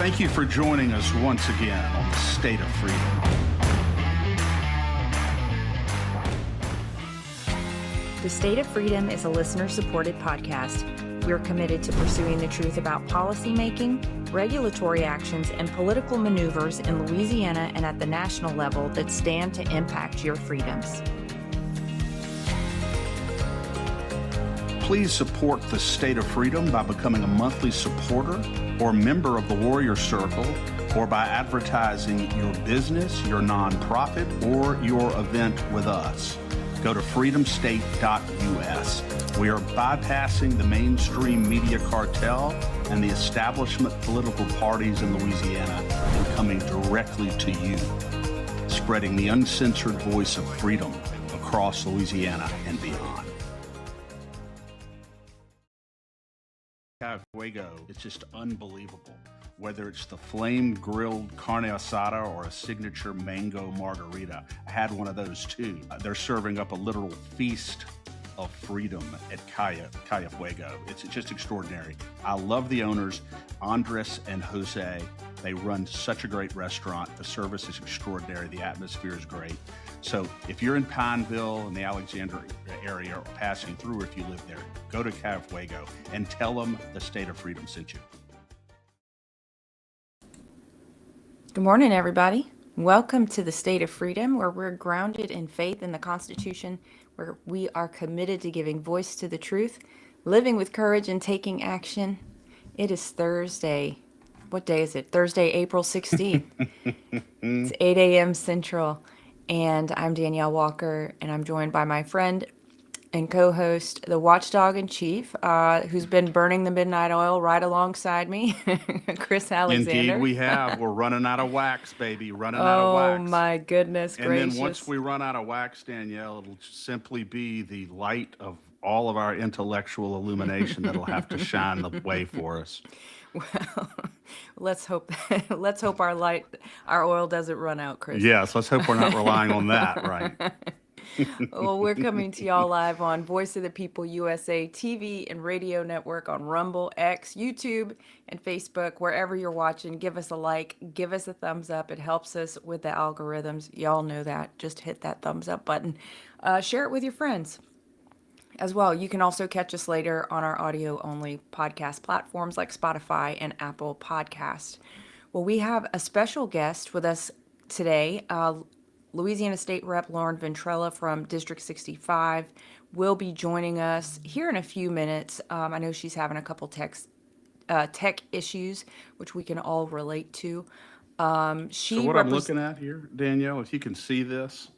Thank you for joining us once again on the State of Freedom. The State of Freedom is a listener-supported podcast. We're committed to pursuing the truth about policymaking, regulatory actions, and political maneuvers in Louisiana and at the national level that stand to impact your freedoms. Please support the State of Freedom by becoming a monthly supporter or member of the Warrior Circle, or by advertising your business, your nonprofit, or your event with us. Go to freedomstate.us. We are bypassing the mainstream media cartel and the establishment political parties in Louisiana and coming directly to you, spreading the uncensored voice of freedom across Louisiana and beyond. Fuego, it's just unbelievable. Whether it's the flame-grilled carne asada or a signature mango margarita. I had one of those too. They're serving up a literal feast of freedom at Calle Fuego. It's just extraordinary. I love the owners, Andres and Jose. They run such a great restaurant. The service is extraordinary. The atmosphere is great. So if you're in Pineville in the Alexandria area or passing through, or if you live there, go to Calle Fuego and tell them the State of Freedom sent you. Good morning, everybody. Welcome to the State of Freedom, where we're grounded in faith in the Constitution, where we are committed to giving voice to the truth, living with courage, and taking action. It is Thursday. What day is it? Thursday, April 16th. It's 8 a.m. Central, and I'm Danielle Walker, and I'm joined by my friend and co-host, the Watchdog in Chief, who's been burning the midnight oil right alongside me, Chris Alexander. Indeed, we have. We're running out of wax, baby. Running out of wax. Oh my goodness gracious! And then once we run out of wax, Danielle, it'll simply be the light of all of our intellectual illumination that'll have to shine the way for us. Well, let's hope our oil doesn't run out, Chris. Yes, let's hope we're not relying on that, right? Well, we're coming to y'all live on Voice of the People USA TV and radio network on Rumble, X, YouTube, and Facebook. Wherever you're watching, give us a like, give us a thumbs up. It helps us with the algorithms. Y'all know that. Just hit that thumbs up button. Share it with your friends as well. You can also catch us later on our audio-only podcast platforms like Spotify and Apple Podcast. Well, we have a special guest with us today. Louisiana State Rep Lauren Ventrella from District 65 will be joining us here in a few minutes. I know she's having a couple tech issues, which we can all relate to. So what I'm looking at here, Danielle, if you can see this,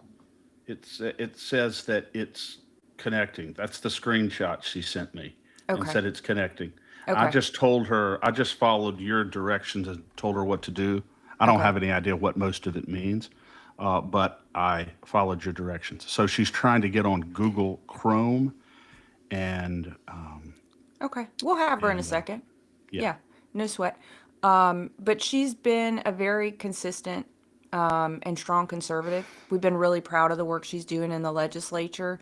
it says that it's connecting. That's the screenshot she sent me and said it's connecting. Okay. I just followed your directions and told her what to do. I don't have any idea what most of it means. But I followed your directions. So she's trying to get on Google Chrome, and okay, we'll have her in a second. Yeah, no sweat. But she's been a very consistent and strong conservative. We've been really proud of the work she's doing in the legislature.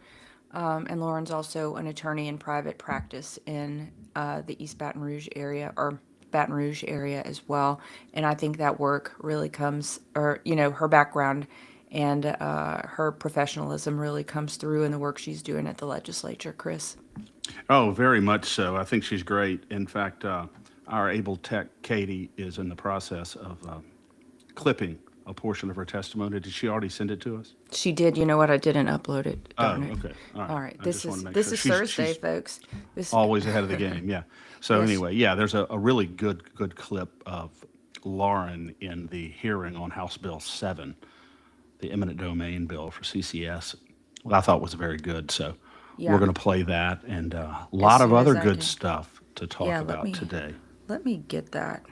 And Lauren's also an attorney in private practice in the East Baton Rouge area, or Baton Rouge area as well. And I think that work really comes, or, her background and her professionalism really comes through in the work she's doing at the legislature, Chris. Oh, very much so. I think she's great. In fact, our able tech, Katie, is in the process of clipping a portion of her testimony. Did she already send it to us? She did. You know what? I didn't upload it. Okay. All right. This is Thursday, folks. This always ahead of the game. Yeah. So Yes. Anyway, there's a really good clip of Lauren in the hearing on House Bill 7, the eminent domain bill for CCS. I thought was very good. So we're going to play that and a lot of other good stuff to talk about today. Let me get that.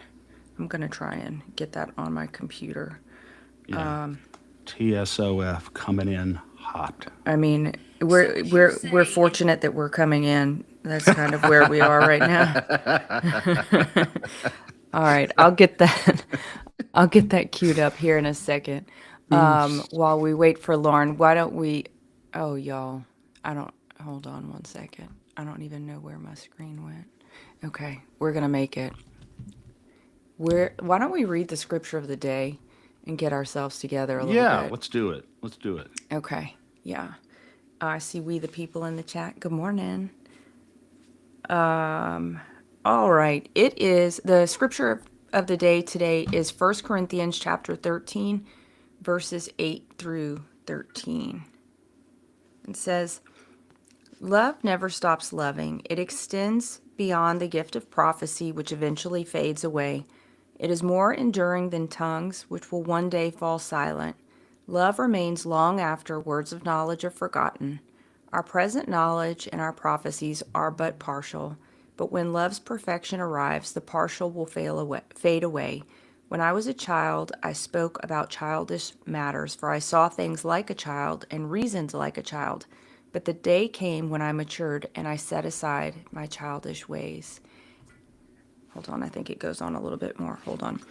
I'm going to try and get that on my computer. Yeah. TSOF coming in hot. I mean, we're fortunate that we're coming in. That's kind of where we are right now. All right, I'll get that queued up here in a second. While we wait for Lauren, why don't we? Oh, y'all, hold on one second. I don't even know where my screen went. Okay, we're gonna make it. Why don't we read the scripture of the day and get ourselves together a little Yeah, bit? let's do it. Let's do it. Okay. Yeah. I see we the people in the chat. Good morning. All right. It is the scripture of the day today is First Corinthians chapter 13 verses 8 through 13. It says, "Love never stops loving. It extends beyond the gift of prophecy which eventually fades away. It is more enduring than tongues which will one day fall silent. Love remains long after words of knowledge are forgotten. Our present knowledge and our prophecies are but partial, but when love's perfection arrives, the partial will fade away. When I was a child, I spoke about childish matters, for I saw things like a child and reasoned like a child. But the day came when I matured and I set aside my childish ways." Hold on, I think it goes on a little bit more. Hold on.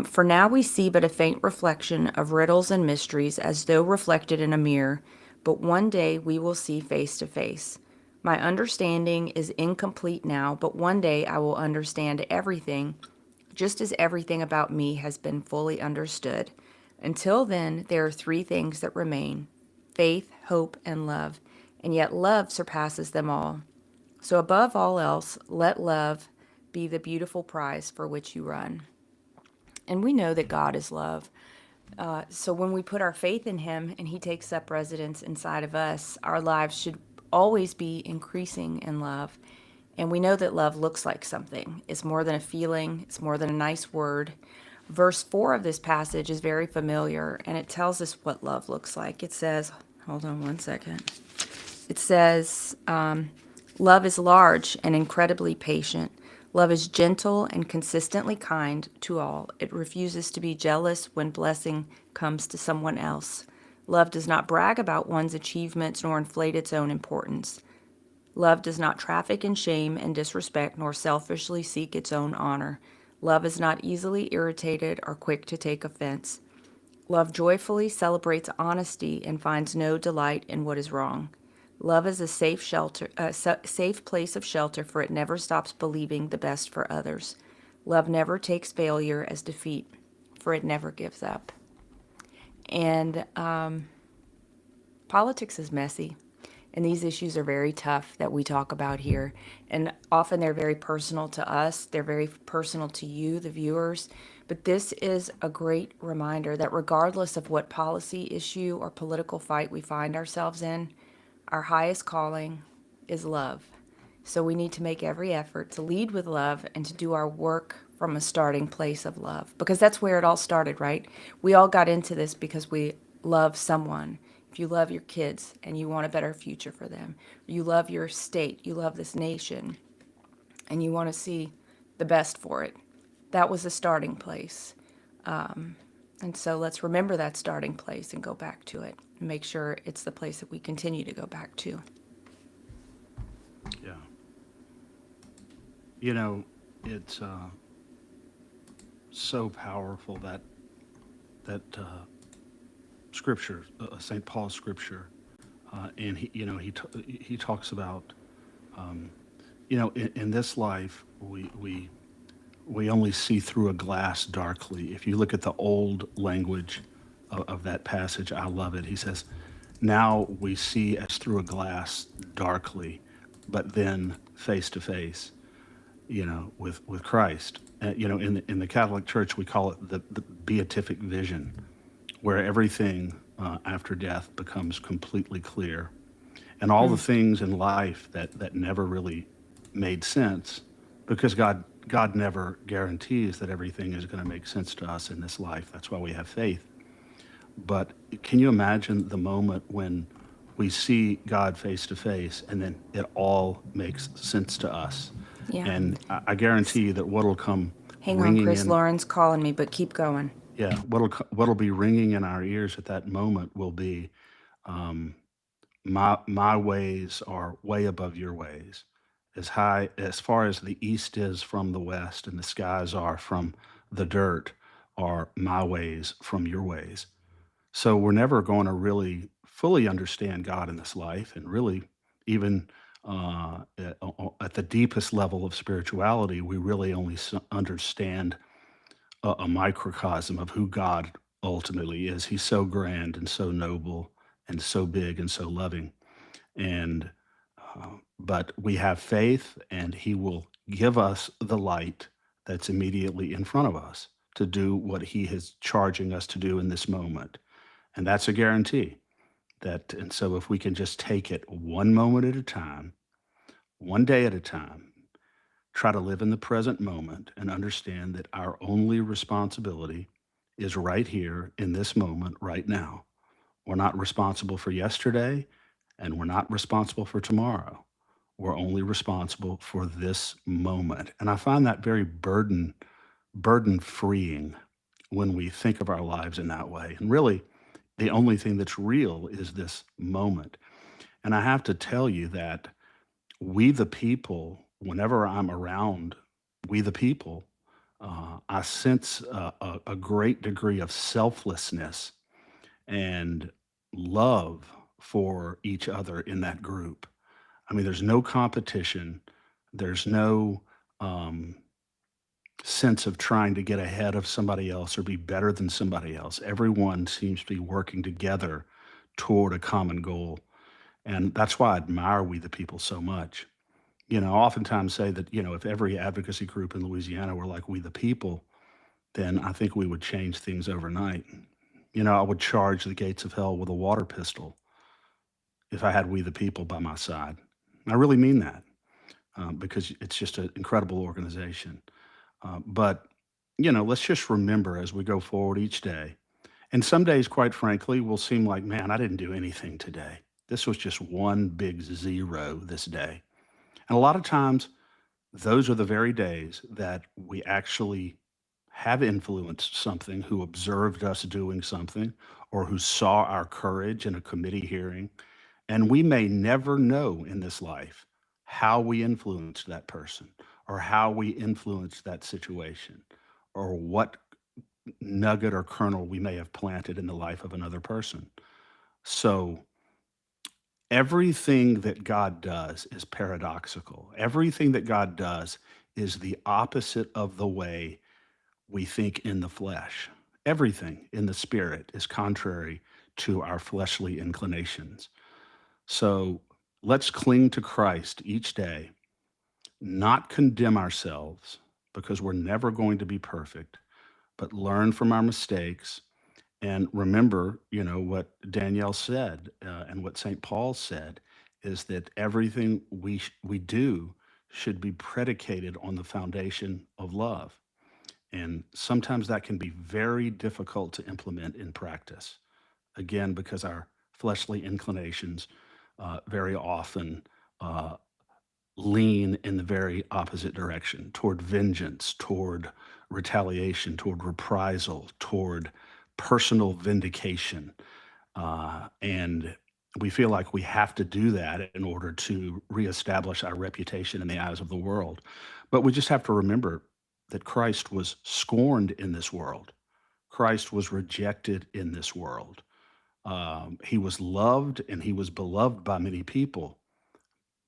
"For now we see but a faint reflection of riddles and mysteries as though reflected in a mirror, but one day we will see face to face. My understanding is incomplete now, but one day I will understand everything, just as everything about me has been fully understood. Until then, there are three things that remain: faith, hope, and love, and yet love surpasses them all. So above all else, let love be the beautiful prize for which you run." And we know that God is love. So when we put our faith in Him and He takes up residence inside of us, our lives should always be increasing in love. And we know that love looks like something. It's more than a feeling, it's more than a nice word. Verse 4 of this passage is very familiar, and it tells us what love looks like. It says, hold on one second. It says, "Love is large and incredibly patient. Love is gentle and consistently kind to all. It refuses to be jealous when blessing comes to someone else. Love does not brag about one's achievements nor inflate its own importance. Love does not traffic in shame and disrespect nor selfishly seek its own honor. Love is not easily irritated or quick to take offense. Love joyfully celebrates honesty and finds no delight in what is wrong. Love is a safe place of shelter, for it never stops believing the best for others. Love never takes failure as defeat, for it never gives up." And politics is messy, and these issues are very tough that we talk about here. And often they're very personal to us, they're very personal to you, the viewers. But this is a great reminder that regardless of what policy issue or political fight we find ourselves in, our highest calling is love. So we need to make every effort to lead with love and to do our work from a starting place of love, because that's where it all started, right? We all got into this because we love someone. If you love your kids and you want a better future for them, you love your state, you love this nation, and you want to see the best for it. That was the starting place. And so let's remember that starting place and go back to it and make sure it's the place that we continue to go back to. Yeah. You know, it's so powerful that scripture, St. Paul's scripture, and he talks about, in this life we only see through a glass darkly. If you look at the old language of that passage, I love it. He says, "Now we see as through a glass darkly, but then face to face, with Christ." In the Catholic Church, we call it the beatific vision, where everything after death becomes completely clear. And all the things in life that never really made sense, because God never guarantees that everything is going to make sense to us in this life. That's why we have faith. But can you imagine the moment when we see God face to face and then it all makes sense to us? Yeah. And I guarantee you that what'll come Hang on, ringing Chris. in, Lauren's calling me, but keep going. yeah, what'll be ringing in our ears at that moment will be, my ways are way above your ways, as high as far as the east is from the west and the skies are from the dirt, are my ways from your ways. So we're never going to really fully understand God in this life, and really, even at the deepest level of spirituality, we really only understand a microcosm of who God ultimately is. He's so grand and so noble and so big and so loving. And but we have faith, and He will give us the light that's immediately in front of us to do what He is charging us to do in this moment. And that's a guarantee that, and so if we can just take it one moment at a time, one day at a time, try to live in the present moment and understand that our only responsibility is right here in this moment, right now. We're not responsible for yesterday, and we're not responsible for tomorrow. We're only responsible for this moment. And I find that very burden freeing when we think of our lives in that way. And really, the only thing that's real is this moment. And I have to tell you that we the people, whenever I'm around we the people, I sense a great degree of selflessness and love for each other in that group. I mean, there's no competition, there's no um, sense of trying to get ahead of somebody else or be better than somebody else. Everyone seems to be working together toward a common goal. And that's why I admire We the People so much. You know, I oftentimes say that, if every advocacy group in Louisiana were like We the People, then I think we would change things overnight. I would charge the gates of hell with a water pistol if I had We the People by my side. I really mean that, because it's just an incredible organization. But, let's just remember as we go forward each day. And some days, quite frankly, will seem like, man, I didn't do anything today. This was just one big zero this day. And a lot of times, those are the very days that we actually have influenced something, who observed us doing something, or who saw our courage in a committee hearing. And we may never know in this life how we influenced that person, or how we influenced that situation, or what nugget or kernel we may have planted in the life of another person. So, everything that God does is paradoxical. Everything that God does is the opposite of the way we think in the flesh. Everything in the spirit is contrary to our fleshly inclinations. So let's cling to Christ each day, not condemn ourselves because we're never going to be perfect, but learn from our mistakes. And remember, what Danielle said, and what St. Paul said, is that everything we do should be predicated on the foundation of love. And sometimes that can be very difficult to implement in practice. Again, because our fleshly inclinations very often uh, lean in the very opposite direction, toward vengeance, toward retaliation, toward reprisal, toward personal vindication. And we feel like we have to do that in order to reestablish our reputation in the eyes of the world. But we just have to remember that Christ was scorned in this world. Christ was rejected in this world. He was loved and he was beloved by many people,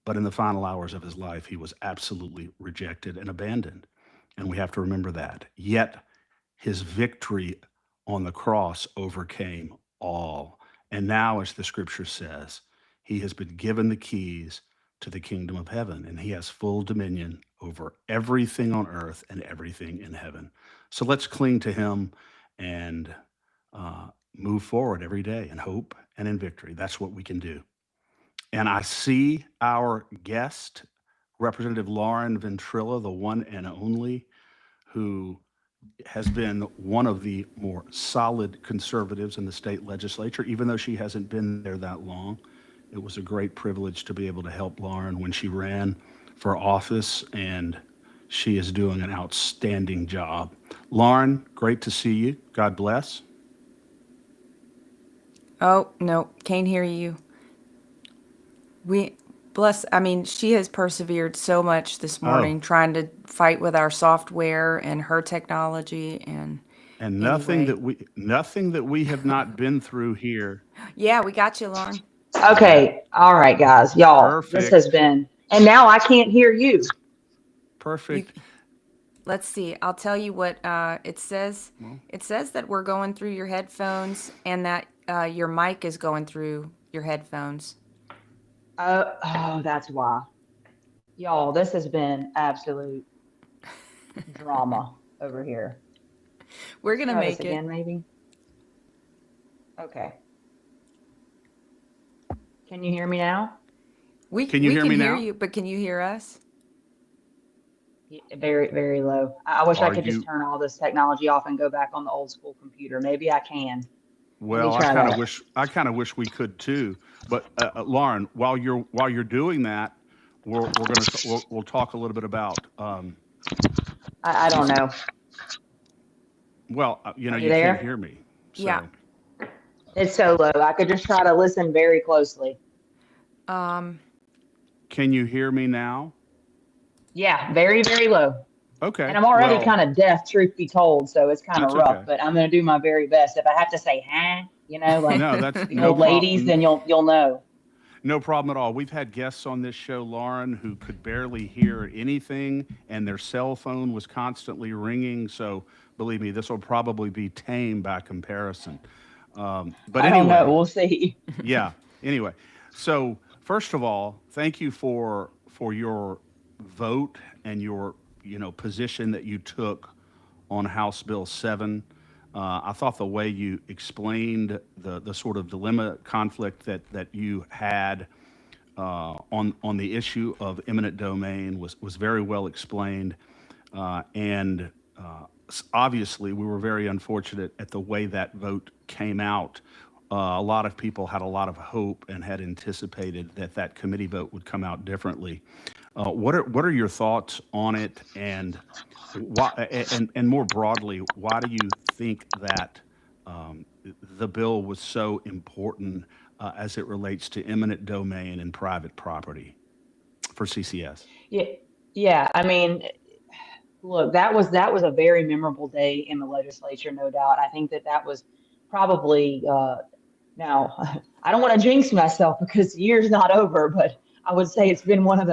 but in the final hours of his life, he was absolutely rejected and abandoned. And we have to remember that. Yet his victory on the cross overcame all. And now, as the scripture says, he has been given the keys to the kingdom of heaven, and he has full dominion over everything on earth and everything in heaven. So let's cling to him and move forward every day in hope and in victory. That's what we can do. And I see our guest, Representative Lauren Ventrilla, the one and only, who has been one of the more solid conservatives in the state legislature, even though she hasn't been there that long. It was a great privilege to be able to help Lauren when she ran for office, and she is doing an outstanding job. Lauren, great to see you. God bless. Oh, no, can't hear you. We bless, I mean, she has persevered so much this Oh, morning trying to fight with our software and her technology. And and anyway, nothing that we have not been through here. yeah, we got you, Lauren. Yeah, Okay. All right, guys. Y'all, this has perfect. been, and now I can't hear you. You, Perfect. Let's see. I'll tell you what it says. Well, It says that we're going through your headphones and that your mic is going through your headphones. Oh, that's why. Y'all, this has been absolute drama over here. We're Let's gonna try this make it. again, maybe. Okay. Can you hear me now? We can you we hear can me hear now? you, but can you hear us? Very, very low. I wish I Are could just you? turn all this technology off and go back on the old school computer. Maybe I can. Let me Well, try that. I kind of wish we could too. But Lauren, while you're doing that, we'll talk a little bit about I don't CC. know. Well, Are you you can't there? hear me, Yeah. so It's so low. I could just try to listen very closely. Um, can you hear me now? Yeah, very, very low. And Okay. I'm already Well, kind of deaf, truth be told, so it's kind of that's rough, okay. but I'm going to do my very best. If I have to say, huh, like No, that's the no old ladies, problem. then you'll know. No problem at all. We've had guests on this show, Lauren, who could barely hear anything, and their cell phone was constantly ringing. So believe me, this will probably be tame by comparison. But I don't know. anyway, We'll see. yeah. Anyway, so first of all, thank you for your vote and your position that you took on House Bill 7. I thought the way you explained the sort of dilemma conflict that you had on the issue of eminent domain was very well explained, and obviously we were very unfortunate at the way that vote came out. A lot of people had a lot of hope and had anticipated that that committee vote would come out differently. What are your thoughts on it, and why, and more broadly, why do you think that the bill was so important as it relates to eminent domain and private property for CCS? Yeah, yeah. I mean, look, that was a very memorable day in the legislature, no doubt. I think that was probably now, I don't want to jinx myself because the year's not over, but I would say it's been one of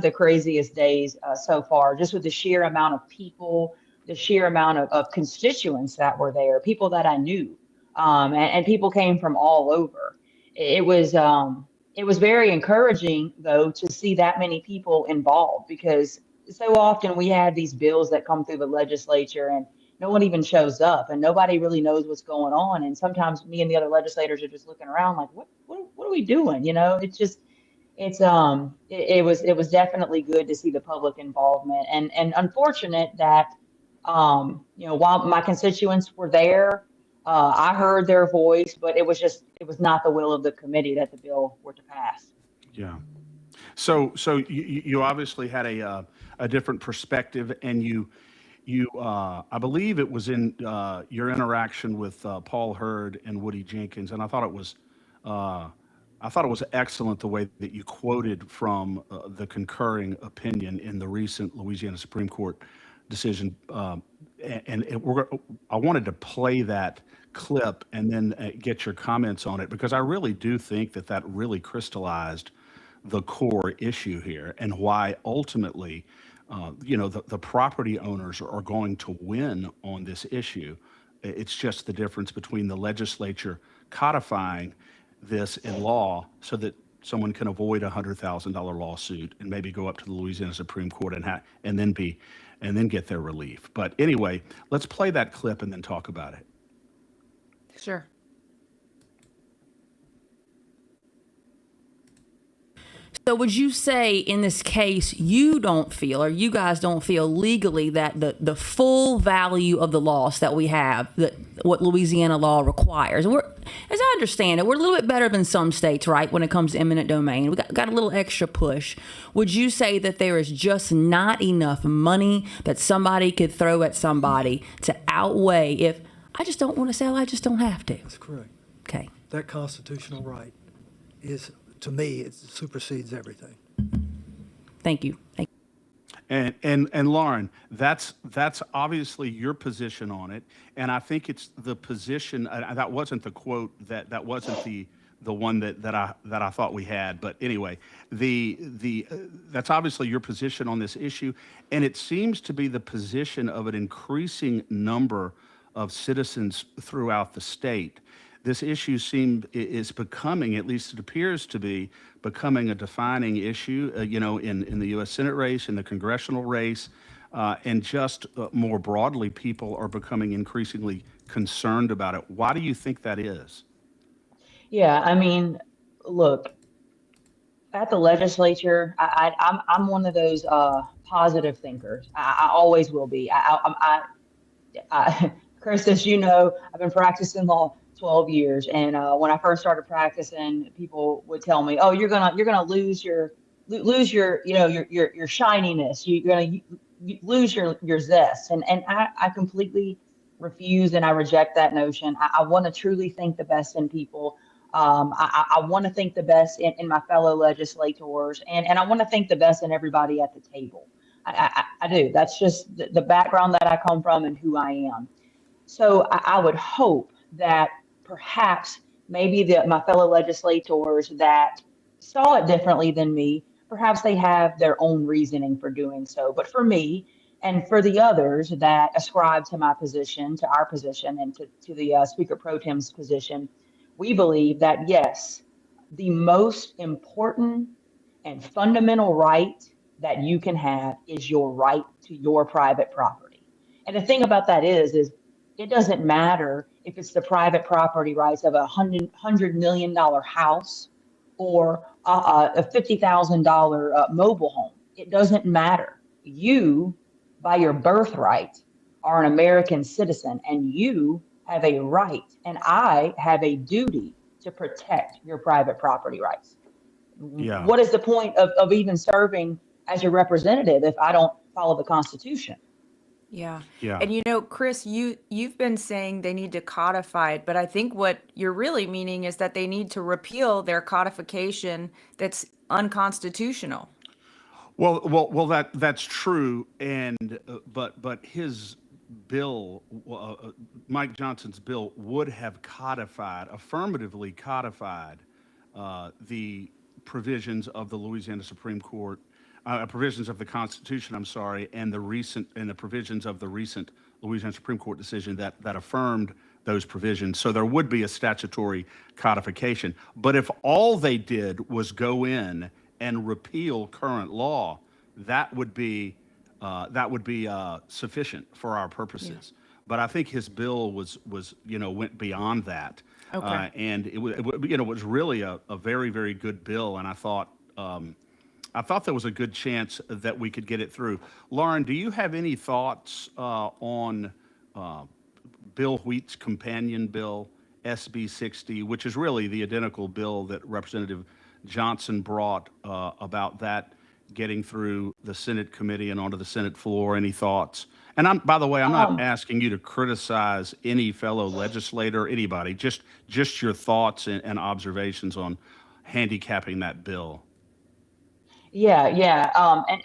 the craziest days so far, just with the sheer amount of people, the sheer amount of constituents that were there, people that I knew, and people came from all over. It was it was very encouraging though to see that many people involved because so often we have these bills that come through the legislature and no one even shows up and nobody really knows what's going on. And sometimes me and the other legislators are just looking around like, what are we doing? It's just, it was definitely good to see the public involvement and unfortunate that, while my constituents were there, I heard their voice, but it was not the will of the committee that the bill were to pass. Yeah. So you obviously had a different perspective, and I believe it was in your interaction with Paul Hurd and Woody Jenkins, and uh, I thought it was excellent the way that you quoted from the concurring opinion in the recent Louisiana Supreme Court decision. I wanted to play that clip and then get your comments on it because I really do think that that really crystallized the core issue here and why ultimately, the property owners are going to win on this issue. It's just the difference between the legislature codifying this in law so that someone can avoid a $100,000 lawsuit and maybe go up to the Louisiana Supreme Court and then get their relief. But anyway, let's play that clip and then talk about it. sure. So would you say in this case you don't feel or you guys don't feel legally that the full value of the loss that we have, that what Louisiana law requires? As I understand it, we're a little bit better than some states, right, when it comes to eminent domain. We got a little extra push. Would you say that there is just not enough money that somebody could throw at somebody to outweigh if I just don't want to sell, I just don't have to? That's correct. Okay. That constitutional right is, to me, it supersedes everything. Thank you. Thank you. And Lauren, that's obviously your position on it, and I think it's the position. That wasn't the quote. That wasn't the one that I thought we had. But anyway, the that's obviously your position on this issue, and it seems to be the position of an increasing number of citizens throughout the state. This issue is becoming, at least it appears to be, becoming a defining issue, in the U.S. Senate race, in the congressional race, and just more broadly, people are becoming increasingly concerned about it. Why do you think that is? Yeah, I mean, look, at the legislature, I'm one of those positive thinkers. I always will be. Chris, as you know, I've been practicing law 12 years, and when I first started practicing, people would tell me, "Oh, you're gonna lose your your shininess. You're gonna lose your zest." And I completely refuse and I reject that notion. I want to truly think the best in people. I want to think the best in my fellow legislators, and I want to think the best in everybody at the table. I do. That's just the background that I come from and who I am. So I would hope that perhaps maybe my fellow legislators that saw it differently than me, perhaps they have their own reasoning for doing so. But for me and for the others that ascribe to my position, to our position, and to the Speaker Pro Tem's position, we believe that yes, the most important and fundamental right that you can have is your right to your private property. And the thing about that is it doesn't matter if it's the private property rights of $100 million house or a $50,000 mobile home. It doesn't matter. You, by your birthright, are an American citizen, and you have a right, and I have a duty to protect your private property rights. Yeah. What is the point of even serving as your representative if I don't follow the Constitution? Yeah. Yeah. And Chris, you've been saying they need to codify it, but I think what you're really meaning is that they need to repeal their codification that's unconstitutional. That's true, and but his bill, Mike Johnson's bill, would have affirmatively codified the provisions of the Louisiana Supreme Court, provisions of the Constitution. I'm sorry, and the provisions of the recent Louisiana Supreme Court decision that affirmed those provisions. So there would be a statutory codification. But if all they did was go in and repeal current law, that would be sufficient for our purposes. But I think his bill went beyond that, Okay. and it was really a very, very good bill. And I thought there was a good chance that we could get it through. Lauren, do you have any thoughts on Bill Wheat's companion bill, SB 60, which is really the identical bill that Representative Johnson brought, about that getting through the Senate committee and onto the Senate floor? Any thoughts? And by the way, I'm not asking you to criticize any fellow legislator, anybody, just your thoughts and observations on handicapping that bill. Yeah.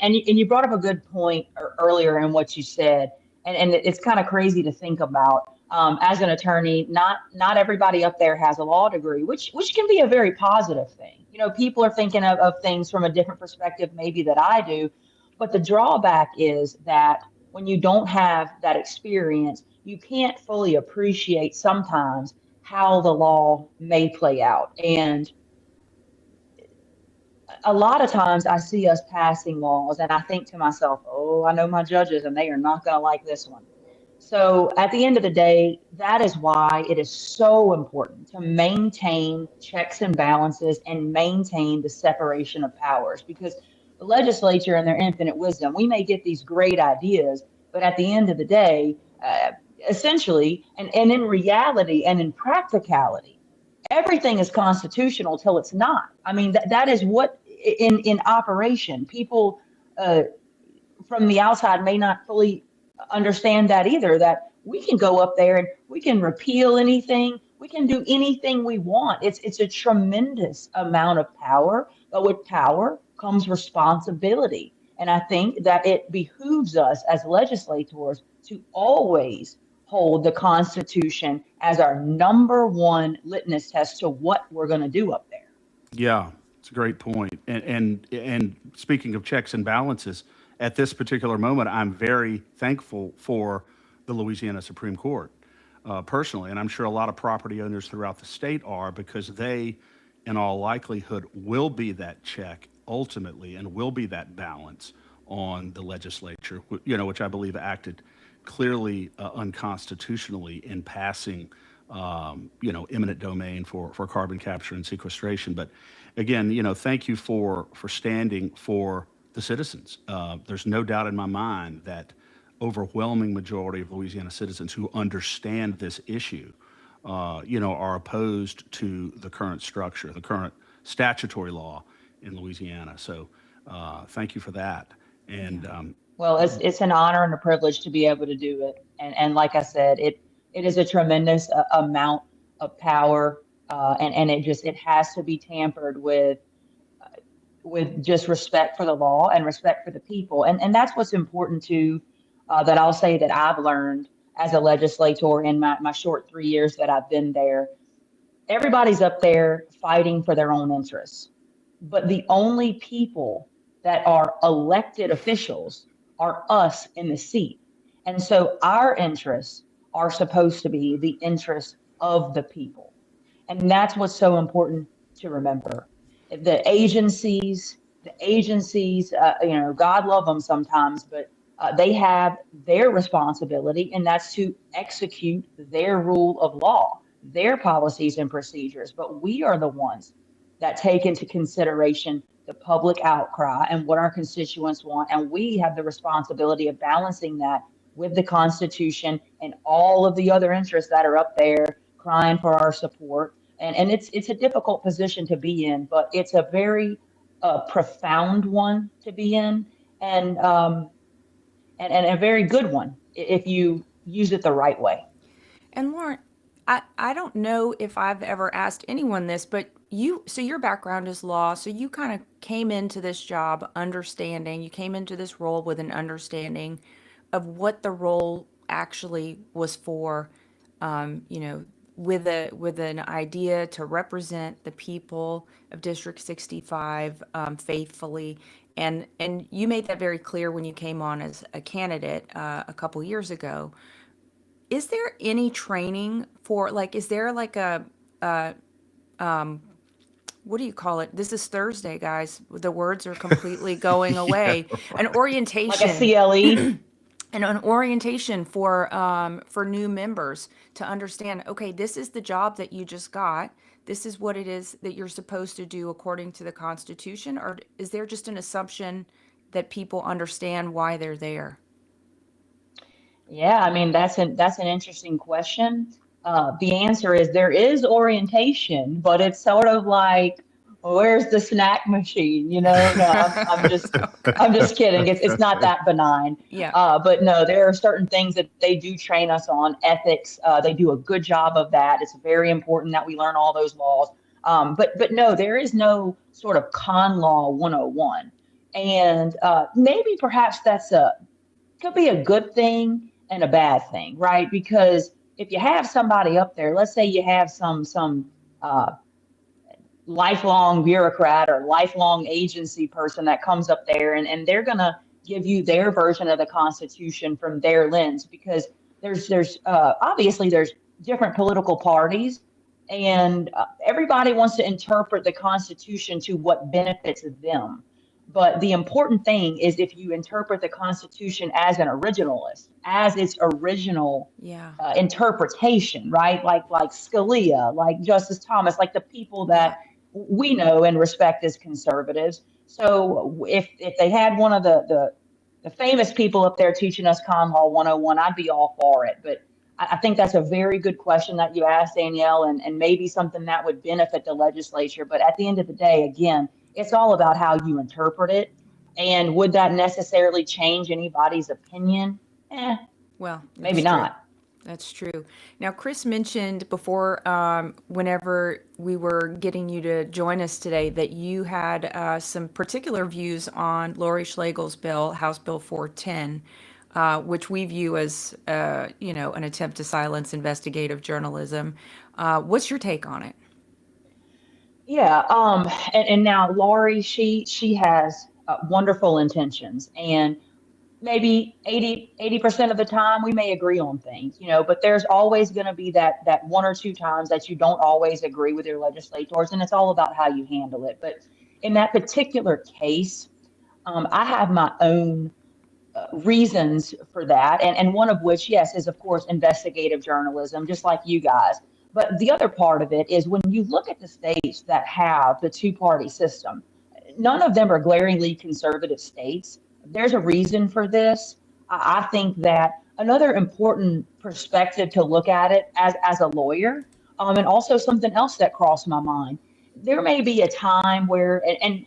And you brought up a good point earlier in what you said, and it's kind of crazy to think about. As an attorney, not everybody up there has a law degree, which can be a very positive thing. People are thinking of things from a different perspective, maybe that I do. But the drawback is that when you don't have that experience, you can't fully appreciate sometimes how the law may play out. And a lot of times I see us passing laws and I think to myself, oh, I know my judges and they are not going to like this one. So at the end of the day, that is why it is so important to maintain checks and balances and maintain the separation of powers, because the legislature in their infinite wisdom, we may get these great ideas, but at the end of the day, essentially, and in reality and in practicality, everything is constitutional till it's not. I mean, that is what in operation, people from the outside may not fully understand that either, that we can go up there and we can repeal anything. We can do anything we want. It's a tremendous amount of power, but with power comes responsibility. And I think that it behooves us as legislators to always hold the Constitution as our number one litmus test to what we're going to do up there. Yeah, it's a great point. And speaking of checks and balances, at this particular moment, I'm very thankful for the Louisiana Supreme Court, personally, and I'm sure a lot of property owners throughout the state are, because they, in all likelihood, will be that check ultimately, and will be that balance on the legislature, which I believe acted clearly unconstitutionally in passing, eminent domain for carbon capture and sequestration. But again, thank you for standing for the citizens. There's no doubt in my mind that overwhelming majority of Louisiana citizens who understand this issue, are opposed to the current structure, the current statutory law in Louisiana. So thank you for that. And Well, it's an honor and a privilege to be able to do it. And like I said, it is a tremendous amount of power, and it has to be tampered with just respect for the law and respect for the people. And that's what's important too, that I'll say that I've learned as a legislator in my short 3 years that I've been there. Everybody's up there fighting for their own interests, but the only people that are elected officials are us in the seat. And so our interests are supposed to be the interests of the people. And that's what's so important to remember. The agencies, God love them sometimes, but they have their responsibility, and that's to execute their rule of law, their policies and procedures. But we are the ones that take into consideration the public outcry and what our constituents want. And we have the responsibility of balancing that with the Constitution and all of the other interests that are up there crying for our support. And it's a difficult position to be in, but it's a very profound one to be in, and a very good one if you use it the right way. And Lauren, I don't know if I've ever asked anyone this, but so your background is law, so you kind of came into this job you came into this role with an understanding of what the role actually was for, with an idea to represent the people of District 65 faithfully. And you made that very clear when you came on as a candidate a couple years ago. Is there any training for, is there what do you call it? This is Thursday, guys. The words are completely going away. An orientation. Like a CLE. And an orientation for new members to understand, okay, this is the job that you just got. This is what it is that you're supposed to do according to the Constitution? Or is there just an assumption that people understand why they're there? Yeah, I mean, that's an interesting question. The answer is there is orientation, but it's sort of like, where's the snack machine? No, I'm just kidding. It's not that benign. Yeah. But no, there are certain things that they do train us on. Ethics, they do a good job of that. It's very important that we learn all those laws. But no, there is no sort of con law 101. And maybe perhaps could be a good thing and a bad thing, right? Because if you have somebody up there, let's say you have some lifelong bureaucrat or lifelong agency person that comes up there, and they're going to give you their version of the Constitution from their lens, because there's obviously there's different political parties, and everybody wants to interpret the Constitution to what benefits them. But the important thing is if you interpret the Constitution as an originalist, as its original interpretation, right? Like Scalia, like Justice Thomas, like the people that we know and respect as conservatives. So if they had one of the famous people up there teaching us Con Law 101, I'd be all for it. But I think that's a very good question that you asked, Danielle, and maybe something that would benefit the legislature. But at the end of the day, again, it's all about how you interpret it. And would that necessarily change anybody's opinion? Well, maybe not. That's true. Now, Chris mentioned before, whenever we were getting you to join us today, that you had some particular views on Lori Schlegel's bill, House Bill 410. which we view as, an attempt to silence investigative journalism. What's your take on it? Yeah, and now Laurie, she has wonderful intentions, and maybe 80% of the time we may agree on things, but there's always going to be that one or two times that you don't always agree with your legislators, and it's all about how you handle it. But in that particular case, I have my own reasons for that. And one of which, yes, is of course investigative journalism, just like you guys. But the other part of it is when you look at the states that have the two-party system, none of them are glaringly conservative states. There's a reason for this. I think that another important perspective to look at it as a lawyer, and also something else that crossed my mind. There may be a time where, and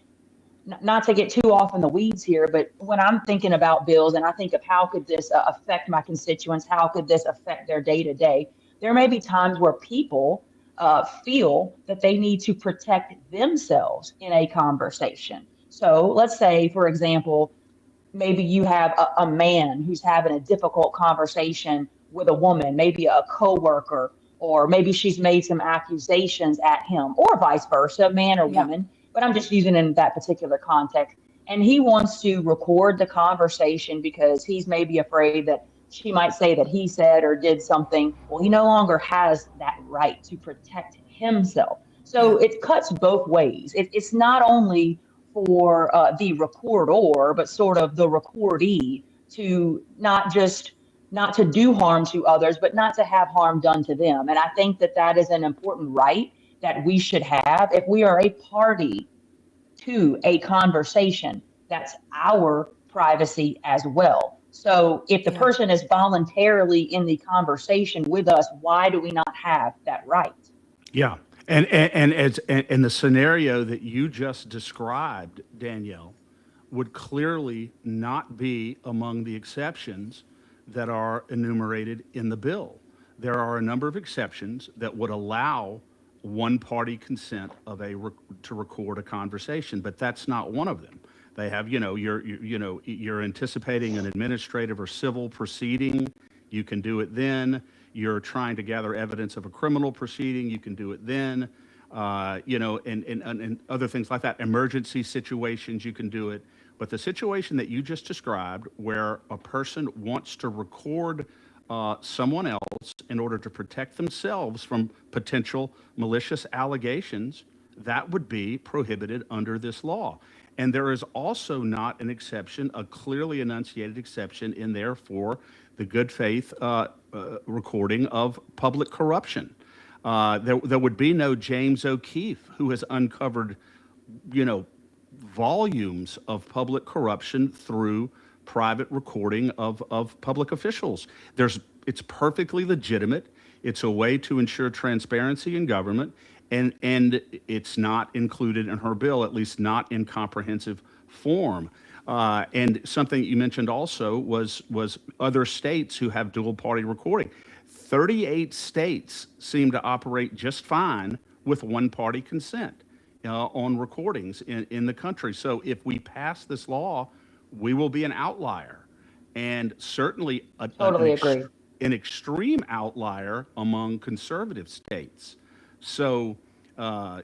not to get too off in the weeds here, but when I'm thinking about bills and I think of how could this affect my constituents, how could this affect their day to day, there may be times where people feel that they need to protect themselves in a conversation. So let's say, for example, maybe you have a man who's having a difficult conversation with a woman, maybe a coworker, or maybe she's made some accusations at him, or vice versa, man or Yeah. woman. But I'm just using it in that particular context. And he wants to record the conversation because he's maybe afraid that she might say that he said or did something. Well, he no longer has that right to protect himself. So Yeah. it cuts both ways. It's not only for the recorder, but sort of the recordee to not to do harm to others, but not to have harm done to them. And I think that that is an important right that we should have if we are a party to a conversation. That's our privacy as well. So if the Yeah. person is voluntarily in the conversation with us, why do we not have that right? Yeah. And the scenario that you just described, Danielle, would clearly not be among the exceptions that are enumerated in the bill. There are a number of exceptions that would allow one party consent to record a conversation, but that's not one of them. They have, you're anticipating an administrative or civil proceeding, you can do it then. You're trying to gather evidence of a criminal proceeding, you can do it then. And other things like that. Emergency situations, you can do it. But the situation that you just described, where a person wants to record someone else in order to protect themselves from potential malicious allegations, that would be prohibited under this law. And there is also not an exception, a clearly enunciated exception in there for the good faith recording of public corruption. There would be no James O'Keefe, who has uncovered, volumes of public corruption through private recording of public officials. It's perfectly legitimate. It's a way to ensure transparency in government, and it's not included in her bill, at least not in comprehensive form. And something you mentioned also was other states who have dual party recording. 38 states seem to operate just fine with one party consent on recordings in the country. So if we pass this law, we will be an outlier, and certainly Totally agree. an extreme outlier among conservative states. So, I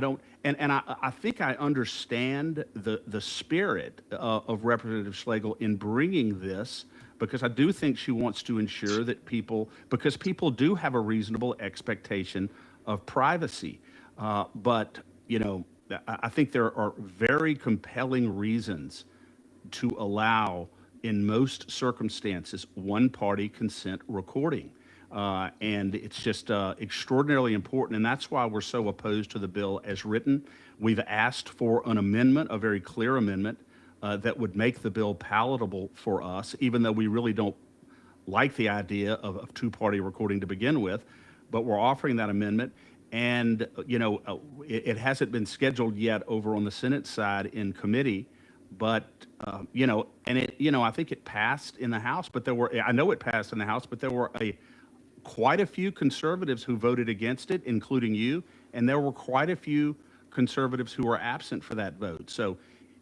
don't, and I think I understand the spirit of Representative Schlegel in bringing this, because I do think she wants to ensure that because people do have a reasonable expectation of privacy. But, I think there are very compelling reasons to allow, in most circumstances, one party consent recording. And it's just extraordinarily important. And that's why we're so opposed to the bill as written. We've asked for an amendment, a very clear amendment, that would make the bill palatable for us, even though we really don't like the idea of two-party recording to begin with. But we're offering that amendment. And, it hasn't been scheduled yet over on the Senate side in committee. But, I think it passed in the House, but I know it passed in the House, but there were quite a few conservatives who voted against it, including you, and there were quite a few conservatives who were absent for that vote. So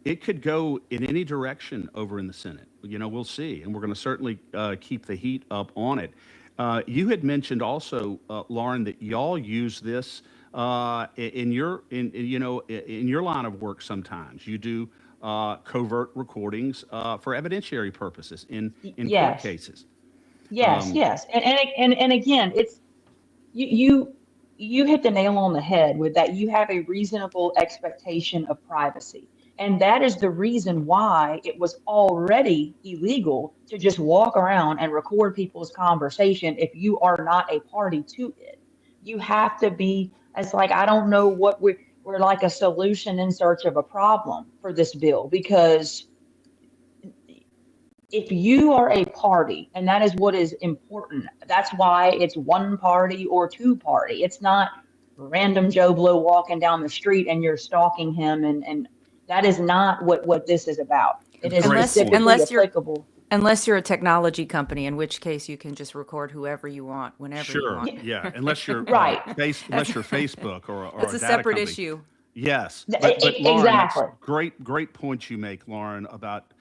it could go in any direction over in the Senate. We'll see, and we're going to certainly keep the heat up on it. You had mentioned also, Lauren, that y'all use this in your in your line of work. Sometimes you do covert recordings for evidentiary purposes in court Yes, cases. yes, Um, yes. And again, it's you you you hit the nail on the head with that. You have a reasonable expectation of privacy. And that is the reason why it was already illegal to just walk around and record people's conversation if you are not a party to it. You have to be, it's like, I don't know what we're like a solution in search of a problem for this bill, because if you are a party, and that is what is important, that's why it's one party or two party. It's not random Joe Blow walking down the street and you're stalking him, and that is not what this is about. It is Great Unless point. specifically unless you're applicable. unless you're a technology company, in which case you can just record whoever you want whenever you Sure, want. yeah, unless you're Right. unless you're Facebook or That's a a data separate company. issue. Yes, but Lauren, that's Exactly. great points you make, Lauren, about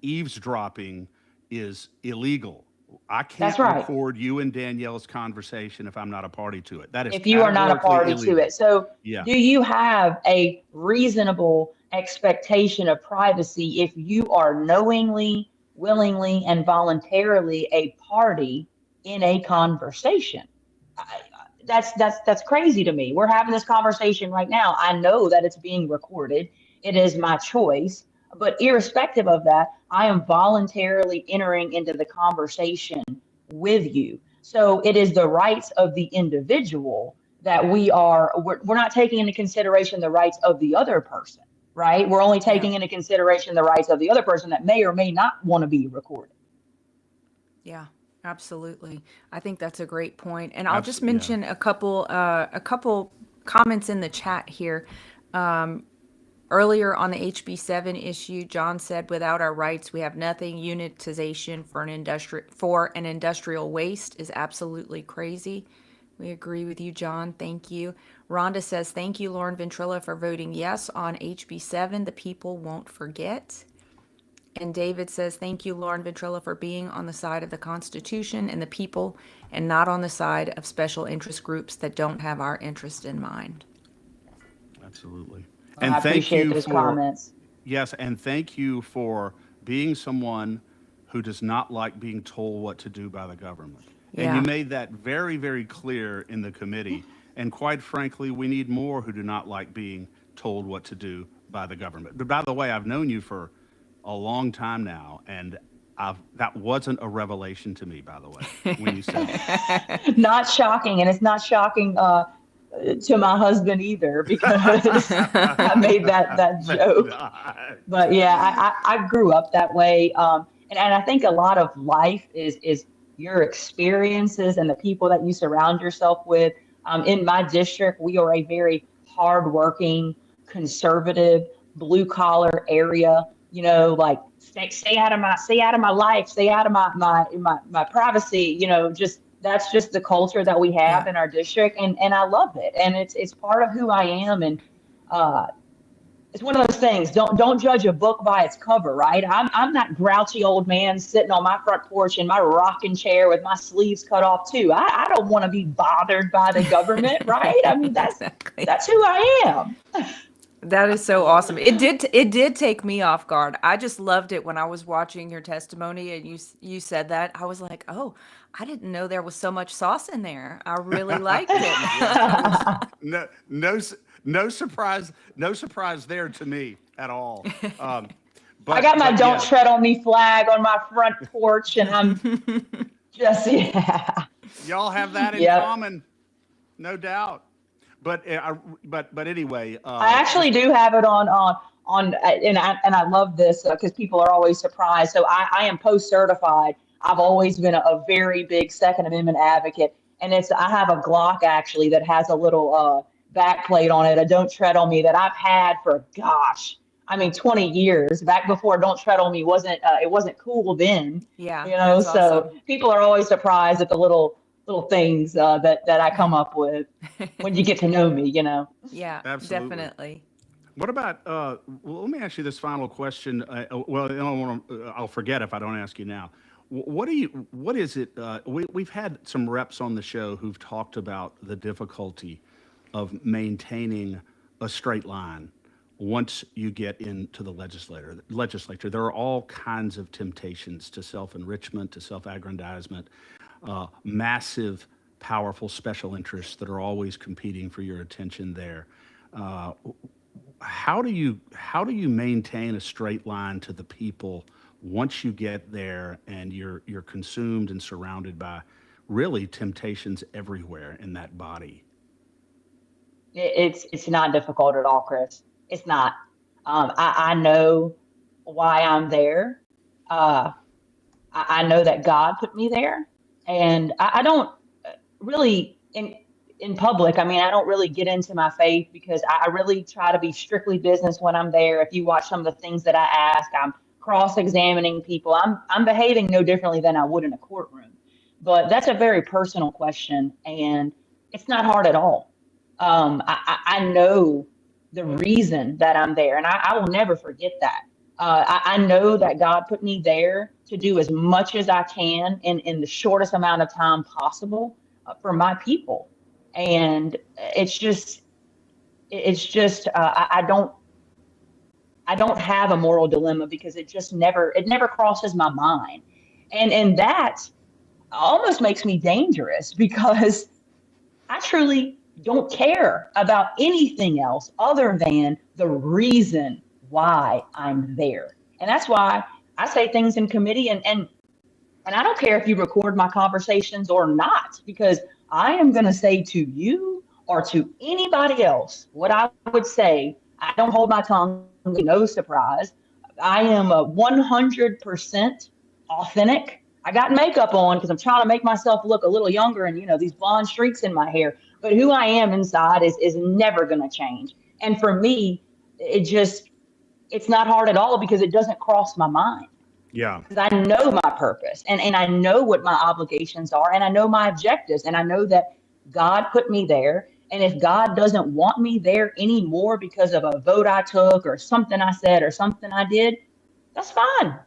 eavesdropping is illegal. I That's can't right. record you and Danielle's conversation if I'm not a party to it. That is If you are not a categorically party to illegal. it. So, Yeah, do you have a reasonable expectation of privacy if you are knowingly, willingly, and voluntarily a party in a conversation? That's crazy to me. We're having this conversation right now. I know that it's being recorded. It is my choice. But irrespective of that, I am voluntarily entering into the conversation with you. So it is the rights of the individual that we're not taking into consideration the rights of the other person, right? We're only Yeah. taking into consideration the rights of the other person that may or may not want to be recorded. Yeah, absolutely. I think that's a great point. And I'll just absolutely. Yeah, mention a couple comments in the chat here. Earlier on the HB7 issue, John said, "Without our rights, we have nothing. Unitization for an industrial waste is absolutely crazy." We agree with you, John. Thank you. Rhonda says, "Thank you, Lauren Ventrella, for voting yes on HB7. The people won't forget." And David says, "Thank you, Lauren Ventrella, for being on the side of the Constitution and the people and not on the side of special interest groups that don't have our interest in mind." absolutely. I And thank appreciate you those for comments. yes, and thank you for being someone who does not like being told what to do by the government. And you Yeah. made that very, very clear in the committee. And quite frankly, we need more who do not like being told what to do by the government. But by the way, I've known you for a long time now, and that wasn't a revelation to me, by the way, when you said that. Not shocking, and it's not shocking to my husband either, because I made that joke. But yeah, I grew up that way, and I think a lot of life is your experiences and the people that you surround yourself with. In my district, we are a very hardworking, conservative, blue collar area. Like stay out of my life, stay out of my privacy. Just that's just the culture that we have Yeah. in our district, and I love it, and it's part of who I am, and uh, it's one of those things. Don't judge a book by its cover, right? I'm that grouchy old man sitting on my front porch in my rocking chair with my sleeves cut off too. I don't want to be bothered by the government, right? I mean, Exactly. that's who I am. That is so awesome. It did take me off guard. I just loved it when I was watching your testimony and you said that. I was like, "Oh, I didn't know there was so much sauce in there." I really liked it. I was No surprise, no surprise there to me at all. Um, I got my but "Don't yeah, Tread on Me" flag on my front porch, and I'm just yeah, y'all have that in yep. common, no doubt. But anyway, I actually do have it and I love this because people are always surprised. So I am post certified. I've always been a very big Second Amendment advocate, and I have a Glock actually that has a little back plate on it, a "Don't Tread on Me" that I've had for, gosh, I mean 20 years, back before "Don't Tread on Me" wasn't cool then, Yeah, that's So awesome. people are always surprised at the little things that I come up with when you get to know me. Yeah, absolutely. definitely. What about? Well, let me ask you this final question. Well, I don't want to, I'll forget if I don't ask you now. What do you? What is it? We've had some reps on the show who've talked about the difficulty of maintaining a straight line once you get into the legislature. There are all kinds of temptations to self-enrichment, to self-aggrandizement, massive, powerful special interests that are always competing for your attention there. Uh, how do you maintain a straight line to the people once you get there and you're consumed and surrounded by really temptations everywhere in that body? It's not difficult at all, Chris. It's not. I know why I'm there. Uh, I know that God put me there, and I don't really in public. I mean, I don't really get into my faith because I really try to be strictly business when I'm there. If you watch some of the things that I ask, I'm cross-examining people. I'm behaving no differently than I would in a courtroom. But that's a very personal question, and it's not hard at all. I know the reason that I'm there, and I will never forget that. I know that God put me there to do as much as I can in the shortest amount of time possible for my people. And I don't have a moral dilemma because it never crosses my mind. And that almost makes me dangerous because I truly don't care about anything else other than the reason why I'm there. And that's why I say things in committee and I don't care if you record my conversations or not, because I am going to say to you or to anybody else what I would say. I don't hold my tongue, no surprise. I am a 100% authentic. I got makeup on because I'm trying to make myself look a little younger and, these blonde streaks in my hair. But who I am inside is never going to change. And for me, it's not hard at all because it doesn't cross my mind. Yeah. Because I know my purpose and I know what my obligations are and I know my objectives and I know that God put me there. And if God doesn't want me there anymore because of a vote I took or something I said or something I did, that's fine.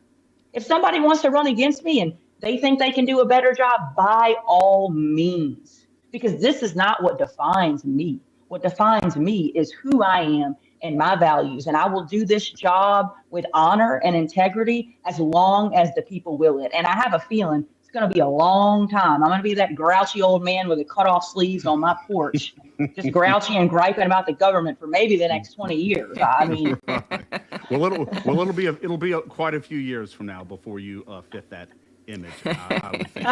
If somebody wants to run against me and they think they can do a better job, by all means, because this is not what defines me. What defines me is who I am and my values. And I will do this job with honor and integrity as long as the people will it. And I have a feeling it's going to be a long time. I'm going to be that grouchy old man with the cut off sleeves on my porch, just grouchy and griping about the government for maybe the next 20 years. I mean, Well, it'll be quite a few years from now before you fit that image. I would think.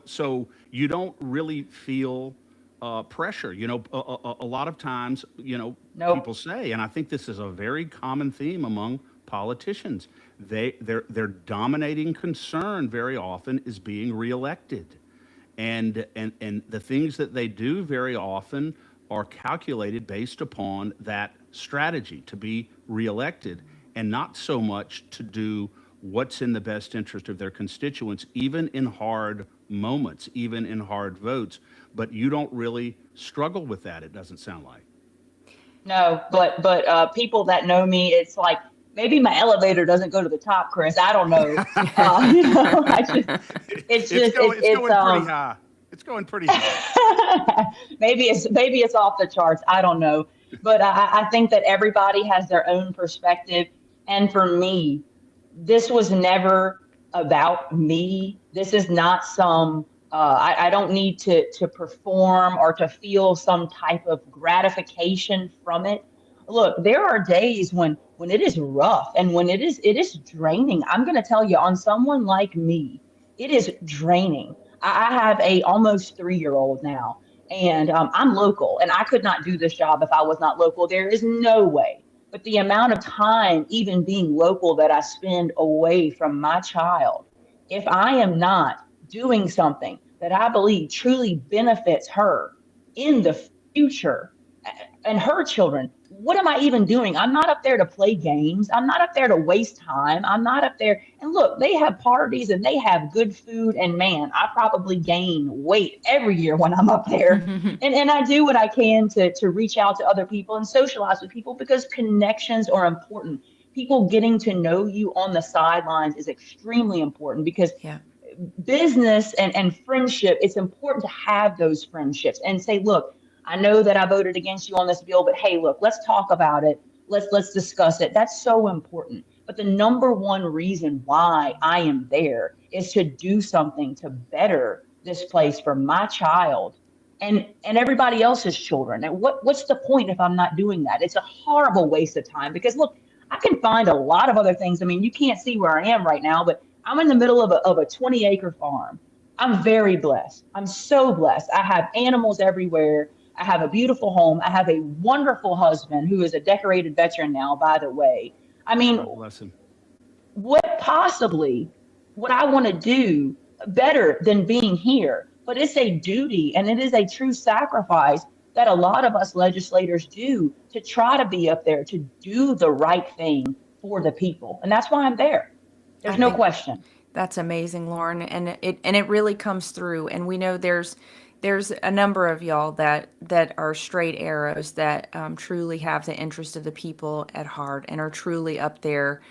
So you don't really feel pressure. A lot of times, nope. people say, and I think this is a very common theme among politicians. Their dominating concern very often is being reelected, and the things that they do very often are calculated based upon that strategy to be reelected, and not so much to do what's in the best interest of their constituents, even in hard moments, even in hard votes. But you don't really struggle with that, it doesn't sound like. No, but people that know me, it's like maybe my elevator doesn't go to the top, Chris. I don't know. It's going pretty high. It's going pretty high. maybe it's off the charts. I don't know, but I think that everybody has their own perspective, and for me, this was never about me. This is not some. I don't need to perform or to feel some type of gratification from it. Look, there are days when it is rough and when it is draining. I'm going to tell you, on someone like me, it is draining. I have a almost 3-year-old now, and I'm local, and I could not do this job if I was not local. There is no way. But the amount of time, even being local, that I spend away from my child, if I am not doing something that I believe truly benefits her in the future, and her children. What am I even doing? I'm not up there to play games. I'm not up there to waste time. I'm not up there. And look, they have parties and they have good food. And man, I probably gain weight every year when I'm up there. And I do what I can to reach out to other people and socialize with people because connections are important. People getting to know you on the sidelines is extremely important because Yeah. business and friendship, it's important to have those friendships and say, look, I know that I voted against you on this bill, but hey, look, let's talk about it. Let's discuss it. That's so important. But the number one reason why I am there is to do something to better this place for my child and everybody else's children. And what's the point if I'm not doing that? It's a horrible waste of time because look, I can find a lot of other things. I mean, you can't see where I am right now, but I'm in the middle of a 20-acre farm. I'm very blessed. I'm so blessed. I have animals everywhere. I have a beautiful home. I have a wonderful husband who is a decorated veteran now, by the way. I mean, God bless him. what possibly would I want to do better than being here? But it's a duty and it is a true sacrifice that a lot of us legislators do to try to be up there, to do the right thing for the people. And that's why I'm there. I There's no think question. that's amazing, Lauren, and it really comes through. And we know there's a number of y'all that are straight arrows that truly have the interest of the people at heart and are truly up there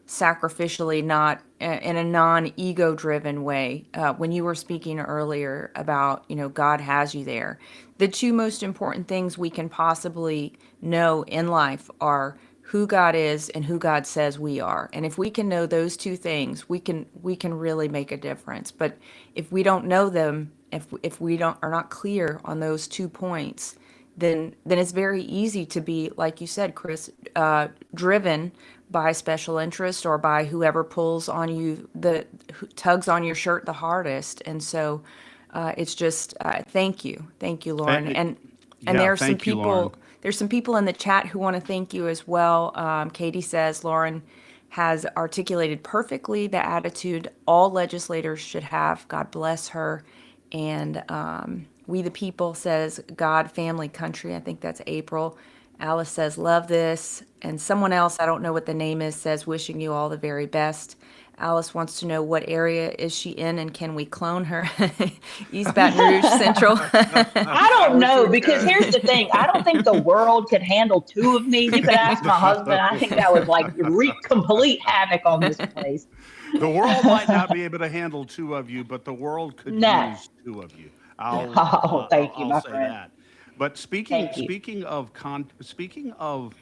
sacrificially, not in a non-ego driven way. When you were speaking earlier about, God has you there, the two most important things we can possibly know in life are who God is and who God says we are. And if we can know those two things, we can really make a difference. But if we don't know them, if we don't are not clear on those 2 points, then it's very easy to be, like you said, Chris, driven by special interest or by whoever pulls on you, who tugs on your shirt the hardest. And so it's just thank you, Lauren. And Yeah, there are some thank you, Lauren. people. There's some people in the chat who want to thank you as well. Katie says Lauren has articulated perfectly the attitude all legislators should have. God bless her. And We the People says God, family, country. I think that's April. Alice says love this. And someone else, I don't know what the name is, says wishing you all the very best. Alice wants to know what area is she in and can we clone her? East Baton Rouge Central. I don't know, because here's the thing. I don't think the world could handle two of me. You could ask my husband. I think that would wreak complete havoc on this place. The world might not be able to handle two of you, but the world could Nah. use two of you. Thank you, I'll my say friend. that. But Thank you. speaking of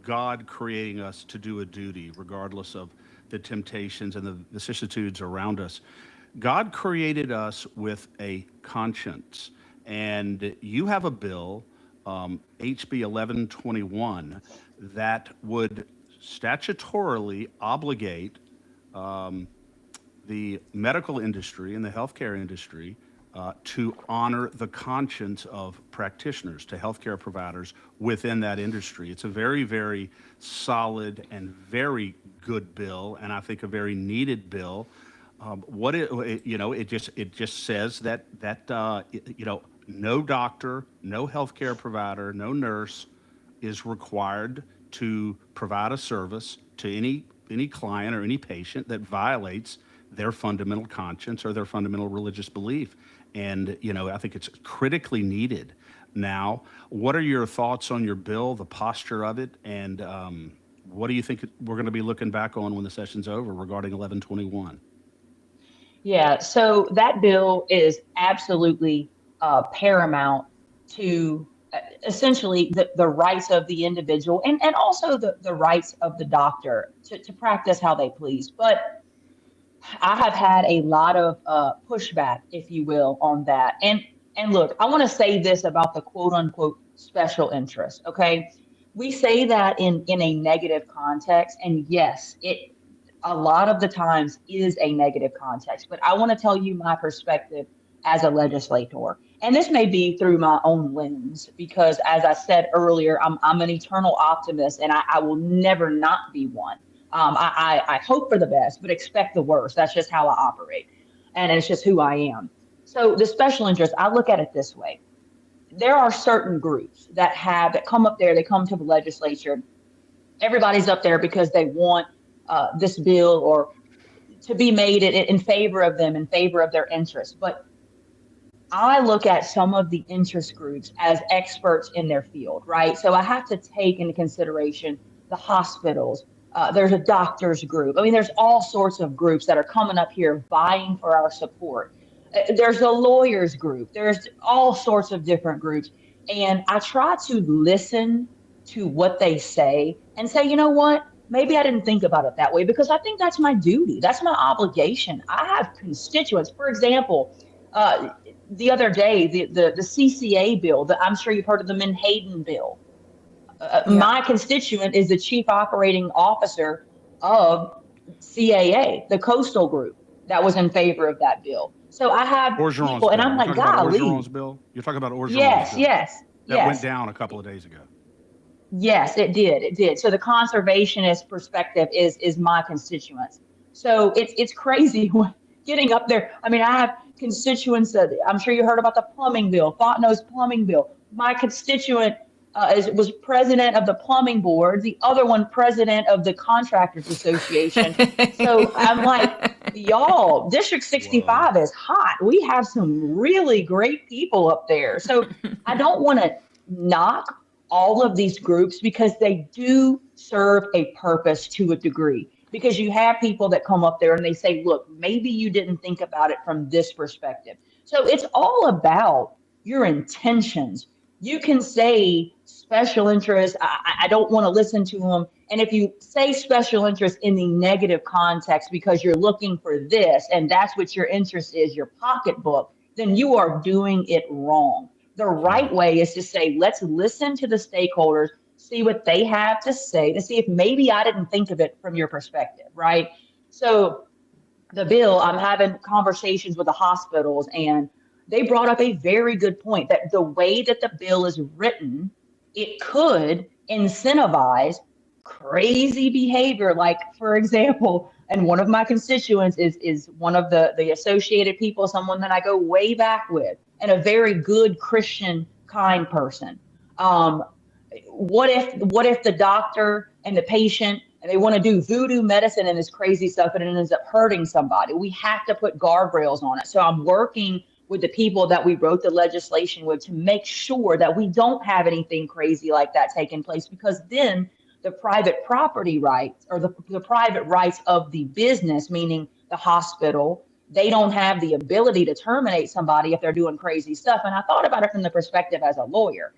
God creating us to do a duty, regardless of the temptations and the vicissitudes around us. God created us with a conscience, and you have a bill, HB 1121, that would statutorily obligate the medical industry and the healthcare industry to honor the conscience of practitioners, to healthcare providers within that industry. It's a very, very solid and very good bill, and I think a very needed bill. It just says that no doctor, no healthcare provider, no nurse is required to provide a service to any client or any patient that violates their fundamental conscience or their fundamental religious belief. And, I think it's critically needed now. What are your thoughts on your bill, the posture of it, and what do you think we're going to be looking back on when the session's over regarding 1121? Yeah, so that bill is absolutely paramount to essentially the rights of the individual and also the rights of the doctor to practice how they please. But I have had a lot of pushback, if you will, on that. And look, I want to say this about the quote unquote special interest. Okay, we say that in a negative context, and yes, it a lot of the times is a negative context. But I want to tell you my perspective as a legislator, and this may be through my own lens, because as I said earlier, I'm an eternal optimist, and I will never not be one. I hope for the best, but expect the worst. That's just how I operate. And it's just who I am. So the special interest, I look at it this way. there are certain groups that come up there, they come to the legislature. Everybody's up there because they want this bill or to be made in favor of them, in favor of their interests. But I look at some of the interest groups as experts in their field, right? So I have to take into consideration the hospitals. There's a doctors group. I mean, there's all sorts of groups that are coming up here vying for our support. There's a lawyers group. There's all sorts of different groups. And I try to listen to what they say and say, you know what? Maybe I didn't think about it that way because I think that's my duty. That's my obligation. I have constituents. For example, the other day, the CCA bill, I'm sure you've heard of the Menhaden bill. My constituent is the chief operating officer of CAA, the coastal group that was in favor of that bill. So I have people, and I'm like, golly. You're talking about Orgeron's bill? Yes. That went down a couple of days ago. Yes, it did. It did. So the conservationist perspective is my constituents. So it's crazy getting up there. I mean, I have constituents that I'm sure you heard about the plumbing bill, Fontenot's plumbing bill. My constituent was president of the plumbing board, the other one president of the contractors association. So I'm like, y'all, District 65 is hot. We have some really great people up there. So I don't want to knock all of these groups because they do serve a purpose to a degree. Because you have people that come up there and they say, look, maybe you didn't think about it from this perspective. So it's all about your intentions. You can say special interest, I don't want to listen to them. And if you say special interest in the negative context because you're looking for this and that's what your interest is, your pocketbook, then you are doing it wrong. The right way is to say, let's listen to the stakeholders, see what they have to say, to see if maybe I didn't think of it from your perspective, right? So the bill, I'm having conversations with the hospitals, and they brought up a very good point that the way that the bill is written, it could incentivize crazy behavior. Like, for example, and one of my constituents is one of the associated people, someone that I go way back with, and a very good Christian, kind person. What if the doctor and the patient and they want to do voodoo medicine and this crazy stuff and it ends up hurting somebody? We have to put guardrails on it. So I'm working with the people that we wrote the legislation with to make sure that we don't have anything crazy like that taking place, because then the private property rights or the private rights of the business, meaning the hospital, they don't have the ability to terminate somebody if they're doing crazy stuff. And I thought about it from the perspective as a lawyer.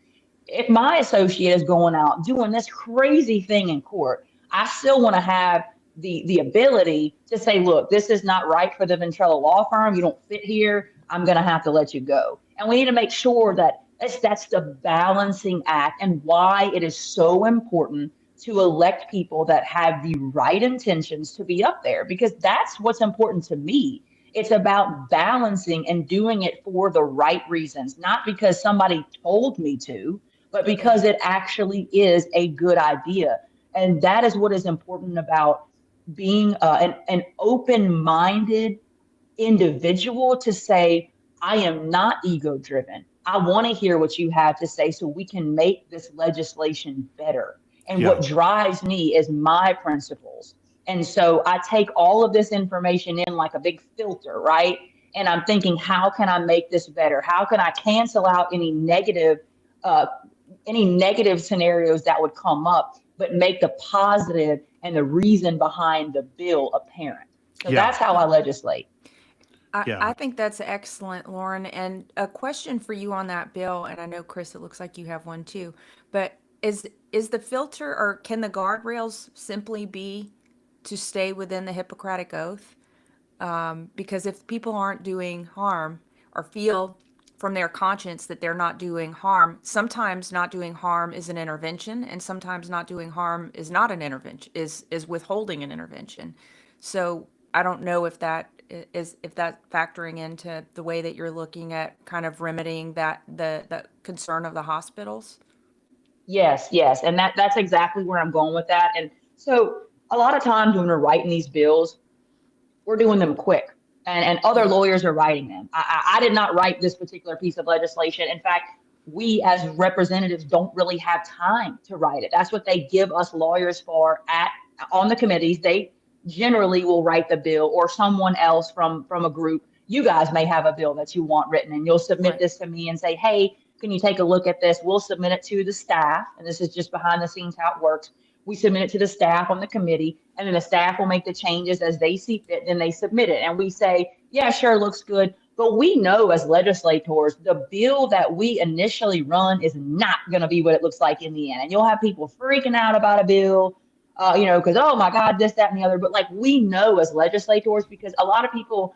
If my associate is going out doing this crazy thing in court, I still want to have the ability to say, look, this is not right for the Ventrella law firm. You don't fit here. I'm going to have to let you go. And we need to make sure that that's the balancing act, and why it is so important to elect people that have the right intentions to be up there, because that's what's important to me. It's about balancing and doing it for the right reasons, not because somebody told me to, but because it actually is a good idea. And that is what is important about being an open-minded individual, to say, I am not ego-driven. I want to hear what you have to say so we can make this legislation better. And what drives me is my principles. And so I take all of this information in like a big filter, right? And I'm thinking, how can I make this better? How can I cancel out any negative scenarios that would come up, but make the positive and the reason behind the bill apparent? So that's how I legislate. I think that's excellent, Lauren. And a question for you on that bill, and I know, Chris, it looks like you have one too, but is the filter, or can the guardrails simply be to stay within the Hippocratic Oath? Because if people aren't doing harm or feel from their conscience that they're not doing harm, sometimes not doing harm is an intervention, and sometimes not doing harm is not an intervention, is withholding an intervention. So I don't know if that's factoring into the way that you're looking at kind of remedying that the concern of the hospitals. Yes. And that's exactly where I'm going with that. And so a lot of times when we're writing these bills, we're doing them quick, and other lawyers are writing them. I did not write this particular piece of legislation. In fact, we as representatives don't really have time to write it. That's what they give us lawyers for on the committees. They generally will write the bill, or someone else from a group. You guys may have a bill that you want written, and you'll submit Right. this to me and say, hey, can you take a look at this? We'll submit it to the staff. And this is just behind the scenes how it works. We submit it to the staff on the committee, and then the staff will make the changes as they see fit. Then they submit it. And we say, yeah, sure, looks good. But we know as legislators, the bill that we initially run is not going to be what it looks like in the end. And you'll have people freaking out about a bill, because, oh my God, this, that, and the other. But like we know as legislators, because a lot of people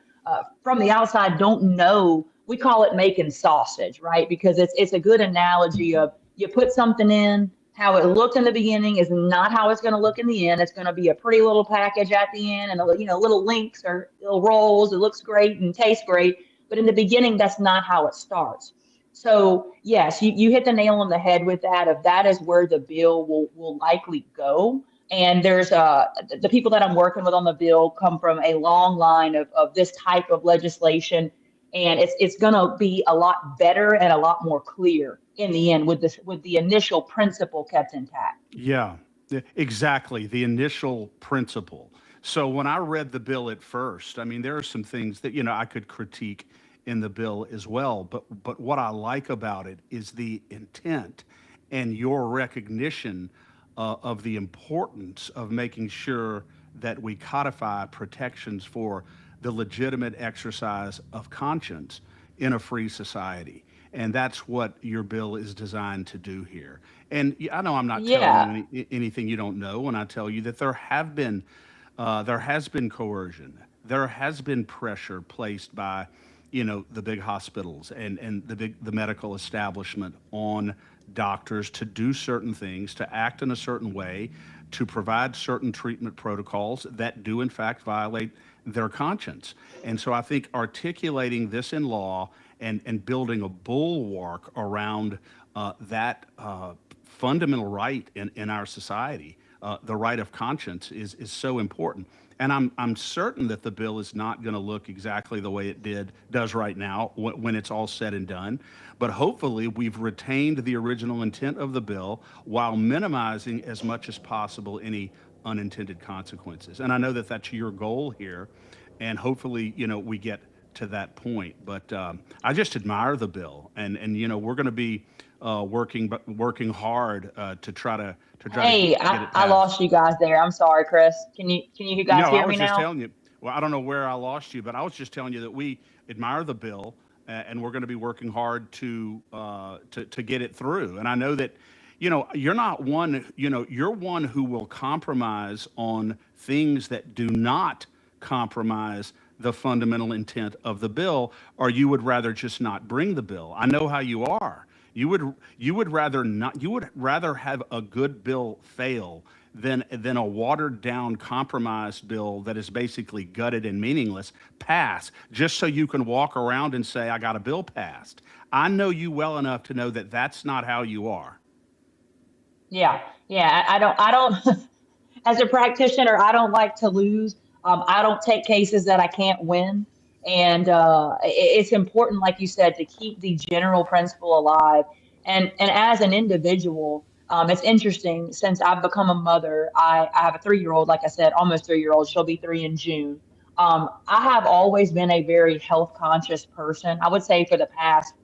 from the outside don't know, we call it making sausage, right? Because it's a good analogy of you put something in, how it looked in the beginning is not how it's going to look in the end. It's going to be a pretty little package at the end, and little links or little rolls. It looks great and tastes great, but in the beginning, that's not how it starts. So yes, you hit the nail on the head with that. If that is where the bill will likely go. And there's the people that I'm working with on the bill come from a long line of this type of legislation, and it's going to be a lot better and a lot more clear in the end with the initial principle kept intact. Yeah, exactly. The initial principle. So when I read the bill at first, I mean, there are some things that, I could critique in the bill as well. But what I like about it is the intent and your recognition of the importance of making sure that we codify protections for the legitimate exercise of conscience in a free society. And that's what your bill is designed to do here. And I know I'm not Yeah. telling you anything you don't know when I tell you that there has been coercion, there has been pressure placed by, the big hospitals and the medical establishment on doctors to do certain things, to act in a certain way, to provide certain treatment protocols that do in fact violate their conscience. And so I think articulating this in law and building a bulwark around that fundamental right in our society, the right of conscience, is so important. And I'm certain that the bill is not going to look exactly the way it does right now when it's all said and done. But hopefully we've retained the original intent of the bill while minimizing as much as possible any unintended consequences. And I know that that's your goal here, and hopefully, we get to that point. But I just admire the bill, and we're going to be working hard to try to Hey, get it I passed. lost you guys there. I'm sorry, Chris. Can you guys No, I hear me was just now? telling you. Well, I don't know where I lost you, but I was just telling you that we admire the bill, and we're going to be working hard to get it through. And I know that, you're not one. You're one who will compromise on things that do not compromise the fundamental intent of the bill, or you would rather just not bring the bill. I know how you are. You would rather not. You would rather have a good bill fail than a watered down compromised bill that is basically gutted and meaningless pass, just so you can walk around and say, I got a bill passed. I know you well enough to know that that's not how you are. Yeah, yeah. I don't. As a practitioner, I don't like to lose. I don't take cases that I can't win. And it's important, like you said, to keep the general principle alive. And as an individual, it's interesting since I've become a mother. I have a 3-year-old, like I said, almost 3-year old. She'll be 3 in June. I have always been a very health conscious person. I would say for the past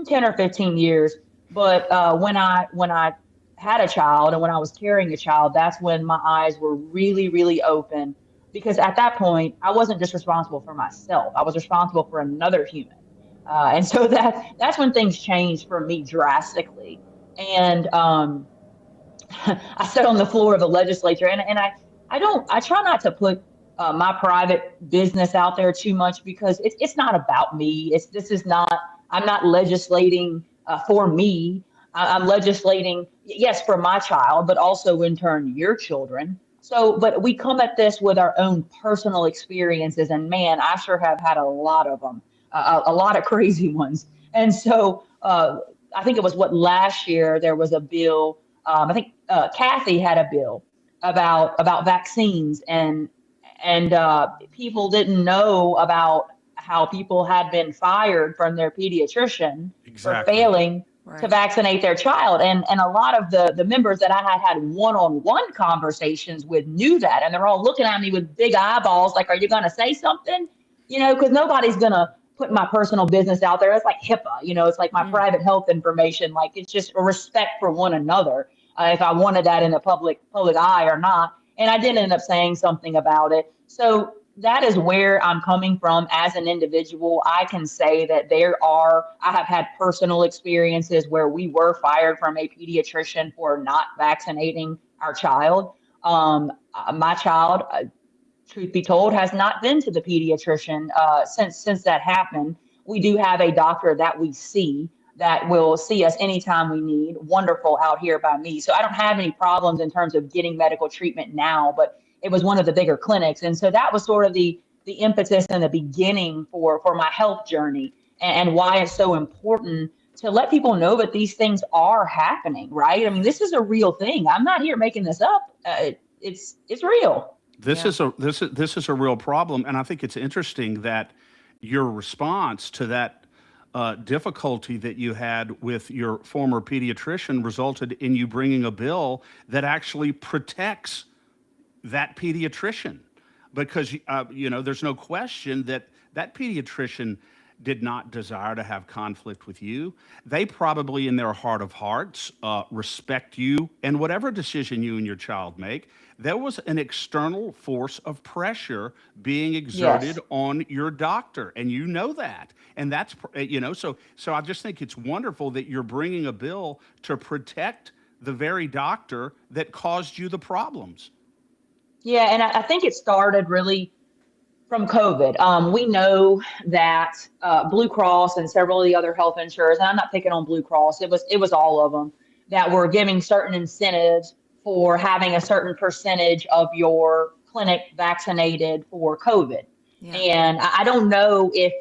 10 or 15 years. But when I had a child and when I was carrying a child, that's when my eyes were really, really open. Because at that point, I wasn't just responsible for myself. I was responsible for another human. And so that's when things changed for me drastically. And I sat on the floor of the legislature, and I try not to put my private business out there too much, because it's not about me. This is not, I'm not legislating for me. I'm legislating, yes, for my child, but also in turn your children. So, but we come at this with our own personal experiences, and man, I sure have had a lot of them, a lot of crazy ones. And so, I think it was last year there was a bill. I think Kathy had a bill about vaccines, and people didn't know about how people had been fired from their pediatrician for Exactly. failing to Right. vaccinate their child. And a lot of the members that I had one-on-one conversations with knew that. And they're all looking at me with big eyeballs, like, are you going to say something? Because nobody's going to put my personal business out there. It's like HIPAA, it's like my Mm. private health information. Like, it's just a respect for one another, if I wanted that in the public eye or not. And I did end up saying something about it. So that is where I'm coming from as an individual. I can say that I have had personal experiences where we were fired from a pediatrician for not vaccinating our child. My child, truth be told, has not been to the pediatrician since that happened. We do have a doctor that we see that will see us anytime we need. Wonderful out here by me. So I don't have any problems in terms of getting medical treatment now, but it was one of the bigger clinics. And so that was sort of the impetus and the beginning for my health journey, and why it's so important to let people know that these things are happening, right? I mean, this is a real thing. I'm not here making this up. It's real. This Yeah. is a real problem, and I think it's interesting that your response to that difficulty that you had with your former pediatrician resulted in you bringing a bill that actually protects that pediatrician, because there's no question that that pediatrician did not desire to have conflict with you. They probably, in their heart of hearts, respect you and whatever decision you and your child make. There was an external force of pressure being exerted Yes. on your doctor, and you know that. And that's so I just think it's wonderful that you're bringing a bill to protect the very doctor that caused you the problems. Yeah, and I think it started really from COVID. We know that Blue Cross and several of the other health insurers, and I'm not picking on Blue Cross, it was all of them, that were giving certain incentives for having a certain percentage of your clinic vaccinated for COVID. Yeah. And I don't know if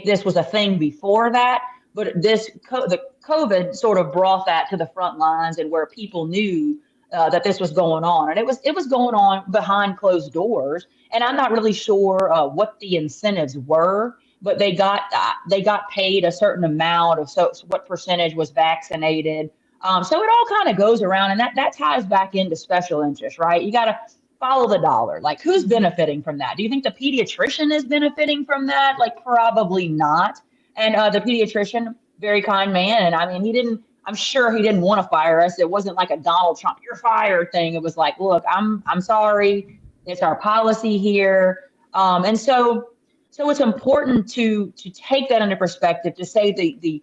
this was a thing before that, but the COVID sort of brought that to the front lines, and where people knew that this was going on, and it was going on behind closed doors. And I'm not really sure what the incentives were, but they got paid a certain amount of so what percentage was vaccinated. So it all kind of goes around, and that ties back into special interest, right? You got to follow the dollar. Like, who's benefiting from that? Do you think the pediatrician is benefiting from that? Like, probably not. And the pediatrician, very kind man, and I mean, he didn't. I'm sure he didn't want to fire us. It wasn't like a Donald Trump, you're fired thing. It was like, look, I'm sorry. It's our policy here. And so it's important to take that into perspective, to say the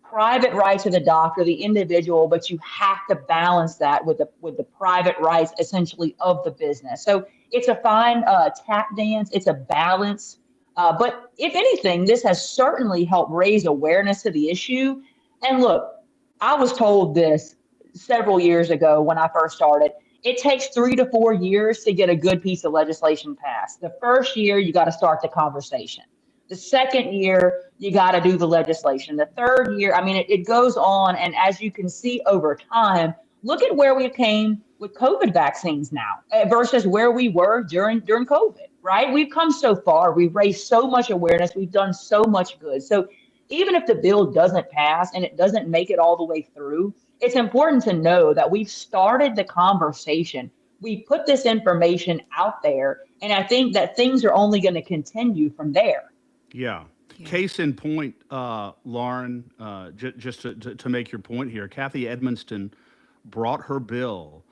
private rights of the doctor, the individual, but you have to balance that with the private rights, essentially, of the business. So it's a fine tap dance. It's a balance. But if anything, this has certainly helped raise awareness to the issue. And look, I was told this several years ago when I first started. It takes 3 to 4 years to get a good piece of legislation passed. The first year, you got to start the conversation. The second year, you got to do the legislation. The third year, I mean, it goes on. And as you can see over time, look at where we came with COVID vaccines now versus where we were during COVID, right? We've come so far. We've raised so much awareness. We've done so much good. So even if the bill doesn't pass and it doesn't make it all the way through, it's important to know that we've started the conversation. We put this information out there, and I think that things are only going to continue from there. Yeah. Yeah. Case in point, Lauren, just to make your point here, Kathy Edmonston brought her bill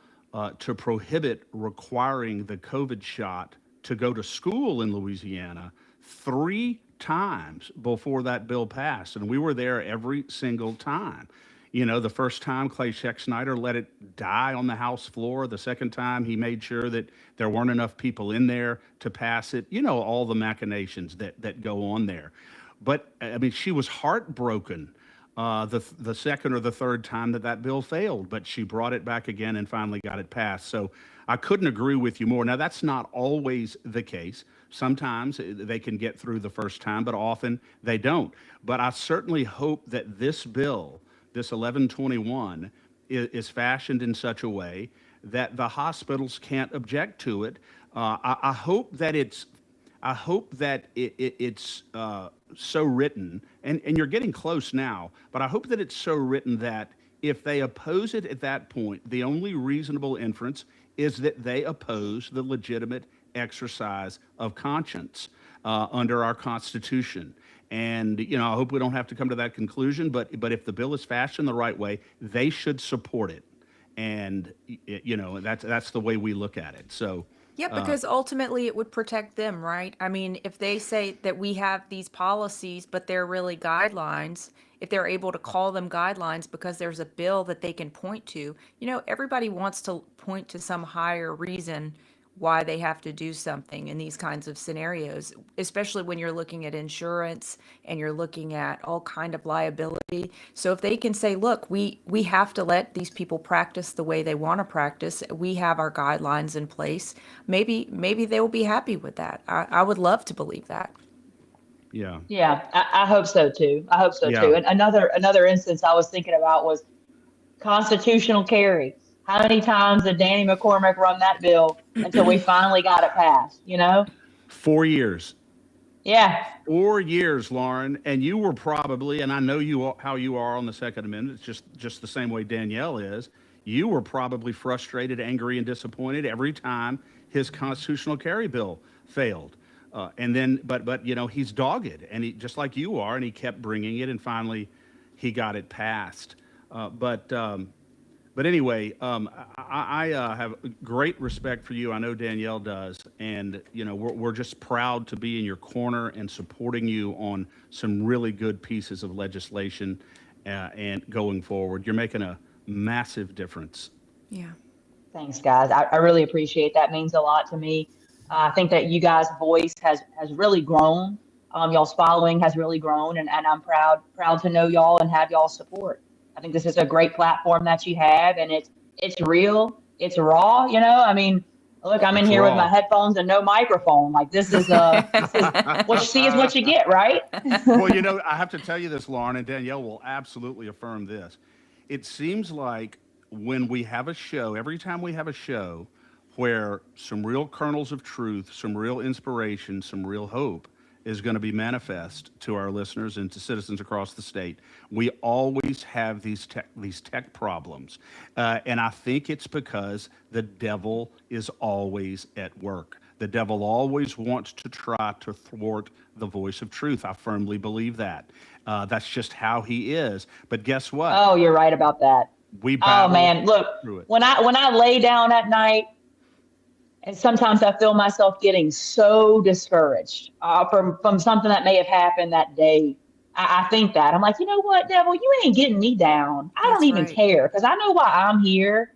to prohibit requiring the COVID shot to go to school in Louisiana 3 times before that bill passed. And we were there every single time. The first time Clay Scheck-Snyder let it die on the House floor. The second time he made sure that there weren't enough people in there to pass it. All the machinations that go on there. But I mean, she was heartbroken the second or the third time that bill failed, but she brought it back again and finally got it passed. So I couldn't agree with you more. Now, that's not always the case. Sometimes they can get through the first time, but often they don't. But I certainly hope that this bill, this 1121, is fashioned in such a way that the hospitals can't object to it. I hope that it's I hope that it's so written, and you're getting close now, but I hope that it's so written that if they oppose it at that point, the only reasonable inference is that they oppose the legitimate exercise of conscience under our Constitution. And I hope we don't have to come to that conclusion. But if the bill is fashioned the right way, they should support it. And that's the way we look at it. So. Yeah, because ultimately it would protect them, right? I mean, if they say that we have these policies, but they're really guidelines, if they're able to call them guidelines because there's a bill that they can point to, everybody wants to point to some higher reason why they have to do something in these kinds of scenarios, especially when you're looking at insurance and you're looking at all kind of liability. So if they can say, look, we have to let these people practice the way they want to practice. We have our guidelines in place. Maybe they will be happy with that. I would love to believe that. Yeah. Yeah, I hope so too. I hope so too. And another instance I was thinking about was constitutional carry. How many times did Danny McCormick run that bill until we finally got it passed? 4 years. Yeah. 4 years, Lauren, and you were probably, and I know how you are on the Second Amendment. It's just the same way Danielle is. You were probably frustrated, angry, and disappointed every time his constitutional carry bill failed. And then, but he's dogged, and he just like you are, and he kept bringing it, and finally, he got it passed. But anyway, I have great respect for you. I know Danielle does, and we're just proud to be in your corner and supporting you on some really good pieces of legislation, and going forward, you're making a massive difference. Yeah. Thanks, guys. I really appreciate that. Means a lot to me. I think that you guys' voice has really grown. Y'all's following has really grown, and I'm proud to know y'all and have y'all support. I think this is a great platform that you have, and it's real, it's raw. I mean, look, I'm in here with my headphones and no microphone. Like this is what you see is what you get, right? Well, I have to tell you this, Lauren, and Danielle will absolutely affirm this. It seems like when we have a show, every time we have a show where some real kernels of truth, some real inspiration, some real hope is going to be manifest to our listeners and to citizens across the state, we always have these tech problems. And I think it's because the devil is always at work. The devil always wants to try to thwart the voice of truth. I firmly believe that. That's just how he is. But guess what? Oh, you're right about that. We battle man, look, through it. when I lay down at night, and sometimes I feel myself getting so discouraged from something that may have happened that day. I think that. I'm like, you know what, devil, you ain't getting me down. I don't even care, because I know why I'm here.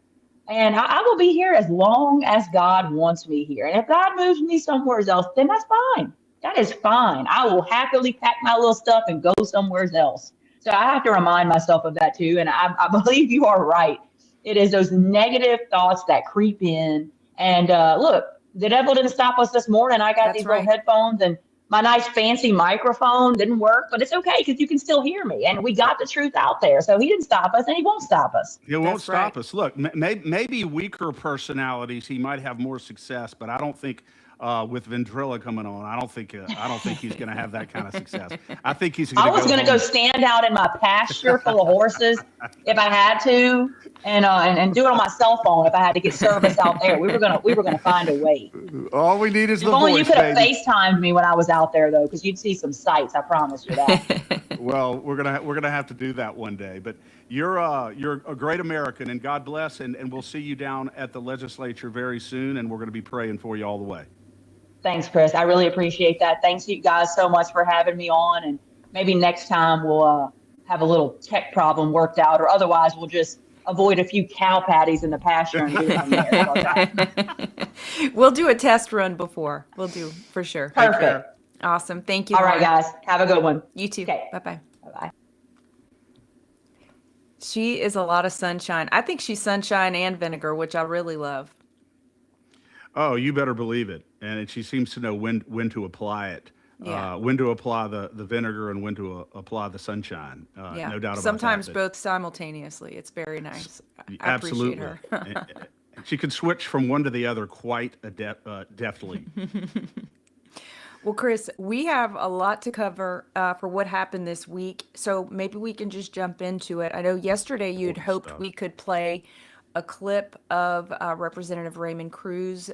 And I will be here as long as God wants me here. And if God moves me somewhere else, then that's fine. That is fine. I will happily pack my little stuff and go somewhere else. So I have to remind myself of that too. And I believe you are right. It is those negative thoughts that creep in. And look, the devil didn't stop us this morning. I got these little headphones, and my nice fancy microphone didn't work, but it's okay because you can still hear me. And we got the truth out there. So he didn't stop us, and he won't stop us. He won't stop us. Look, maybe weaker personalities, he might have more success, but I don't think with Ventrella coming on, I don't think he's going to have that kind of success. I think he's going to. I was going to go stand out in my pasture full of horses if I had to, and do it on my cell phone if I had to get service out there. We were gonna find a way. All we need is the voice. If only you could have FaceTimed me when I was out there, though, because you'd see some sights. I promise you that. Well, we're gonna have to do that one day. But you're a great American, and God bless. And we'll see you down at the legislature very soon, and we're going to be praying for you all the way. Thanks, Chris. I really appreciate that. Thanks you guys so much for having me on, and maybe next time we'll have a little tech problem worked out, or otherwise we'll just avoid a few cow patties in the pasture and do it from there. We'll do a test run before. We'll do for sure. Perfect. Awesome. Thank you. All right, guys. Have a good one. You too. Okay. Bye-bye. Bye-bye. She is a lot of sunshine. I think she's sunshine and vinegar, which I really love. Oh, you better believe it. And she seems to know when to apply it. Yeah. When to apply the vinegar and when to apply the sunshine. Yeah. No doubt about Sometimes that. both simultaneously. It's very nice. I Absolutely. appreciate her. She can switch from one to the other quite deftly. Well, Chris, we have a lot to cover for what happened this week, so maybe we can just jump into it. I know yesterday you'd hoped stuff. we could play a clip of Representative Raymond Cruz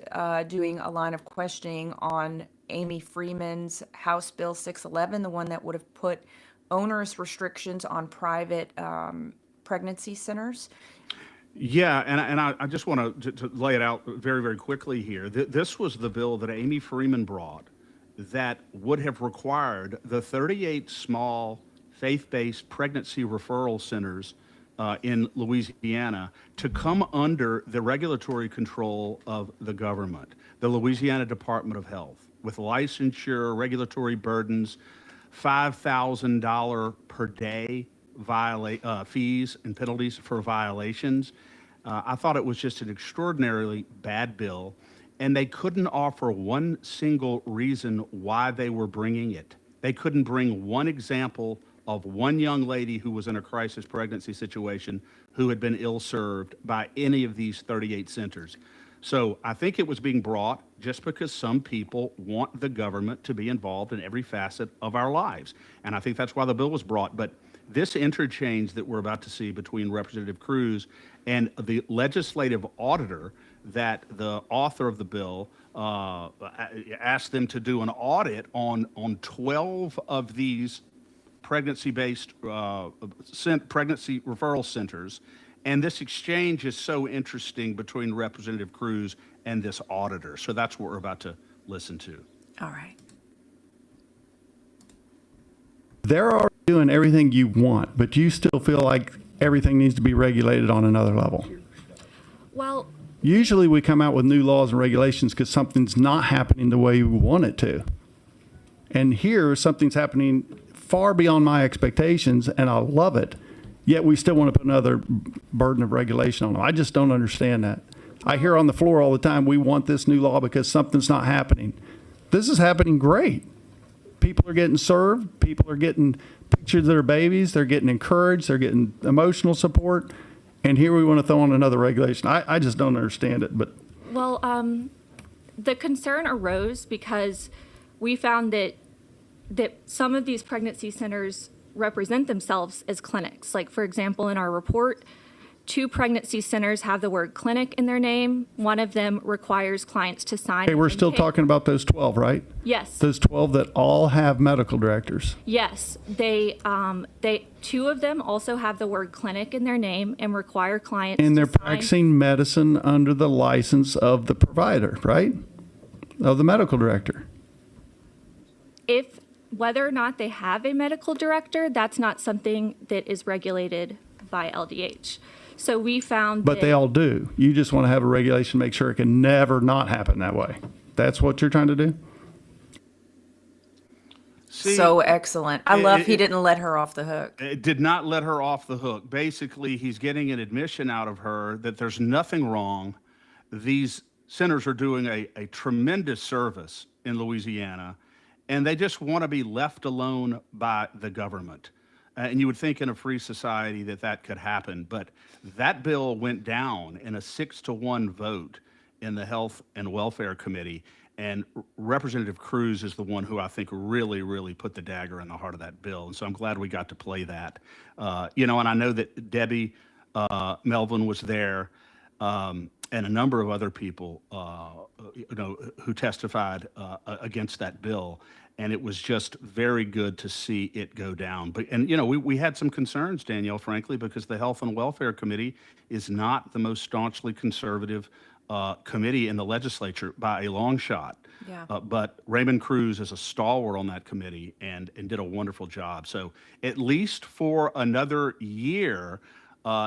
doing a line of questioning on Amy Freeman's House Bill 611, the one that would have put onerous restrictions on private pregnancy centers. Yeah, and I just want to lay it out very, very quickly here. This was the bill that Amy Freeman brought that would have required the 38 small faith-based pregnancy referral centers in Louisiana to come under the regulatory control of the government, the Louisiana Department of Health, with licensure, regulatory burdens, $5,000 per day fees and penalties for violations. I thought it was just an extraordinarily bad bill, and they couldn't offer one single reason why they were bringing it. They couldn't bring one example of one young lady who was in a crisis pregnancy situation who had been ill-served by any of these 38 centers. So I think it was being brought just because some people want the government to be involved in every facet of our lives. And I think that's why the bill was brought. But this interchange that we're about to see between Representative Cruz and the legislative auditor that the author of the bill asked them to do an audit on 12 of these pregnancy-based pregnancy referral centers. And this exchange is so interesting between Representative Cruz and this auditor. So that's what we're about to listen to. All right. They're already doing everything you want, but you still feel like everything needs to be regulated on another level. Well, Usually we come out with new laws and regulations because something's not happening the way we want it to. And here, something's happening far beyond my expectations, and I love it. Yet we still want to put another burden of regulation on them. I just don't understand that. I hear on the floor all the time, we want this new law because something's not happening. This is happening great. People are getting served. People are getting pictures of their babies. They're getting encouraged. They're getting emotional support. And here we want to throw on another regulation. I just don't understand it. But well, the concern arose because we found that some of these pregnancy centers represent themselves as clinics. Like, for example, in our report, 2 pregnancy centers have the word clinic in their name. One of them requires clients to sign. hey, we're still talking about those 12, right? Yes. Those 12 that all have medical directors. Yes. They 2 of them also have the word clinic in their name and require clients And they're to sign. practicing medicine under the license of the provider, right? Of the medical director. Whether or not they have a medical director, that's not something that is regulated by LDH. So we found But that they all do. You just want to have a regulation, make sure it can never not happen that way. That's what you're trying to do? See, So excellent. I love he it- didn't let her off the hook. It did not let her off the hook. Basically, he's getting an admission out of her that there's nothing wrong. These centers are doing a tremendous service in Louisiana, and they just want to be left alone by the government. And you would think in a free society that that could happen, but that bill went down in a 6-1 vote in the Health and Welfare Committee. And Representative Cruz is the one who I think really, really put the dagger in the heart of that bill. And so I'm glad we got to play that. And I know that Debbie Melvin was there, and a number of other people, who testified against that bill. And it was just very good to see it go down. We had some concerns, Danielle, frankly, because the Health and Welfare Committee is not the most staunchly conservative committee in the legislature by a long shot. Yeah. But Raymond Cruz is a stalwart on that committee and did a wonderful job. So at least for another year,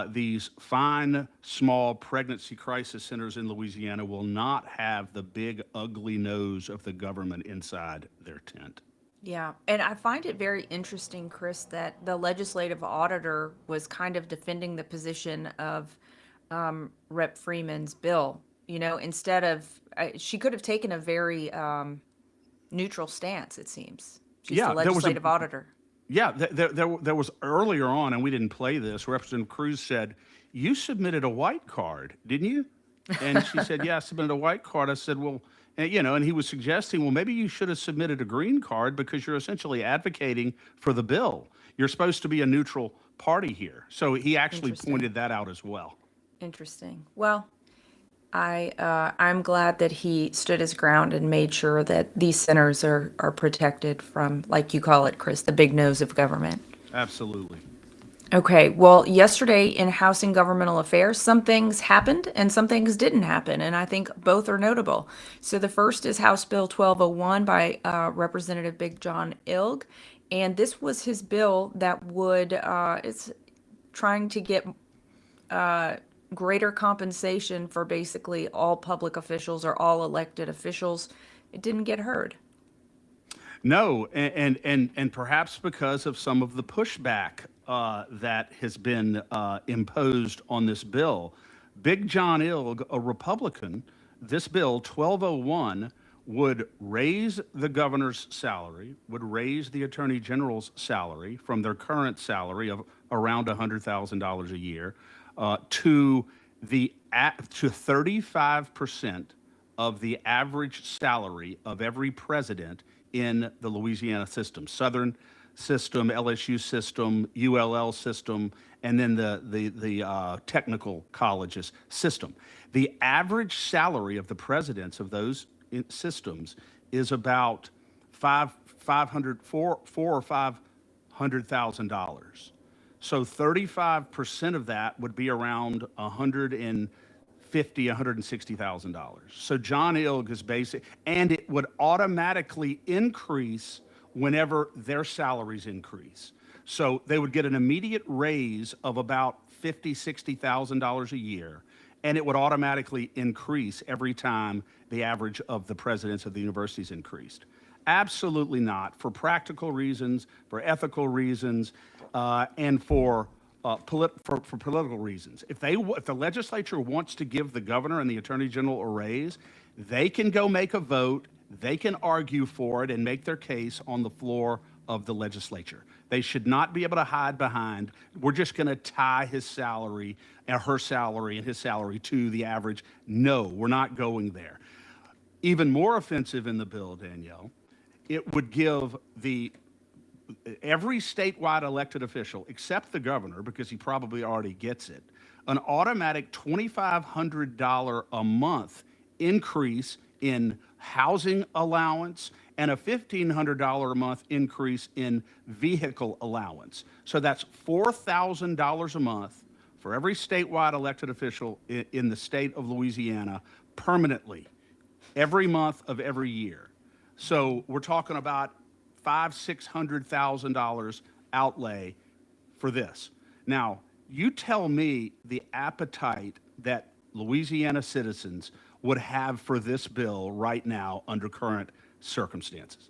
these fine, small pregnancy crisis centers in Louisiana will not have the big, ugly nose of the government inside their tent. Yeah, and I find it very interesting, Chris, that the legislative auditor was kind of defending the position of Rep. Freeman's bill. Instead of she could have taken a very neutral stance. It seems she's Yeah, the there was a- legislative auditor. Yeah, there was earlier on, and we didn't play this, Representative Cruz said, you submitted a white card, didn't you? And she said, yeah, I submitted a white card. I said, well, and he was suggesting, well, maybe you should have submitted a green card because you're essentially advocating for the bill. You're supposed to be a neutral party here. So he actually Interesting. pointed that out as well. Interesting. Well, I'm glad that he stood his ground and made sure that these centers are protected from, like you call it, Chris, the big nose of government. Absolutely. Okay, well, yesterday in House and Governmental Affairs, some things happened and some things didn't happen, and I think both are notable. So the first is House Bill 1201 by Representative Big John Ilg, and this was his bill that would, it's trying to get greater compensation for basically all public officials or all elected officials. It didn't get heard. No, and perhaps because of some of the pushback that has been imposed on this bill. Big John Ilg, a Republican, this bill 1201 would raise the governor's salary, would raise the attorney general's salary from their current salary of around $100,000 a year to 35% of the average salary of every president in the Louisiana system, Southern system, LSU system, ULL system, and then the technical colleges system. The average salary of the presidents of those systems is about four or $500,000. So 35% of that would be around $160,000. So John Ilg is basic, and it would automatically increase whenever their salaries increase. So they would get an immediate raise of about $60,000 a year, and it would automatically increase every time the average of the presidents of the universities increased. Absolutely not, for practical reasons, for ethical reasons, and for political reasons. If the legislature wants to give the governor and the attorney general a raise, they can go make a vote, they can argue for it and make their case on the floor of the legislature. They should not be able to hide behind, we're just going to tie his salary and her salary and his salary to the average. No, we're not going there. Even more offensive in the bill, Danielle, it would give every statewide elected official, except the governor, because he probably already gets it, an automatic $2,500 a month increase in housing allowance and a $1,500 a month increase in vehicle allowance. So that's $4,000 a month for every statewide elected official in the state of Louisiana permanently, every month of every year. So we're talking about $600,000 outlay for this. Now, you tell me the appetite that Louisiana citizens would have for this bill right now under current circumstances.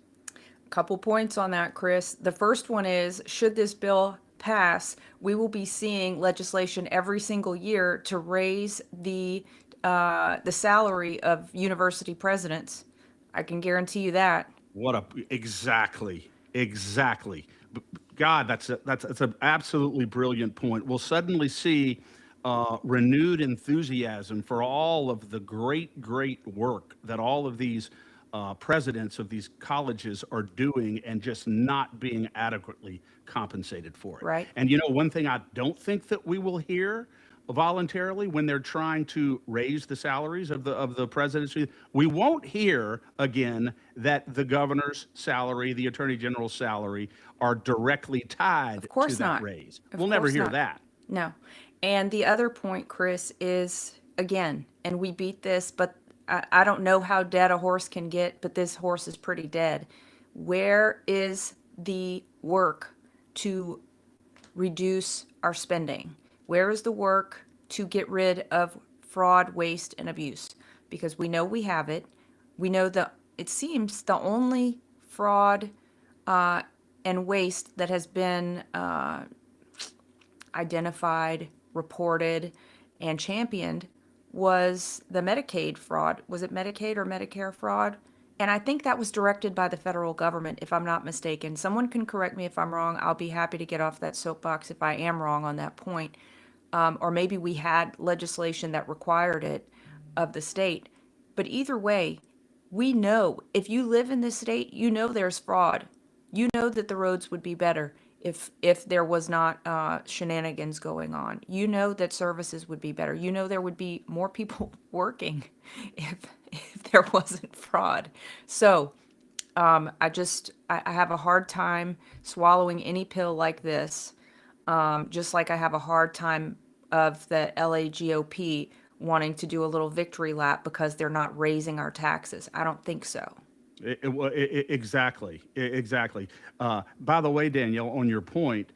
Couple points on that, Chris. The first one is, should this bill pass, we will be seeing legislation every single year to raise the salary of university presidents. I can guarantee you that. Exactly. God, that's an absolutely brilliant point. We'll suddenly see renewed enthusiasm for all of the great work that all of these presidents of these colleges are doing and just not being adequately compensated for it. Right. And one thing I don't think that we will hear voluntarily when they're trying to raise the salaries of the presidents, we won't hear again that the governor's salary, the attorney general's salary are directly tied to that not. raise. Of We'll never course hear not. that. No. And the other point, Chris, is, again, and we beat this, but I don't know how dead a horse can get, but this horse is pretty dead. Where is the work to reduce our spending? Where is the work to get rid of fraud, waste, and abuse? Because we know we have it. We know that it seems the only fraud and waste that has been identified, reported, and championed was the Medicaid fraud. Was it Medicaid or Medicare fraud? And I think that was directed by the federal government, if I'm not mistaken. Someone can correct me if I'm wrong. I'll be happy to get off that soapbox if I am wrong on that point. Or maybe we had legislation that required it. of the state. But either way, we know if you live in this state, you know there's fraud. You know that the roads would be better if there was not shenanigans going on. You know that services would be better. You know there would be more people working if there wasn't fraud. So I have a hard time swallowing any pill like this, just like I have a hard time of the LA GOP wanting to do a little victory lap because they're not raising our taxes. I don't think so. Exactly. By the way, Danielle, on your point,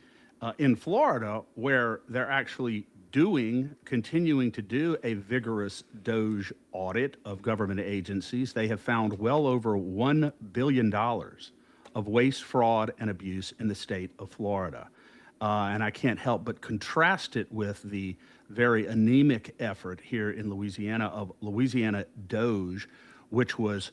in Florida, where they're actually continuing to do a vigorous Doge audit of government agencies, they have found well over $1 billion of waste, fraud, and abuse in the state of Florida. And I can't help but contrast it with the very anemic effort here in Louisiana of Louisiana Doge, which was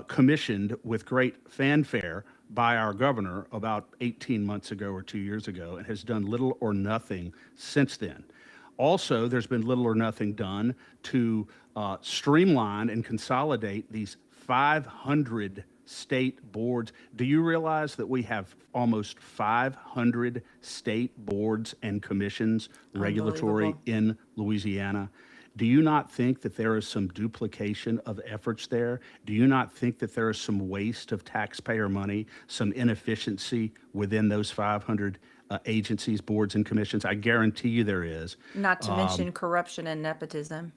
commissioned with great fanfare by our governor about 18 months ago or 2 years ago, and has done little or nothing since then. Also, there's been little or nothing done to streamline and consolidate these 500 state boards. Do you realize that we have almost 500 state boards and commissions regulatory in Louisiana? Do you not think that there is some duplication of efforts there? Do you not think that there is some waste of taxpayer money, some inefficiency within those 500 agencies, boards, and commissions? I guarantee you there is. Not to mention corruption and nepotism.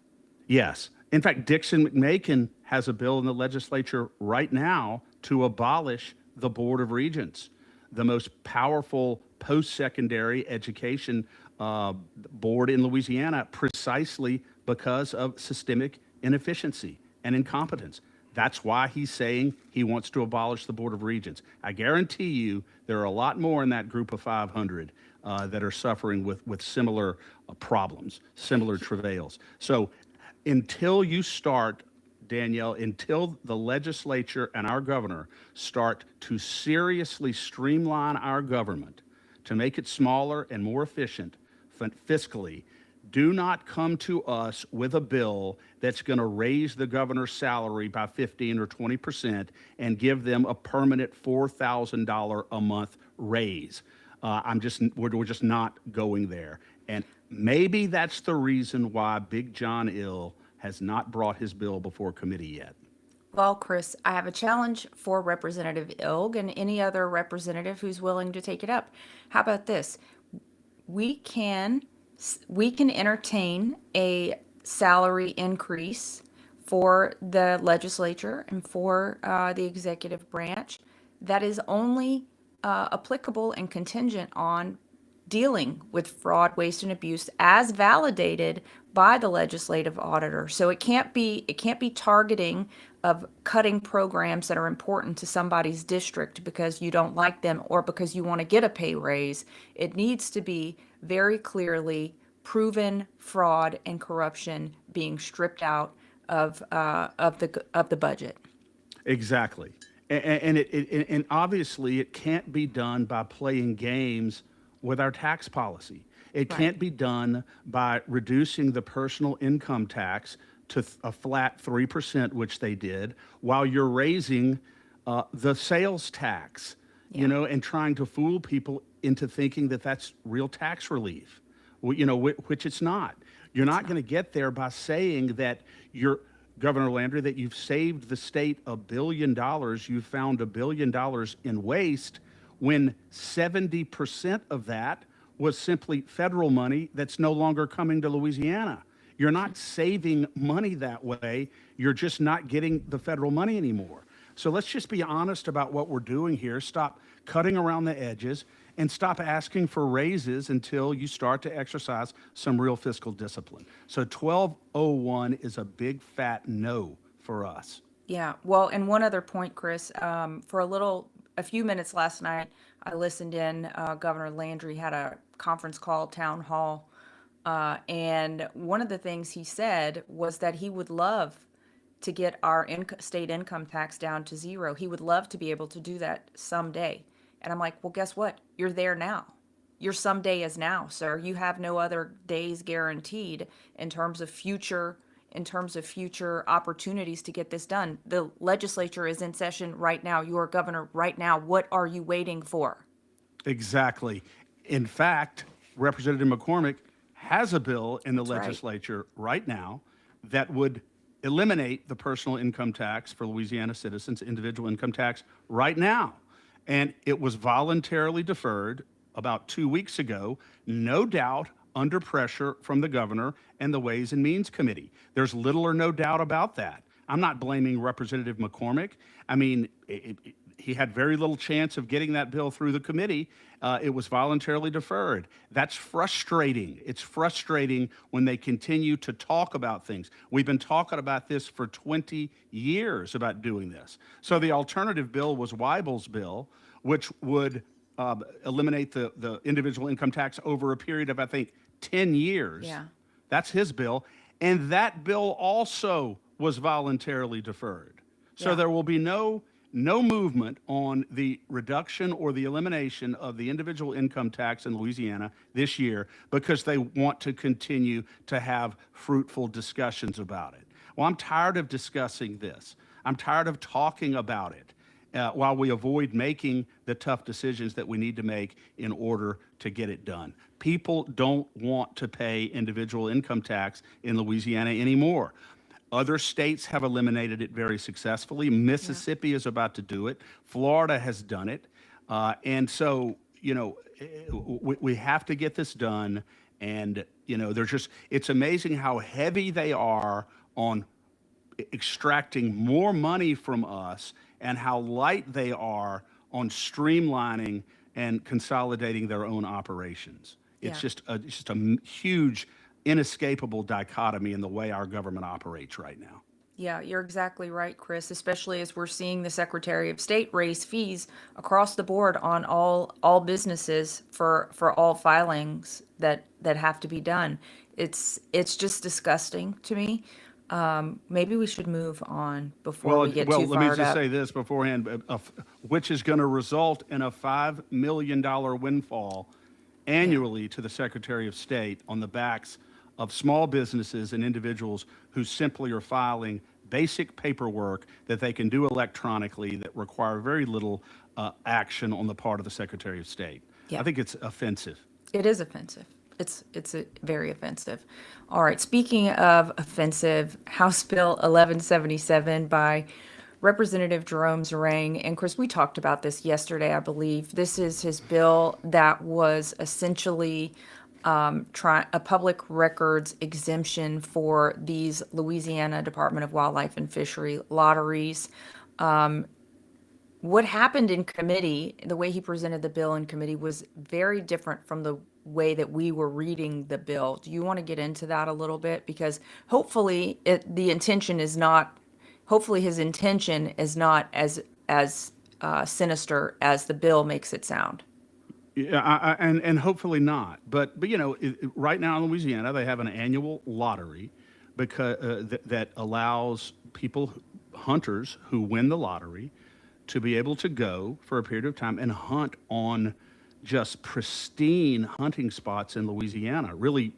Yes. In fact, Dixon McMakin has a bill in the legislature right now to abolish the Board of Regents, the most powerful post-secondary education board in Louisiana, precisely because of systemic inefficiency and incompetence. That's why he's saying he wants to abolish the Board of Regents. I guarantee you there are a lot more in that group of 500 that are suffering with similar problems, similar travails. So until you start, Danielle, until the legislature and our governor start to seriously streamline our government to make it smaller and more efficient fiscally, do not come to us with a bill that's going to raise the governor's salary by 15 or 20% and give them a permanent $4,000 a month raise. We're just not going there. And maybe that's the reason why Big John Ill has not brought his bill before committee yet. Well, Chris, I have a challenge for Representative Ilg and any other representative who's willing to take it up. How about this? We can entertain a salary increase for the legislature and for the executive branch that is only applicable and contingent on dealing with fraud, waste, and abuse as validated by the legislative auditor. So it can't be targeting of cutting programs that are important to somebody's district because you don't like them or because you want to get a pay raise. It needs to be very clearly proven fraud and corruption being stripped out of the budget. Exactly. And obviously it can't be done by playing games with our tax policy. It can't be done by reducing the personal income tax to a flat 3%, which they did, while you're raising the sales tax, and trying to fool people into thinking that that's real tax relief, which it's not. You're not going to get there by saying that Governor Landry, that you've saved the state $1 billion, you found $1 billion in waste, when 70% of that was simply federal money that's no longer coming to Louisiana. You're not saving money that way. You're just not getting the federal money anymore. So let's just be honest about what we're doing here. Stop cutting around the edges and stop asking for raises until you start to exercise some real fiscal discipline. So 1201 is a big fat no for us. Yeah. Well, and one other point, Chris, for a few minutes last night, I listened in. Governor Landry had a conference call, town hall, and one of the things he said was that he would love to get our state income tax down to zero. He would love to be able to do that someday. And I'm like, well, guess what? You're there now. Your someday is now, sir. You have no other days guaranteed in terms of future in terms of future opportunities to get this done. The legislature is in session right now. You are governor right now. What are you waiting for? Exactly. In fact, Representative McCormick has a bill in the That's right. legislature right now that would eliminate the personal income tax for Louisiana citizens, individual income tax right now. And it was voluntarily deferred about 2 weeks ago, no doubt under pressure from the governor and the Ways and Means Committee. There's little or no doubt about that. I'm not blaming Representative McCormick. I mean, he had very little chance of getting that bill through the committee. It was voluntarily deferred. That's frustrating. It's frustrating when they continue to talk about things. We've been talking about this for 20 years about doing this. So the alternative bill was Weibel's bill, which would eliminate the individual income tax over a period of, I think, 10 years. Yeah. That's his bill. And that bill also was voluntarily deferred. So Yeah. there will be no movement on the reduction or the elimination of the individual income tax in Louisiana this year because they want to continue to have fruitful discussions about it. Well, I'm tired of discussing this. I'm tired of talking about it while we avoid making the tough decisions that we need to make in order to get it done. People don't want to pay individual income tax in Louisiana anymore. Other states have eliminated it very successfully. Mississippi is about to do it. Florida has done it. And so, we have to get this done. And, it's amazing how heavy they are on extracting more money from us and how light they are on streamlining and consolidating their own operations. It's Yeah. just a huge, inescapable dichotomy in the way our government operates right now. Yeah, you're exactly right, Chris, especially as we're seeing the Secretary of State raise fees across the board on all businesses for all filings that have to be done. It's just disgusting to me. Maybe we should move on before we get too let me fired just up. say this beforehand, which is going to result in a $5 million windfall annually to the Secretary of State on the backs of small businesses and individuals who simply are filing basic paperwork that they can do electronically that require very little action on the part of the Secretary of State. Yeah. I think it's offensive. It is offensive. It's very offensive. All right. Speaking of offensive, House Bill 1177 by Representative Jerome Zerang. And Chris, we talked about this yesterday, I believe. This is his bill that was essentially a public records exemption for these Louisiana Department of Wildlife and Fishery lotteries. What happened in committee, the way he presented the bill in committee, was very different from the way that we were reading the bill. Do you want to get into that a little bit? Because hopefully his intention is not as sinister as the bill makes it sound. Yeah, and hopefully not. But right now in Louisiana, they have an annual lottery because that allows hunters who win the lottery to be able to go for a period of time and hunt on just pristine hunting spots in Louisiana, really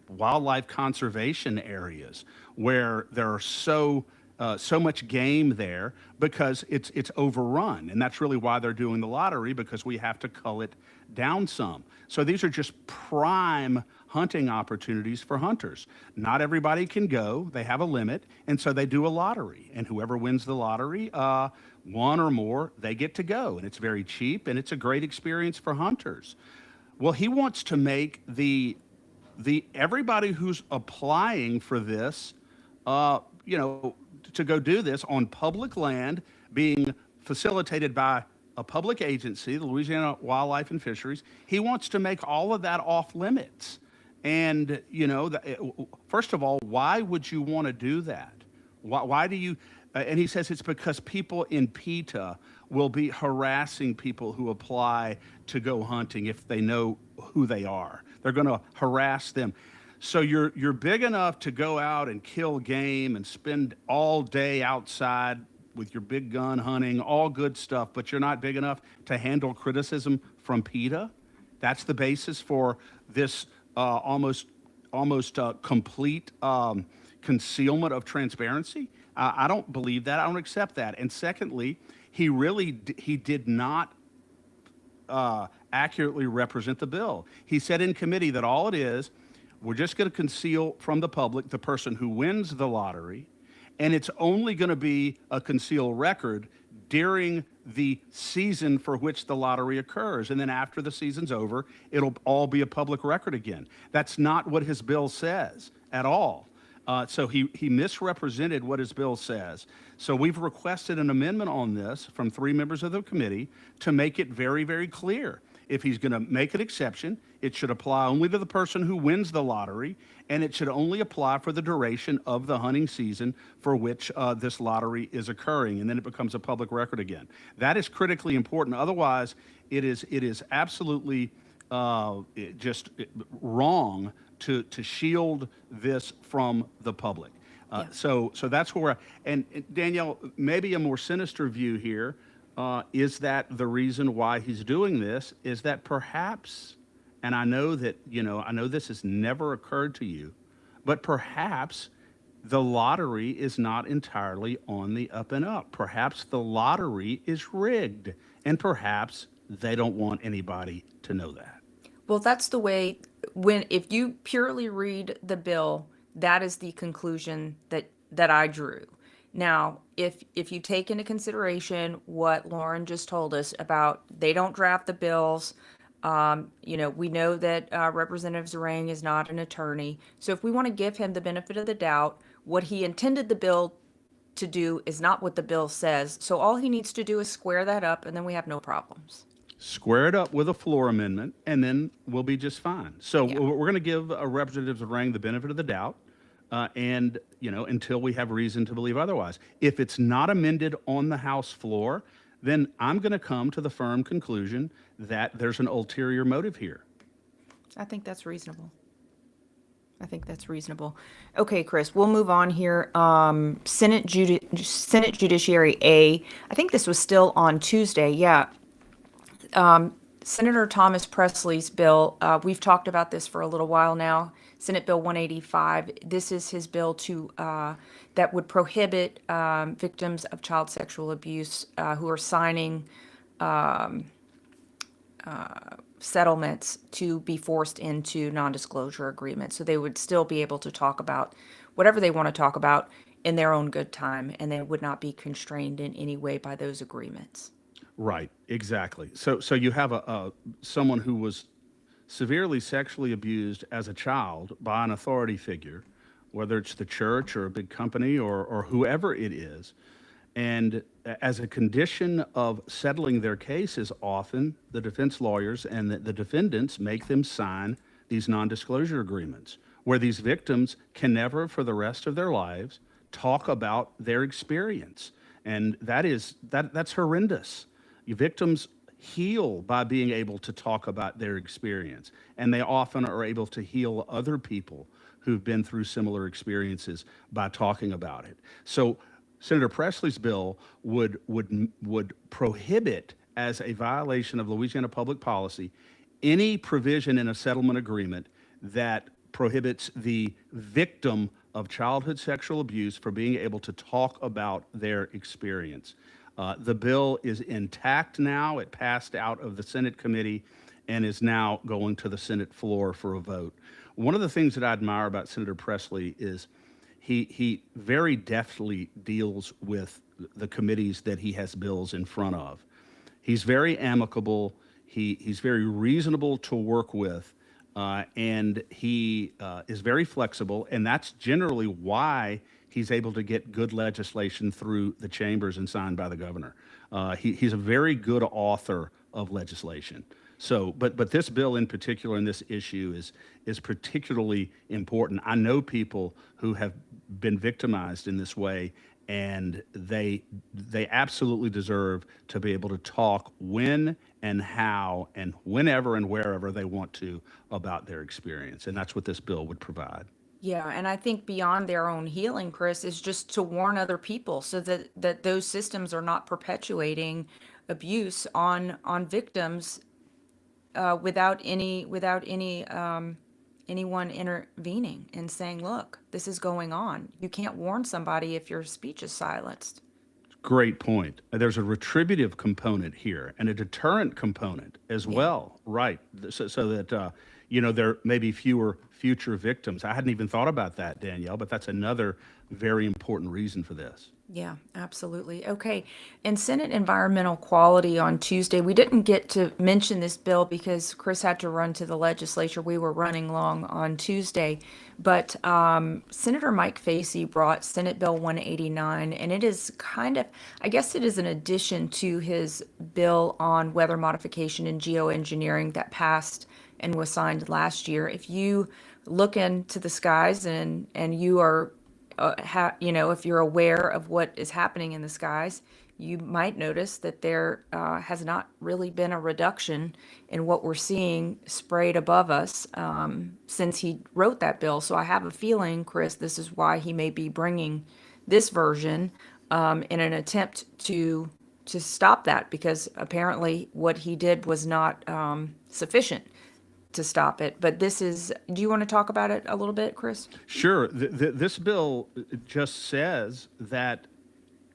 wildlife conservation areas where there are so much game there because it's overrun. And that's really why they're doing the lottery, because we have to cull it down some. So these are just prime hunting opportunities for hunters. Not everybody can go. They have a limit. And so they do a lottery. And whoever wins the lottery, one or more, they get to go. And it's very cheap, and it's a great experience for hunters. Well, he wants to make the everybody who's applying for this, to go do this on public land being facilitated by a public agency, the Louisiana Wildlife and Fisheries. He wants to make all of that off limits. And, first of all, why would you want to do that? Why do you, and he says it's because people in PETA will be harassing people who apply to go hunting if they know who they are. They're going to harass them. So you're big enough to go out and kill game and spend all day outside with your big gun hunting, all good stuff, but you're not big enough to handle criticism from PETA. That's the basis for this almost complete concealment of transparency. I don't believe that. I don't accept that. And secondly, he did not accurately represent the bill. He said in committee that all it is, we're just going to conceal from the public the person who wins the lottery, and it's only going to be a concealed record during the season for which the lottery occurs. And then after the season's over, it'll all be a public record again. That's not what his bill says at all. So he misrepresented what his bill says. So we've requested an amendment on this from 3 members of the committee to make it very, very clear. If he's going to make an exception, it should apply only to the person who wins the lottery, and it should only apply for the duration of the hunting season for which this lottery is occurring, and then it becomes a public record again. That is critically important. Otherwise, it is absolutely just wrong to shield this from the public. So that's where, and Danielle, maybe a more sinister view here is that the reason why he's doing this is that perhaps, and I know that, I know this has never occurred to you, but perhaps the lottery is not entirely on the up and up. Perhaps the lottery is rigged, and perhaps they don't want anybody to know that. Well, that's the way, if you purely read the bill, that is the conclusion that I drew. Now, if you take into consideration what Lauren just told us about, they don't draft the bills. We know that Representative Zarang is not an attorney. So if we want to give him the benefit of the doubt, what he intended the bill to do is not what the bill says. So all he needs to do is square that up, and then we have no problems. Square it up with a floor amendment, and then we'll be just fine. So we're going to give Representative Zarang the benefit of the doubt, and until we have reason to believe otherwise. If it's not amended on the House floor, then I'm going to come to the firm conclusion that there's an ulterior motive here. I think that's reasonable. Okay, Chris, we'll move on here. Senate Judiciary A. I think this was still on Tuesday. Yeah. Senator Thomas Presley's bill, we've talked about this for a little while now, Senate Bill 185. This is his bill that would prohibit victims of child sexual abuse who are signing settlements to be forced into non-disclosure agreements. So they would still be able to talk about whatever they want to talk about in their own good time, and they would not be constrained in any way by those agreements. Right, exactly. So you have someone who was severely sexually abused as a child by an authority figure, whether it's the church or a big company or whoever it is. And as a condition of settling their cases, often the defense lawyers and the defendants make them sign these non-disclosure agreements, where these victims can never, for the rest of their lives, talk about their experience. And that's horrendous. Victims heal by being able to talk about their experience, and they often are able to heal other people who've been through similar experiences by talking about it. So Senator Presley's bill would prohibit, as a violation of Louisiana public policy, any provision in a settlement agreement that prohibits the victim of childhood sexual abuse from being able to talk about their experience. The bill is intact now. It passed out of the Senate committee and is now going to the Senate floor for a vote. One of the things that I admire about Senator Presley is he very deftly deals with the committees that he has bills in front of. He's very amicable. He's very reasonable to work with, and he is very flexible, and that's generally why he's able to get good legislation through the chambers and signed by the governor. He's a very good author of legislation. So, but this bill in particular and this issue is particularly important. I know people who have been victimized in this way, and they absolutely deserve to be able to talk when and how and whenever and wherever they want to about their experience. And that's what this bill would provide. Yeah, and I think beyond their own healing, Chris, is just to warn other people so that those systems are not perpetuating abuse on victims without any anyone intervening and saying, look, this is going on. You can't warn somebody if your speech is silenced. Great point. There's a retributive component here and a deterrent component as well, right? So that there may be fewer future victims. I hadn't even thought about that, Danielle, but that's another very important reason for this. Yeah, absolutely. Okay. In Senate Environmental Quality on Tuesday, we didn't get to mention this bill because Chris had to run to the legislature. We were running long on Tuesday. But Senator Mike Facey brought Senate Bill 189, and it is I guess it is an addition to his bill on weather modification and geoengineering that passed and was signed last year. If you look into the skies and you are if you're aware of what is happening in the skies, you might notice that there has not really been a reduction in what we're seeing sprayed above us since he wrote that bill. So I have a feeling, Chris, this is why he may be bringing this version in an attempt to stop that, because apparently what he did was not sufficient to stop it. But do you want to talk about it a little bit, Chris? Sure. This bill just says that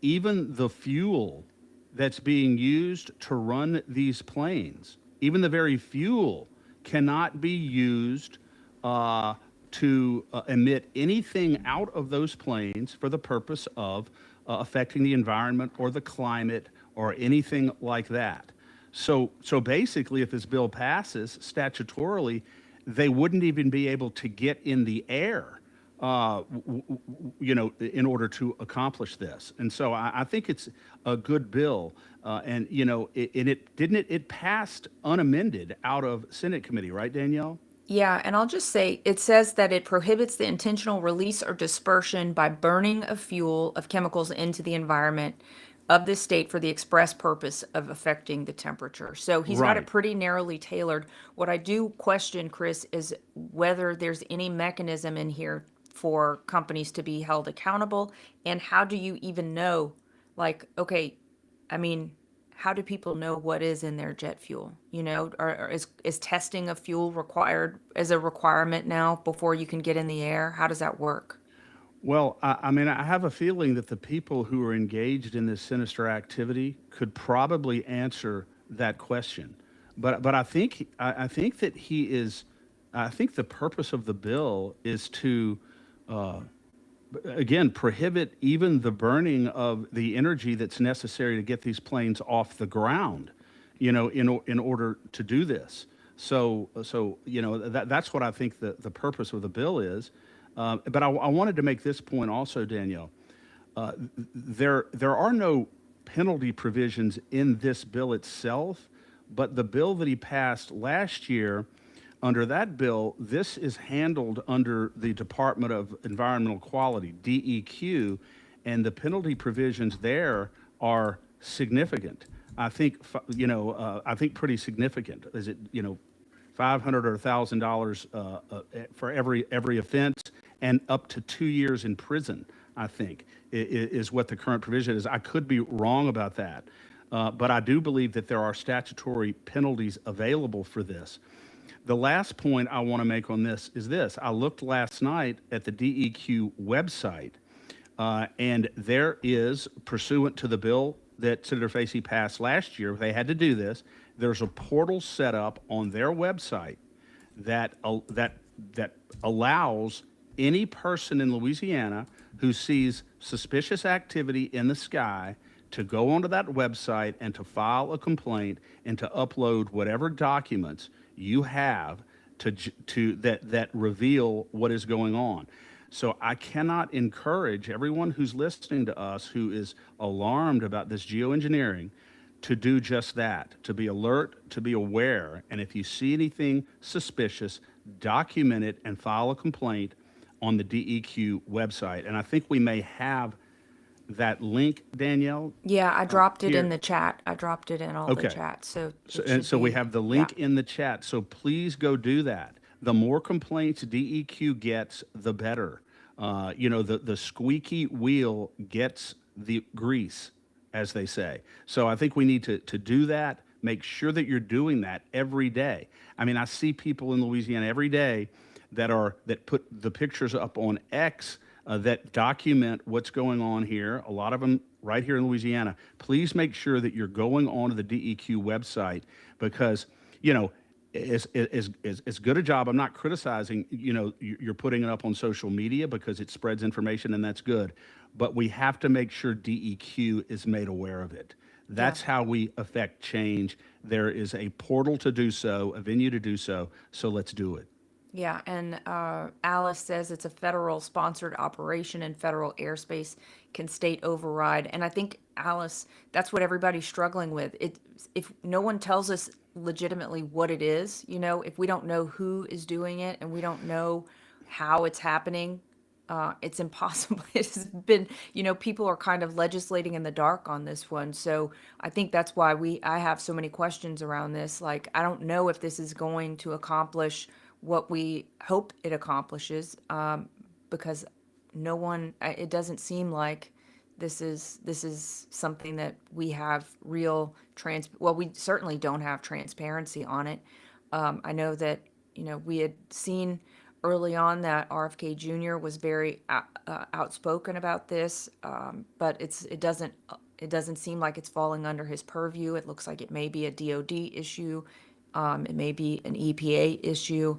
even the fuel that's being used to run these planes, even the very fuel, cannot be used to emit anything out of those planes for the purpose of affecting the environment or the climate or anything like that. So basically, if this bill passes statutorily, they wouldn't even be able to get in the air, in order to accomplish this. And so I think it's a good bill. It passed unamended out of Senate committee, right, Danielle? Yeah, and I'll just say, it says that it prohibits the intentional release or dispersion by burning of fuel of chemicals into the environment of this state for the express purpose of affecting the temperature. So he's got it Right. pretty narrowly tailored. What I do question, Chris, is whether there's any mechanism in here for companies to be held accountable, and how do you even know, like, okay, I mean, how do people know what is in their jet fuel? Or is testing of fuel required as a requirement now before you can get in the air? How does that work? Well, I have a feeling that the people who are engaged in this sinister activity could probably answer that question. But I think that I think the purpose of the bill is to again prohibit even the burning of the energy that's necessary to get these planes off the ground, in order to do this. That's what I think the purpose of the bill is. But I wanted to make this point also, Danielle. There are no penalty provisions in this bill itself, but the bill that he passed last year, under that bill, this is handled under the Department of Environmental Quality, DEQ, and the penalty provisions there are significant. I think pretty significant. Is it $500 or $1,000 for every offense, and up to 2 years in prison, I think, is what the current provision is. I could be wrong about that, but I do believe that there are statutory penalties available for this. The last point I want to make on this is this. I looked last night at the DEQ website, and there is, pursuant to the bill that Senator Facey passed last year, they had to do this. There's a portal set up on their website that allows any person in Louisiana who sees suspicious activity in the sky to go onto that website and to file a complaint and to upload whatever documents you have that reveal what is going on. So I cannot encourage everyone who's listening to us who is alarmed about this geoengineering to do just that, to be alert, to be aware, and if you see anything suspicious, document it and file a complaint on the DEQ website. And I think we may have that link, Danielle. Yeah, I dropped it here. in the chat. I dropped it in all the Okay. chats. So, So we have the link in the chat. So please go do that. The more complaints DEQ gets, the better. The squeaky wheel gets the grease, as they say. So I think we need to do that. Make sure that you're doing that every day. I mean, I see people in Louisiana every day that put the pictures up on X that document what's going on here. A lot of them right here in Louisiana. Please make sure that you're going on to the DEQ website because, you know, as good a job. I'm not criticizing, you know, you're putting it up on social media because it spreads information and that's good. But we have to make sure DEQ is made aware of it. That's how we affect change. There is a portal to do so, a venue to do so. So let's do it. Yeah, and Alice says it's a federal sponsored operation and federal airspace can state override. And I think, Alice, that's what everybody's struggling with. If no one tells us legitimately what it is, you know, if we don't know who is doing it and we don't know how it's happening, it's impossible. It's been, you know, people are kind of legislating in the dark on this one. So I think that's why I have so many questions around this. Like, I don't know if this is going to accomplish what we hope it accomplishes, because it doesn't seem like this is something that we have real well, we certainly don't have transparency on it. I know that, you know, we had seen early on that RFK Jr. was very outspoken about this, but it doesn't seem like it's falling under his purview. It looks like it may be a DOD issue. It may be an EPA issue.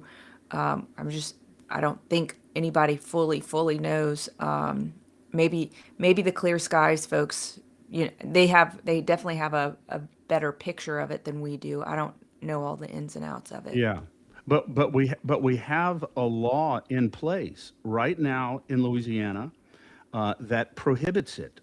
I don't think anybody fully knows. Maybe the Clear Skies folks, you know, they definitely have a better picture of it than we do. I don't know all the ins and outs of it. Yeah. But we have a law in place right now in Louisiana that prohibits it.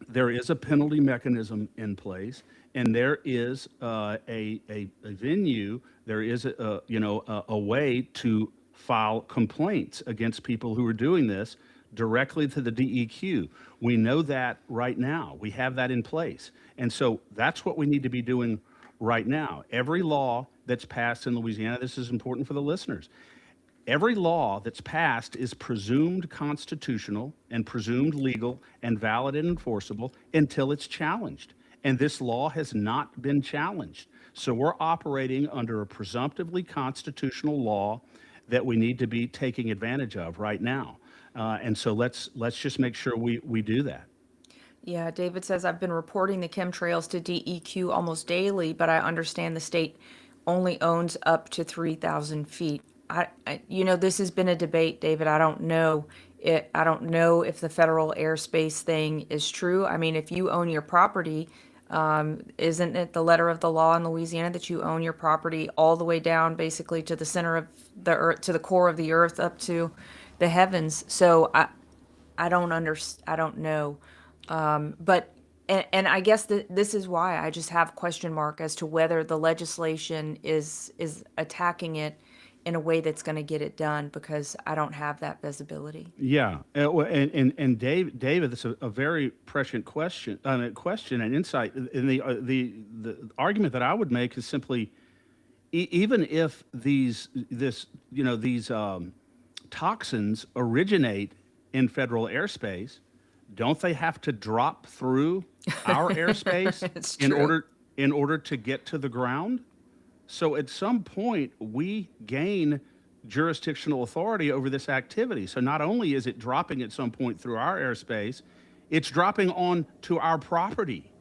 There is a penalty mechanism in place, and there is a venue. There is a way to file complaints against people who are doing this directly to the DEQ. We know that right now. We have that in place, and so that's what we need to be doing right now. Every law that's passed in Louisiana, this is important for the listeners. Every law that's passed is presumed constitutional and presumed legal and valid and enforceable until it's challenged. And this law has not been challenged. So we're operating under a presumptively constitutional law that we need to be taking advantage of right now. And so let's just make sure we do that. Yeah, David says, I've been reporting the chemtrails to DEQ almost daily, but I understand the state only owns up to 3,000 feet. You know, this has been a debate, David. I don't know if the federal airspace thing is true. I mean, if you own your property, isn't it the letter of the law in Louisiana that you own your property all the way down basically to the center of the earth, to the core of the earth, up to the heavens? So I don't know. But I guess this is why I just have question mark as to whether the legislation is attacking it in a way that's going to get it done, because I don't have that visibility. Yeah, and David, that's a very prescient question and insight. And the argument that I would make is simply, even if these toxins originate in federal airspace, don't they have to drop through our airspace in order to get to the ground? So at some point, we gain jurisdictional authority over this activity. So not only is it dropping at some point through our airspace, it's dropping on to our property,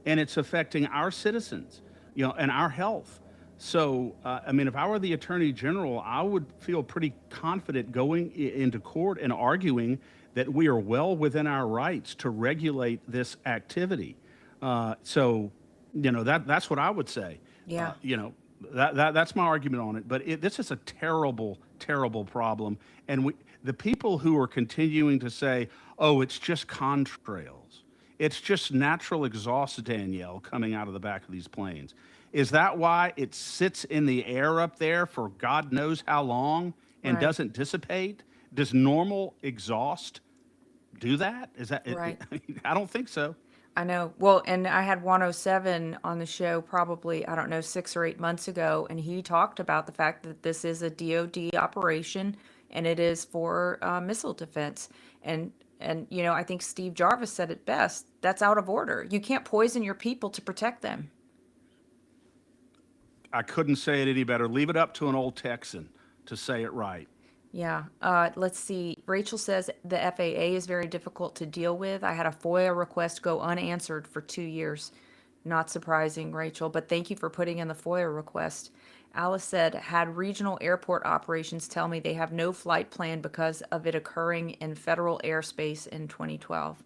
and it's affecting our citizens, you know, and our health. So, I mean, if I were the Attorney General, I would feel pretty confident going into court and arguing that we are well within our rights to regulate this activity. So, you know, that's what I would say. Yeah. You know, that's my argument on it. But this is a terrible, terrible problem. And the people who are continuing to say, oh, it's just contrails, it's just natural exhaust, Danielle, coming out of the back of these planes. Is that why it sits in the air up there for God knows how long and doesn't dissipate? Does normal exhaust do that? Is that right? I don't think so. I know. Well, and I had 107 on the show probably, I don't know, 6 or 8 months ago, and he talked about the fact that this is a DOD operation and it is for missile defense. And you know, I think Steve Jarvis said it best. That's out of order. You can't poison your people to protect them. I couldn't say it any better. Leave it up to an old Texan. to say it right. Yeah. Let's see. Rachel says the FAA is very difficult to deal with. I had a FOIA request go unanswered for 2 years. Not surprising, Rachel, but thank you for putting in the FOIA request. Alice said, had regional airport operations tell me they have no flight plan because of it occurring in federal airspace in 2012.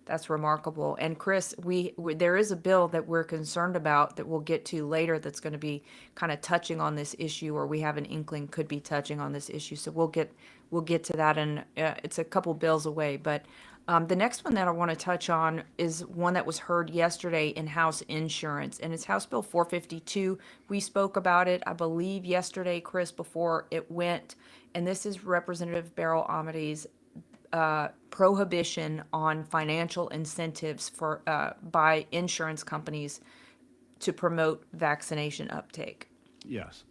That's remarkable. And Chris, there is a bill that we're concerned about that we'll get to later that's going to be kind of touching on this issue, or we have an inkling could be touching on this issue. So we'll get to that, and it's a couple bills away. But the next one that I want to touch on is one that was heard yesterday in House Insurance, and it's House Bill 452. We spoke about it, I believe, yesterday, Chris, before it went. And this is Representative Beryl Amade's prohibition on financial incentives for by insurance companies to promote vaccination uptake. Yes.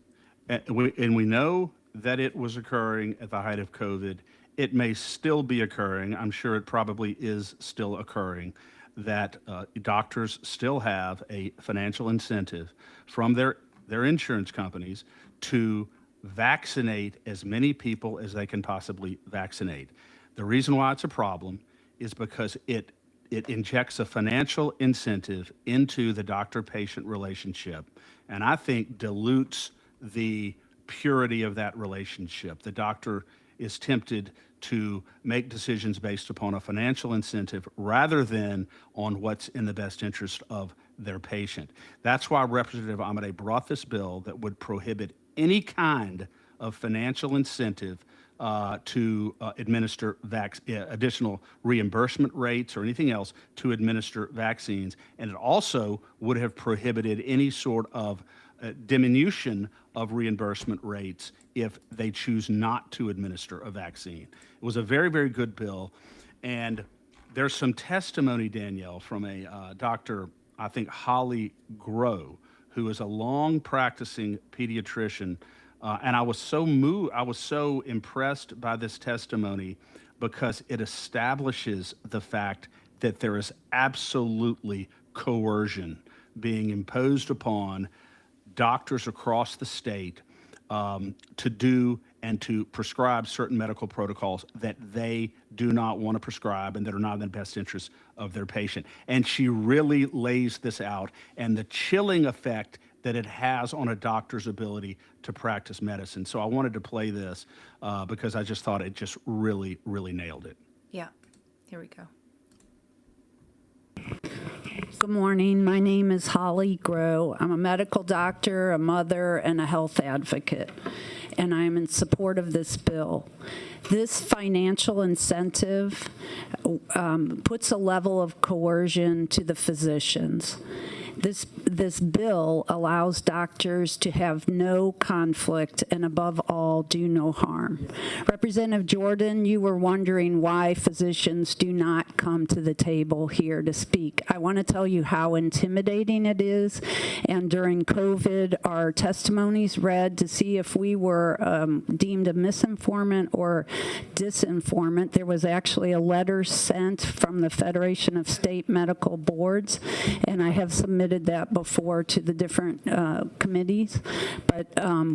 And we know that it was occurring at the height of COVID. It may still be occurring. I'm sure it probably is still occurring, that doctors still have a financial incentive from their insurance companies to vaccinate as many people as they can possibly vaccinate. The reason why it's a problem is because it injects a financial incentive into the doctor-patient relationship, and I think dilutes the purity of that relationship. The doctor is tempted to make decisions based upon a financial incentive rather than on what's in the best interest of their patient. That's why Representative Amade brought this bill that would prohibit any kind of financial incentive to administer additional reimbursement rates or anything else to administer vaccines. And it also would have prohibited any sort of diminution of reimbursement rates if they choose not to administer a vaccine. It was a very, very good bill. And there's some testimony, Danielle, from a Dr. I think Holly Grow, who is a long practicing pediatrician. And I was so moved, I was so impressed by this testimony because it establishes the fact that there is absolutely coercion being imposed upon doctors across the state to do and to prescribe certain medical protocols that they do not want to prescribe and that are not in the best interest of their patient. And she really lays this out, and the chilling effect that it has on a doctor's ability to practice medicine. So I wanted to play this because I just thought it just really, really nailed it. Yeah, here we go. Good morning. My name is Holly Grow. I'm a medical doctor, a mother, and a health advocate, and I am in support of this bill. This financial incentive puts a level of coercion to the physicians. This bill allows doctors to have no conflict and, above all, do no harm. Representative Jordan, you were wondering why physicians do not come to the table here to speak. I want to tell you how intimidating it is. And during COVID, our testimonies read to see if we were deemed a misinformant or disinformant. There was actually a letter sent from the Federation of State Medical Boards, and I have submitted that before to the different committees, but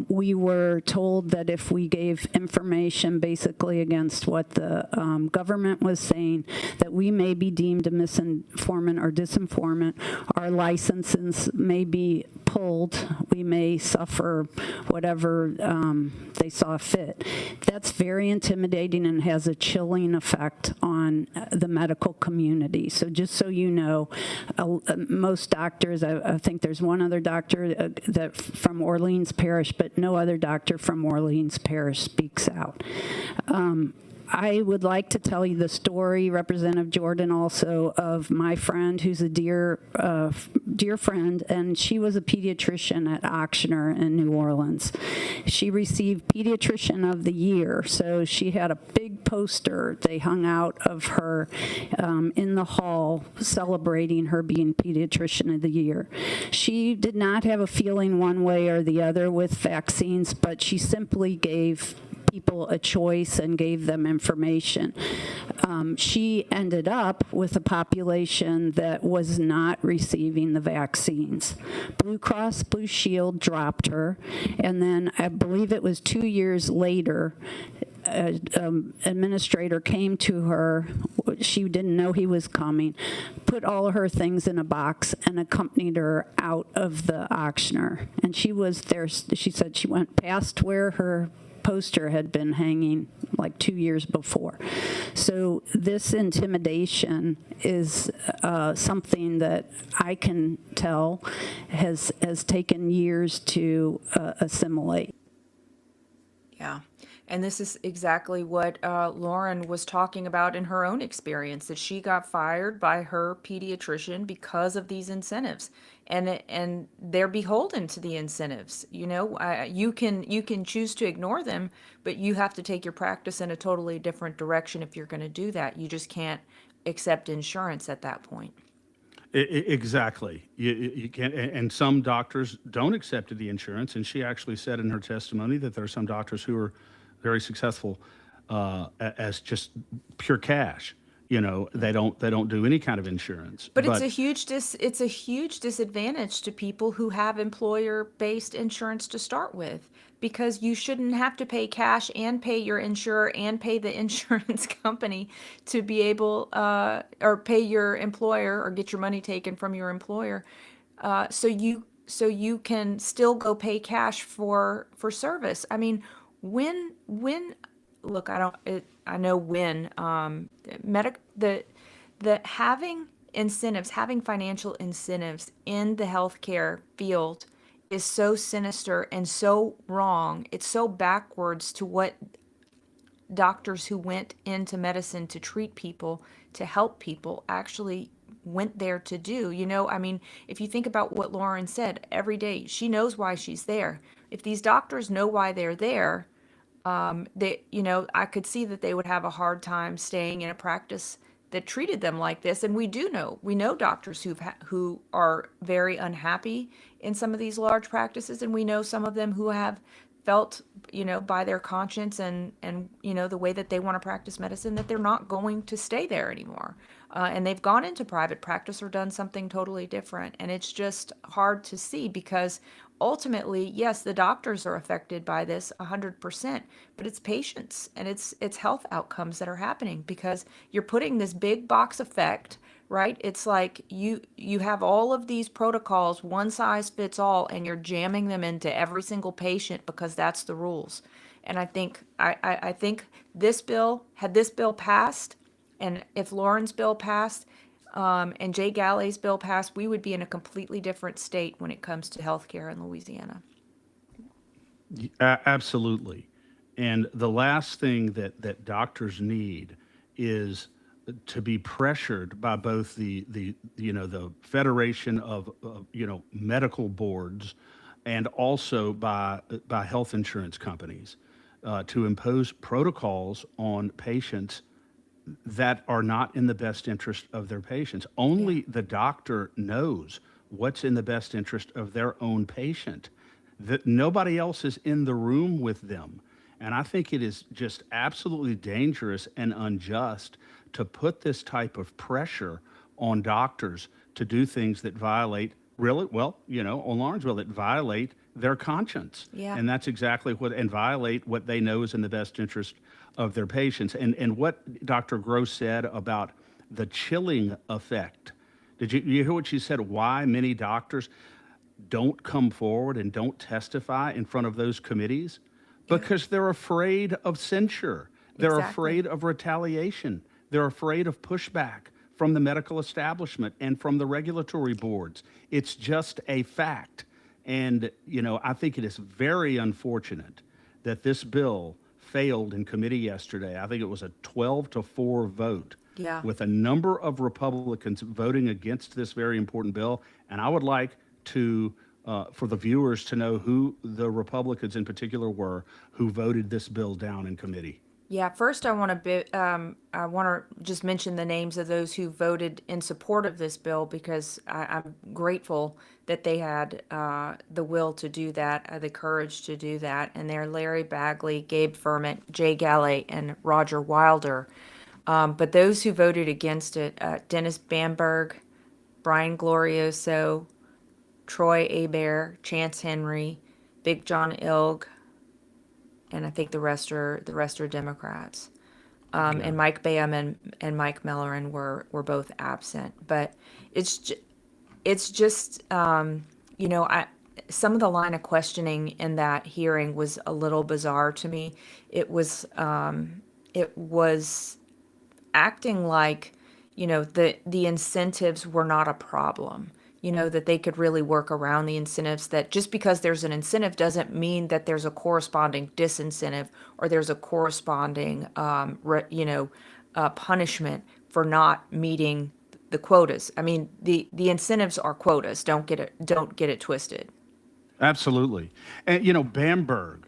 we were told that if we gave information basically against what the government was saying, that we may be deemed a misinformant or disinformant. Our licenses may be pulled. We may suffer whatever they saw fit. That's very intimidating and has a chilling effect on the medical community. So just so you know, most doctors, I think there's one other doctor that from Orleans Parish, but no other doctor from Orleans Parish speaks out. I would like to tell you the story, Representative Jordan, also of my friend who's a dear friend, and she was a pediatrician at Ochsner in New Orleans. She received Pediatrician of the Year, so she had a big poster they hung out of her in the hall celebrating her being Pediatrician of the Year. She did not have a feeling one way or the other with vaccines, but she simply gave people a choice and gave them information. She ended up with a population that was not receiving the vaccines. Blue Cross Blue Shield dropped her, and then I believe it was 2 years later, administrator came to her. She didn't know he was coming, put all of her things in a box and accompanied her out of the auctioneer. And she was there. She said she went past where her poster had been hanging like 2 years before. So this intimidation is something that I can tell has taken years to assimilate. Yeah. And this is exactly what Lauren was talking about in her own experience, that she got fired by her pediatrician because of these incentives. And they're beholden to the incentives. You know, you can choose to ignore them, but you have to take your practice in a totally different direction if you're going to do that. You just can't accept insurance at that point. Exactly. You can't, and some doctors don't accept the insurance. And she actually said in her testimony that there are some doctors who are very successful as just pure cash. You know, they don't do any kind of insurance. But it's a huge disadvantage to people who have employer-based insurance to start with, because you shouldn't have to pay cash and pay your insurer and pay the insurance company to be able or pay your employer or get your money taken from your employer. So you can still go pay cash for service. I mean, when look, I know when the having incentives, having financial incentives in the healthcare field is so sinister and so wrong. It's so backwards to what doctors who went into medicine to treat people, to help people, actually went there to do. You know, I mean, if you think about what Lauren said, every day she knows why she's there. If these doctors know why they're there, I could see that they would have a hard time staying in a practice that treated them like this. And we know doctors who are very unhappy in some of these large practices, and we know some of them who have felt, by their conscience and the way that they want to practice medicine, that they're not going to stay there anymore. And they've gone into private practice or done something totally different. And it's just hard to see, because ultimately, yes, the doctors are affected by this 100%, but it's patients and it's health outcomes that are happening, because you're putting this big box effect, right? It's like you have all of these protocols, one size fits all, and you're jamming them into every single patient because that's the rules. And I think this bill, had this bill passed, and if Lauren's bill passed, and Jay Galley's bill passed, we would be in a completely different state when it comes to healthcare in Louisiana. Absolutely. And the last thing that doctors need is to be pressured by both the Federation of medical boards, and also by health insurance companies to impose protocols on patients that are not in the best interest of their patients. Only the doctor knows what's in the best interest of their own patient. That nobody else is in the room with them. And I think it is just absolutely dangerous and unjust to put this type of pressure on doctors to do things that violate, on Lauren's will, that violate their conscience. Yeah. And that's exactly and violate what they know is in the best interest of their patients. And what Dr. Gross said about the chilling effect. Did you hear what she said? Why many doctors don't come forward and don't testify in front of those committees? Because they're afraid of censure. They're afraid of retaliation. They're afraid of pushback from the medical establishment and from the regulatory boards. It's just a fact. And, I think it is very unfortunate that this bill failed in committee yesterday. I think it was a 12-4 vote. Yeah. With a number of Republicans voting against this very important bill. And I would like to, for the viewers to know who the Republicans in particular were who voted this bill down in committee. Yeah, first I want to just mention the names of those who voted in support of this bill because I'm grateful that they had the will to do that, the courage to do that, and they're Larry Bagley, Gabe Ferment, Jay Galley, and Roger Wilder. But those who voted against it, Dennis Bamberg, Brian Glorioso, Troy Hebert, Chance Henry, Big John Ilg, and I think the rest are Democrats. And Mike Bam and Mike Mellerin were both absent. But it's just I some of the line of questioning in that hearing was a little bizarre to me. It was acting like, the incentives were not a problem. That they could really work around the incentives, that just because there's an incentive doesn't mean that there's a corresponding disincentive or there's a corresponding, punishment for not meeting the quotas. I mean, the incentives are quotas. Don't get it twisted. Absolutely. And, Bamberg.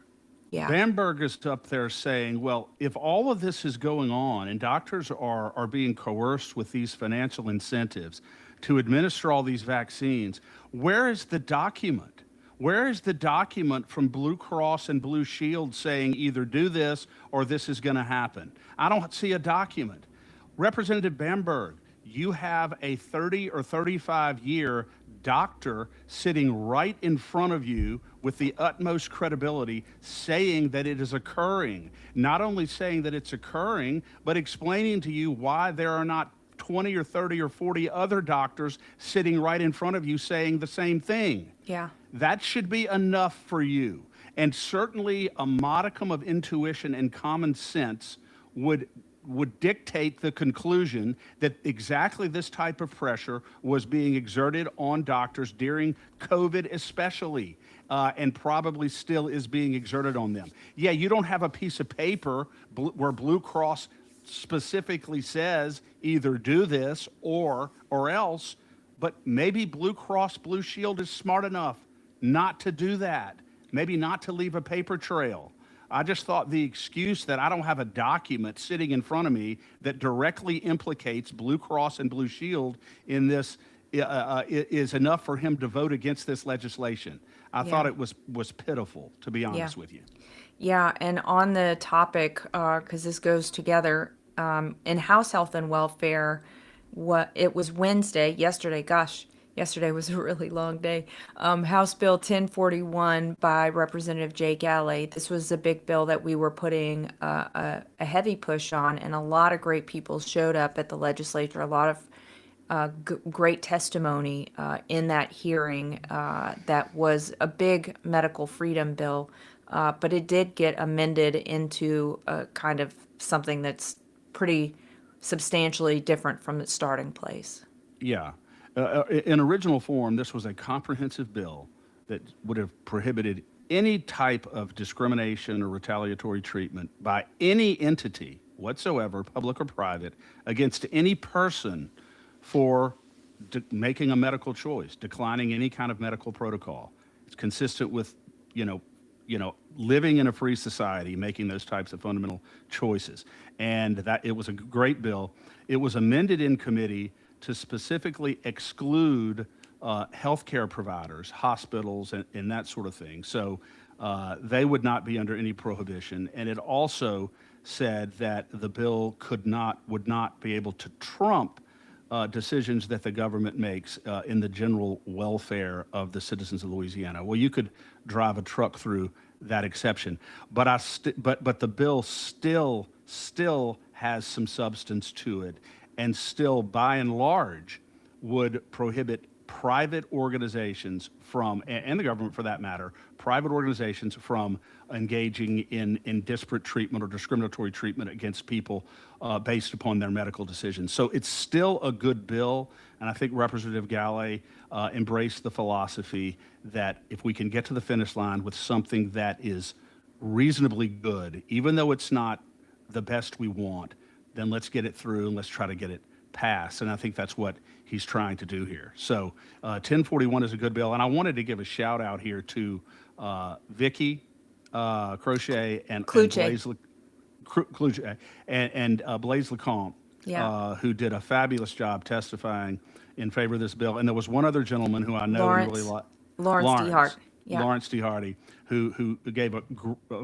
Yeah. Bamberg is up there saying, well, if all of this is going on and doctors are being coerced with these financial incentives to administer all these vaccines, where is the document? Where is the document from Blue Cross and Blue Shield saying either do this or this is going to happen? I don't see a document. Representative Bamberg, you have a 30 or 35-year doctor sitting right in front of you with the utmost credibility saying that it is occurring. Not only saying that it's occurring, but explaining to you why there are not 20 or 30 or 40 other doctors sitting right in front of you saying the same thing. Yeah. That should be enough for you. And certainly a modicum of intuition and common sense would dictate the conclusion that exactly this type of pressure was being exerted on doctors during COVID especially, and probably still is being exerted on them. Yeah, you don't have a piece of paper where Blue Cross specifically says either do this or else, but maybe Blue Cross Blue Shield is smart enough not to do that, maybe not to leave a paper trail. I just thought the excuse that I don't have a document sitting in front of me that directly implicates Blue Cross and Blue Shield in this is enough for him to vote against this legislation. I thought it was pitiful, to be honest with you. Yeah, and on the topic, because this goes together, in House Health and Welfare, it was Wednesday, yesterday, gosh, yesterday was a really long day. House Bill 1041 by Representative Jay Galley. This was a big bill that we were putting a heavy push on, and a lot of great people showed up at the legislature, a lot of great testimony in that hearing. That was a big medical freedom bill, but it did get amended into a kind of something that's pretty substantially different from its starting place. Yeah. In original form, this was a comprehensive bill that would have prohibited any type of discrimination or retaliatory treatment by any entity whatsoever, public or private, against any person for making a medical choice, declining any kind of medical protocol. It's consistent with, living in a free society, making those types of fundamental choices. And that it was a great bill. It was amended in committee to specifically exclude healthcare providers, hospitals, and that sort of thing. So they would not be under any prohibition. And it also said that the bill would not be able to trump decisions that the government makes in the general welfare of the citizens of Louisiana. Well, you could drive a truck through that exception, but the bill still has some substance to it, and still, by and large, would prohibit private organizations from, and the government for that matter, private organizations from engaging in disparate treatment or discriminatory treatment against people based upon their medical decisions. So it's still a good bill, and I think Representative Galley embraced the philosophy that if we can get to the finish line with something that is reasonably good, even though it's not the best we want, then let's get it through and let's try to get it passed. And I think that's what he's trying to do here. So 1041 is a good bill. And I wanted to give a shout out here to Vicky Crochet and Blaise and Blaise Lecomte, Yeah. who did a fabulous job testifying in favor of this bill. And there was one other gentleman who I know and really like, Lawrence D. Hart. Yeah. Lawrence D. Hardy, who gave a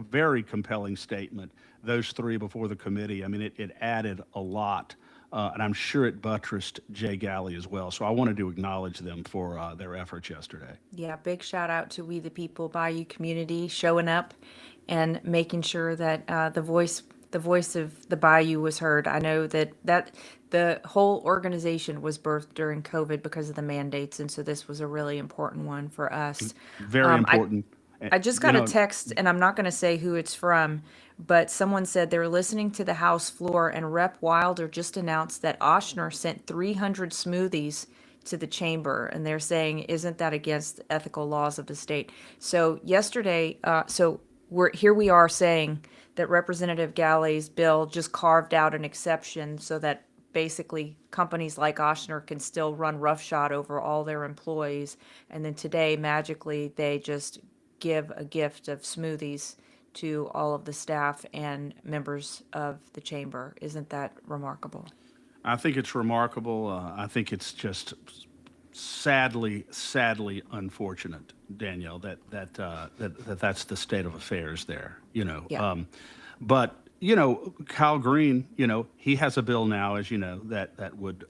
very compelling statement. Those three before the committee, I mean, it added a lot. And I'm sure it buttressed Jay Galley as well. So I wanted to acknowledge them for their efforts yesterday. Yeah, big shout out to We the People Bayou community showing up and making sure that the voice of the Bayou was heard. I know that the whole organization was birthed during COVID because of the mandates, and so this was a really important one for us. Very important. I just got a text, and I'm not going to say who it's from, but someone said they were listening to the House floor, and Rep. Wilder just announced that Oshner sent 300 smoothies to the chamber, and they're saying, isn't that against ethical laws of the state? So yesterday, we are saying that Representative Galley's bill just carved out an exception so that basically companies like Oshner can still run roughshod over all their employees. And then today, magically, they just give a gift of smoothies to all of the staff and members of the chamber. Isn't that remarkable? I think it's remarkable. I think it's just sadly unfortunate, Danielle, that's the state of affairs there. Yeah. But Kyle Green, he has a bill now, as you know, that would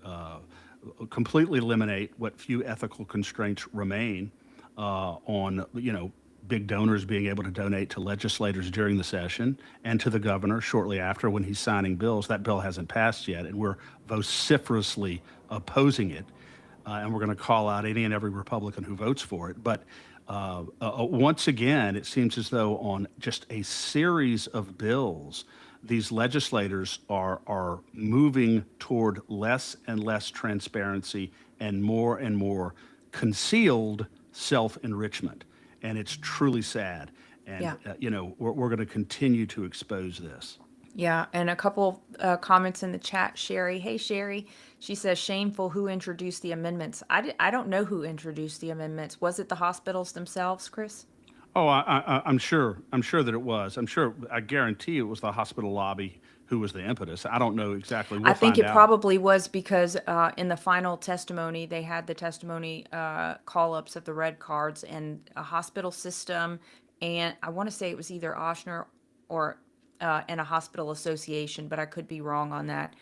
completely eliminate what few ethical constraints remain on big donors being able to donate to legislators during the session and to the governor shortly after when he's signing bills. That bill hasn't passed yet, and we're vociferously opposing it. And we're going to call out any and every Republican who votes for it. But once again, it seems as though on just a series of bills, these legislators are moving toward less and less transparency and more concealed self-enrichment. And it's truly sad. And, we're going to continue to expose this. Yeah, and a couple comments in the chat. Sherry, hey Sherry, she says, shameful, who introduced the amendments? I don't know who introduced the amendments. Was it the hospitals themselves, Chris? Oh, I'm sure that it was. I guarantee it was the hospital lobby who was the impetus. I don't know exactly. We'll I think find it out. probably was because in the final testimony, they had the testimony call-ups of the red cards and a hospital system, and I want to say it was either Oshner or and a hospital association, but I could be wrong on that.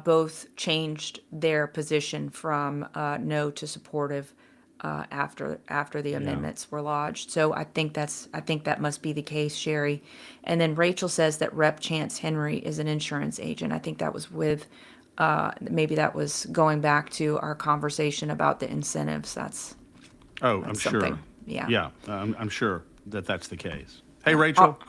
Both changed their position from no to supportive after the amendments were lodged. So I think that must be the case, Sherry. And then Rachel says that Rep. Chance Henry is an insurance agent. I think that was with maybe that was going back to our conversation about the incentives. I'm sure. Something. Yeah. Yeah, I'm sure that's the case. Hey, Rachel.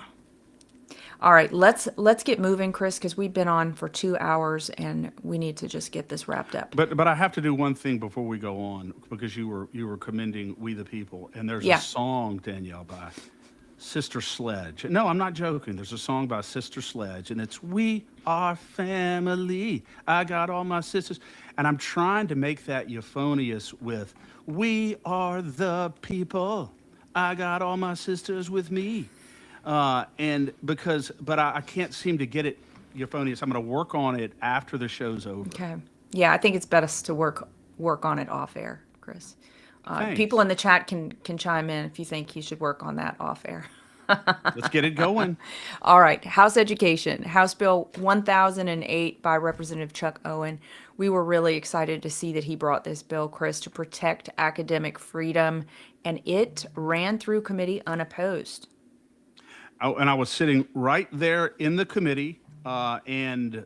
All right, let's get moving, Chris, because we've been on for 2 hours and we need to just get this wrapped up. But I have to do one thing before we go on, because you were commending We the People, and there's a song, Danielle, by Sister Sledge. No, I'm not joking. There's a song by Sister Sledge, and it's We Are Family. I got all my sisters, and I'm trying to make that euphonious with We Are the People. I got all my sisters with me. But I can't seem to get it euphonious. I'm going to work on it after the show's over. Okay. Yeah, I think it's best to work on it off air, Chris. People in the chat can chime in if you think you should work on that off air. Let's get it going. All right. House Education, House Bill 1008 by Representative Chuck Owen. We were really excited to see that he brought this bill, Chris, to protect academic freedom, and it ran through committee unopposed. And I was sitting right there in the committee and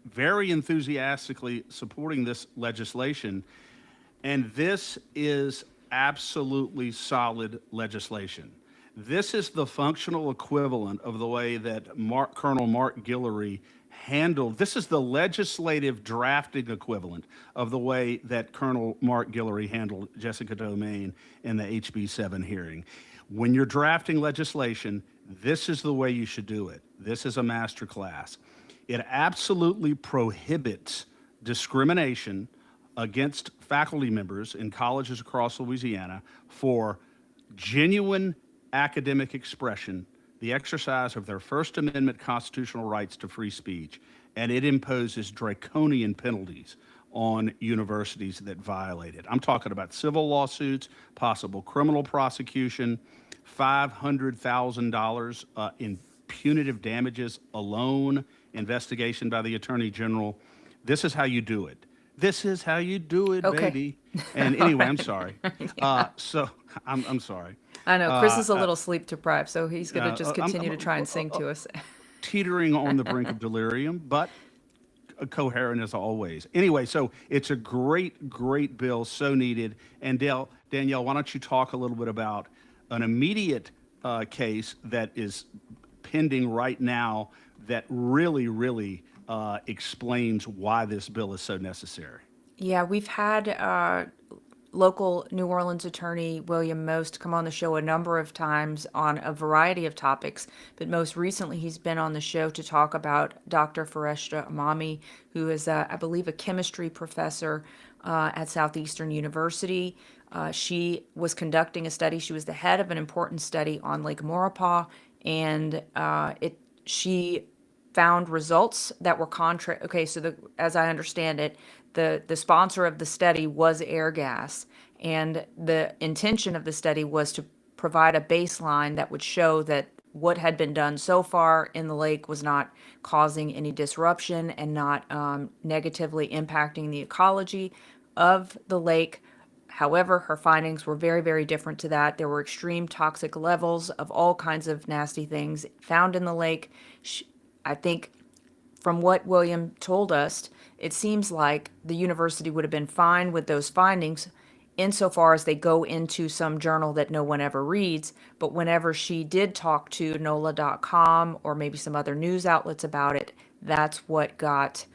very enthusiastically supporting this legislation. And this is absolutely solid legislation. This is the functional equivalent of the way that Colonel Mark Guillory handled. This is the legislative drafting equivalent of the way that Colonel Mark Guillory handled Jessica Domain in the HB 7 hearing. When you're drafting legislation, this is the way you should do it. This is a master class. It absolutely prohibits discrimination against faculty members in colleges across Louisiana for genuine academic expression the exercise of their First Amendment constitutional rights to free speech, and it imposes draconian penalties on universities that violate it. I'm talking about civil lawsuits, possible criminal prosecution, $500,000 in punitive damages alone, investigation by the Attorney General. This is how you do it. This is how you do it, Okay. baby. And anyway, I'm sorry. So I'm sorry. I know Chris is a little sleep deprived, so he's going to just I'm- continue to try and sing to us. Teetering on the brink of delirium, but coherent as always. Anyway, so it's a great, great bill, so needed. And Danielle, why don't you talk a little bit about an immediate case that is pending right now that really, really explains why this bill is so necessary. Yeah, we've had local New Orleans attorney William Most come on the show a number of times on a variety of topics, but most recently he's been on the show to talk about Dr. Fareshta Amami, who is, I believe, a chemistry professor at Southeastern University. She was conducting a study. She was the head of an important study on Lake Maurepas, and she found results that were contrary. Okay, so as I understand it, the sponsor of the study was air gas, and the intention of the study was to provide a baseline that would show that what had been done so far in the lake was not causing any disruption and not negatively impacting the ecology of the lake. However, her findings were very, very different to that. There were extreme toxic levels of all kinds of nasty things found in the lake. I think from what William told us, it seems like the university would have been fine with those findings insofar as they go into some journal that no one ever reads. But whenever she did talk to NOLA.com or maybe some other news outlets about it, that's what got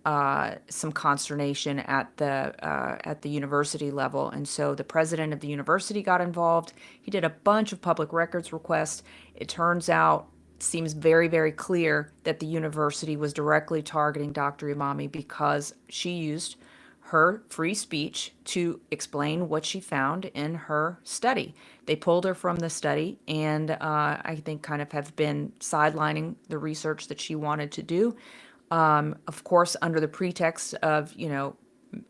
some consternation at the university level. And so the president of the university got involved. He did a bunch of public records requests. It turns out, seems very, very clear that the university was directly targeting Dr. Imami because she used her free speech to explain what she found in her study. They pulled her from the study and I think kind of have been sidelining the research that she wanted to do. Of course, under the pretext of,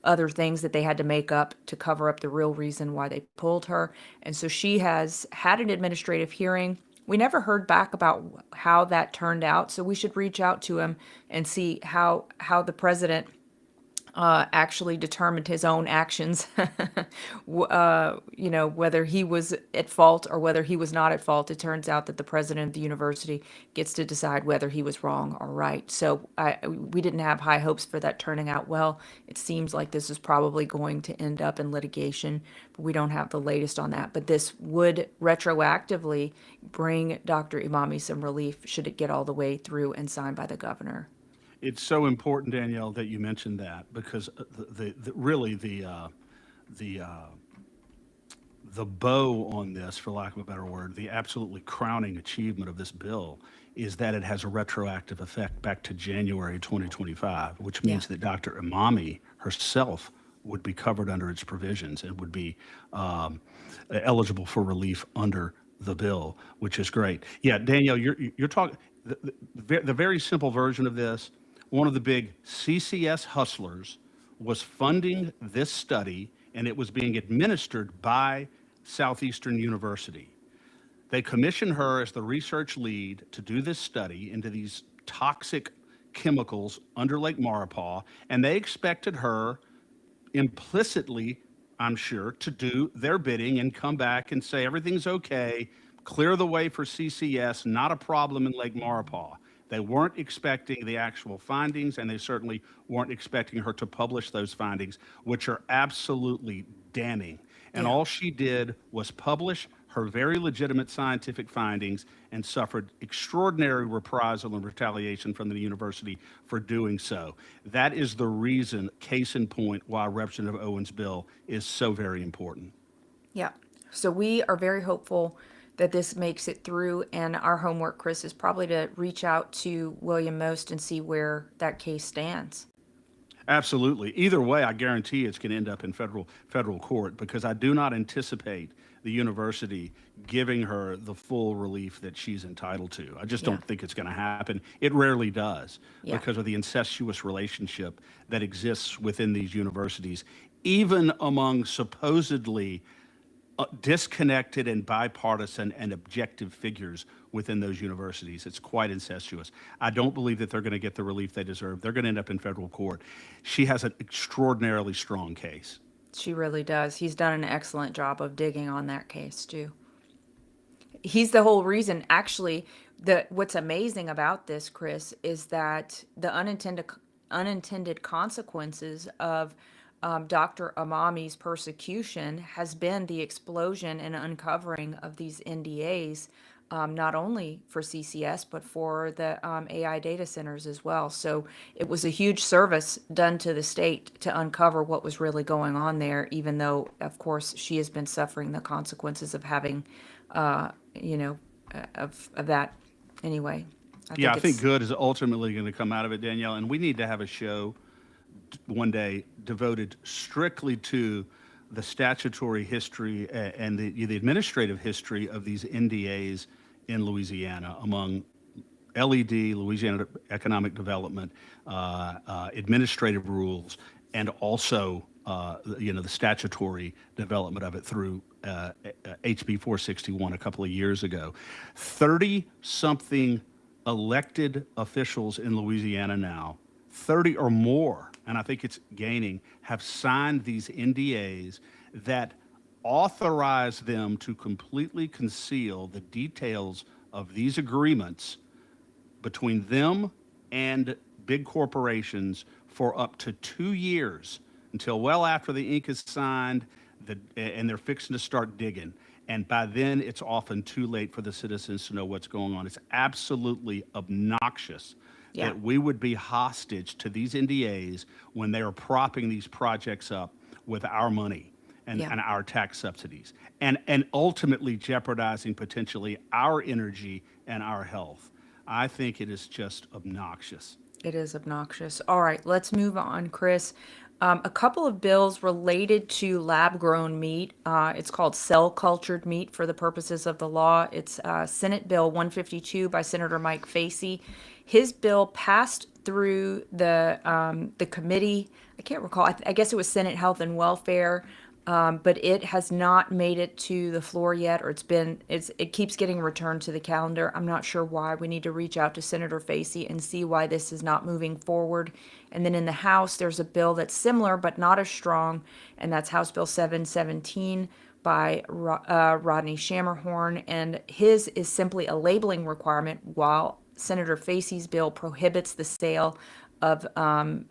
other things that they had to make up to cover up the real reason why they pulled her. And so she has had an administrative hearing. We never heard back about how that turned out, so we should reach out to him and see how the president actually determined his own actions, whether he was at fault or whether he was not at fault. It turns out that the president of the university gets to decide whether he was wrong or right. So we didn't have high hopes for that turning out well. It seems like this is probably going to end up in litigation, but we don't have the latest on that. But this would retroactively bring Dr. Imami some relief should it get all the way through and signed by the governor. It's so important, Danielle, that you mentioned that because really the bow on this, for lack of a better word, the absolutely crowning achievement of this bill is that it has a retroactive effect back to January 2025, which means that Dr. Imami herself would be covered under its provisions and would be eligible for relief under the bill, which is great. Yeah, Danielle, you're talking the very simple version of this. One of the big CCS hustlers was funding this study, and it was being administered by Southeastern University. They commissioned her as the research lead to do this study into these toxic chemicals under Lake Maurepas, and they expected her implicitly, I'm sure, to do their bidding and come back and say everything's okay, clear the way for CCS, not a problem in Lake Maurepas. They weren't expecting the actual findings, and they certainly weren't expecting her to publish those findings, which are absolutely damning. And all she did was publish her very legitimate scientific findings and suffered extraordinary reprisal and retaliation from the university for doing so. That is the reason, case in point, why Representative Owen's bill is so very important. Yeah. So we are very hopeful that this makes it through, and our homework, Chris, is probably to reach out to William Most and see where that case stands. Absolutely. Either way, I guarantee it's going to end up in federal court because I do not anticipate the university giving her the full relief that she's entitled to. I just Yeah. don't think it's going to happen. It rarely does Yeah. because of the incestuous relationship that exists within these universities, even among supposedly disconnected and bipartisan and objective figures within those universities. It's quite incestuous. I don't believe that they're going to get the relief they deserve. They're going to end up in federal court. She has an extraordinarily strong case. She really does. He's done an excellent job of digging on that case too. He's the whole reason. Actually, what's amazing about this, Chris, is that the unintended consequences of Dr. Amami's persecution has been the explosion and uncovering of these NDAs, not only for CCS, but for the AI data centers as well. So it was a huge service done to the state to uncover what was really going on there, even though, of course, she has been suffering the consequences of having, of that anyway. I think good is ultimately going to come out of it, Danielle, and we need to have a show one day devoted strictly to the statutory history and the administrative history of these NDAs in Louisiana among LED, Louisiana Economic Development, administrative rules, and also the statutory development of it through HB 461 a couple of years ago. 30-something elected officials in Louisiana now, 30 or more, and I think it's gaining, have signed these NDAs that authorize them to completely conceal the details of these agreements between them and big corporations for up to 2 years until well after the ink is signed and they're fixing to start digging. And by then, it's often too late for the citizens to know what's going on. It's absolutely obnoxious that we would be hostage to these NDAs when they are propping these projects up with our money and our tax subsidies, and ultimately jeopardizing potentially our energy and our health. I think it is just obnoxious. It is obnoxious. All right, let's move on, Chris. A couple of bills related to lab-grown meat. It's called cell-cultured meat for the purposes of the law. It's Senate Bill 152 by Senator Mike Facey. His bill passed through the committee. I can't recall. I guess it was Senate Health and Welfare, but it has not made it to the floor yet, or it keeps getting returned to the calendar. I'm not sure why. We need to reach out to Senator Facey and see why this is not moving forward. And then in the House, there's a bill that's similar but not as strong, and that's House Bill 717 by Rodney Shammerhorn, and his is simply a labeling requirement, while Senator Facey's bill prohibits the sale of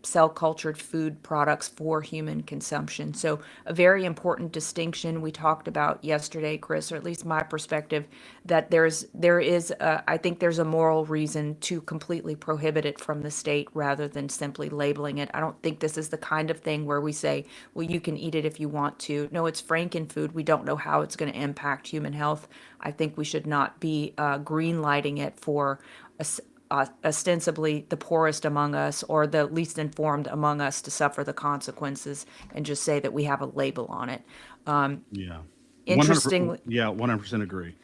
cell-cultured food products for human consumption. So a very important distinction we talked about yesterday, Chris, or at least my perspective, that I think there's a moral reason to completely prohibit it from the state rather than simply labeling it. I don't think this is the kind of thing where we say, well, you can eat it if you want to. No, it's Franken-food. We don't know how it's going to impact human health. I think we should not be green lighting it for ostensibly the poorest among us or the least informed among us to suffer the consequences and just say that we have a label on it. Interestingly, 100% agree.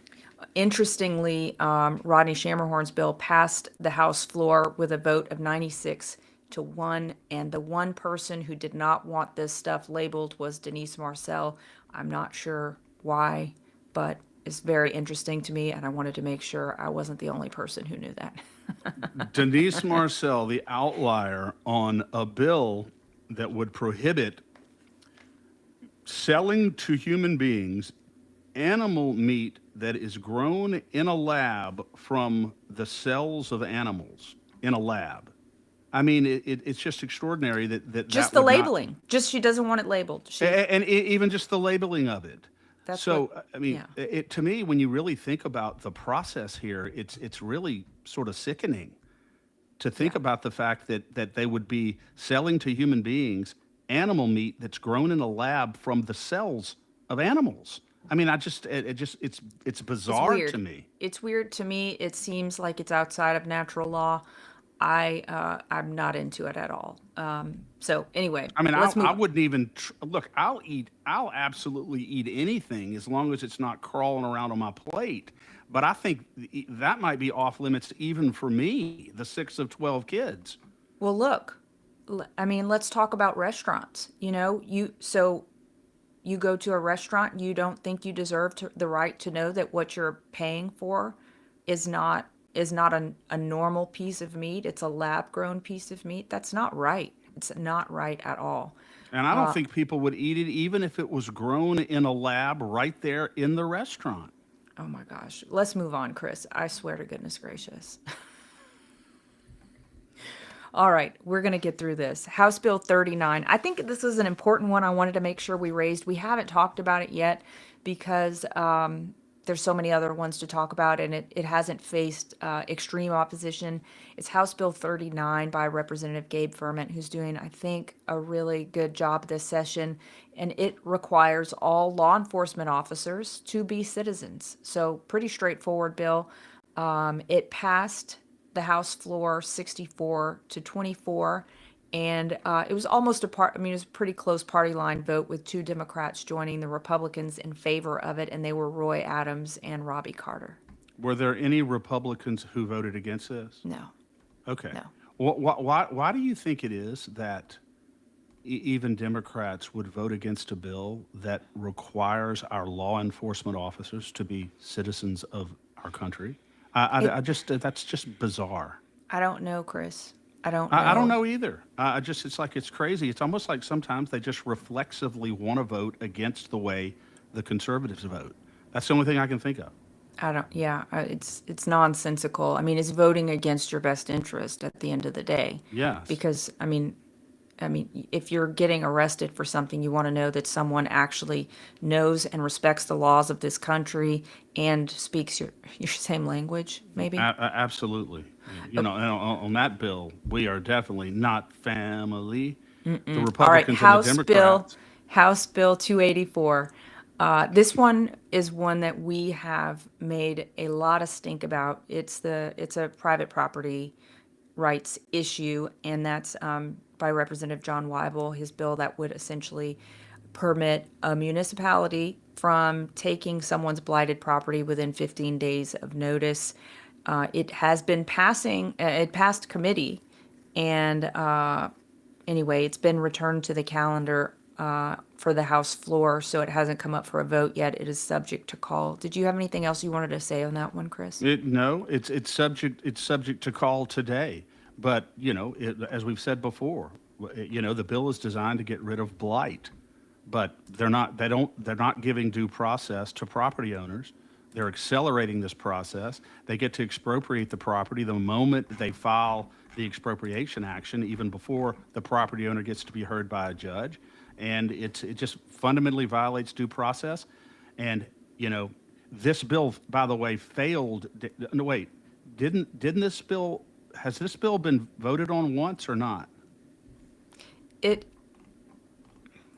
Interestingly, Rodney Shammerhorn's bill passed the House floor with a vote of 96-1, and the one person who did not want this stuff labeled was Denise Marcel. I'm not sure why, but it's very interesting to me, and I wanted to make sure I wasn't the only person who knew that. Denise Marcel, the outlier on a bill that would prohibit selling to human beings animal meat that is grown in a lab from the cells of animals in a lab. I mean, it's just extraordinary that just that the would labeling. Just she doesn't want it labeled. Even just the labeling of it. Yeah. It to me, when you really think about the process here, it's really sort of sickening to think about the fact that they would be selling to human beings animal meat that's grown in a lab from the cells of animals. I mean, it's bizarre to me. It's weird to me. It seems like it's outside of natural law. I'm not into it at all. So anyway, I mean, let's move I on. wouldn't even look. I'll absolutely eat anything as long as it's not crawling around on my plate. But I think that might be off limits even for me, the six of 12 kids. Well, look, I mean, let's talk about restaurants. You go to a restaurant, you don't think you deserve the right to know that what you're paying for is not a normal piece of meat. It's a lab grown piece of meat. That's not right. It's not right at all. And I don't think people would eat it even if it was grown in a lab right there in the restaurant. Oh my gosh. Let's move on, Chris. I swear to goodness gracious. All right, we're going to get through this. House Bill 39. I think this is an important one I wanted to make sure we raised. We haven't talked about it yet because there's so many other ones to talk about, and it hasn't faced extreme opposition. It's House Bill 39 by Representative Gabe Ferment, who's doing, I think, a really good job this session, and it requires all law enforcement officers to be citizens. So pretty straightforward bill. It passed the House floor 64-24, and it was almost it was a pretty close party line vote with two Democrats joining the Republicans in favor of it, and they were Roy Adams and Robbie Carter. Were there any Republicans who voted against this? No. Okay. No. Why do you think it is that even Democrats would vote against a bill that requires our law enforcement officers to be citizens of our country? That's just bizarre. I don't know, Chris. I don't know. I don't know either. It's like, it's crazy. It's almost like sometimes they just reflexively want to vote against the way the conservatives vote. That's the only thing I can think of. It's nonsensical. I mean, it's voting against your best interest at the end of the day. Yes. Because, I mean, if you're getting arrested for something, you want to know that someone actually knows and respects the laws of this country and speaks your same language, maybe. Absolutely. And on that bill, we are definitely not family. The Republicans All right, and the Democrats. House Bill 284. This one is one that we have made a lot of stink about. It's a private property rights issue, and that's by Representative John Weibel, his bill that would essentially permit a municipality from taking someone's blighted property within 15 days of notice. It has been it passed committee, and anyway, it's been returned to the calendar for the House floor, so it hasn't come up for a vote yet. It is subject to call. Did you have anything else you wanted to say on that one, Chris? No, it's subject to call today. But as we've said before, the bill is designed to get rid of blight, but they're not giving due process to property owners. They're accelerating this process. They get to expropriate the property the moment they file the expropriation action, even before the property owner gets to be heard by a judge. And it just fundamentally violates due process. And, this bill, by the way, failed. No, wait, didn't this bill, has this bill been voted on once or not?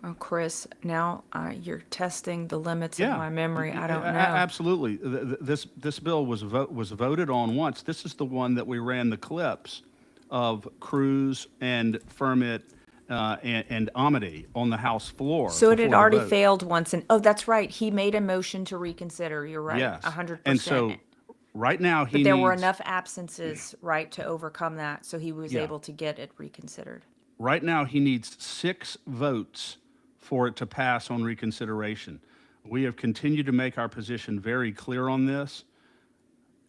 Oh, Chris, now you're testing the limits of my memory. I don't know. Absolutely. This bill was voted on once. This is the one that we ran the clips of Cruz and Fermet and Amity on the House floor. So it had already failed once, and that's right. He made a motion to reconsider. You're right, Yes. 100%. And so right now but there were enough absences, right, to overcome that, so he was able to get it reconsidered. Right now he needs 6 votes for it to pass on reconsideration. We have continued to make our position very clear on this.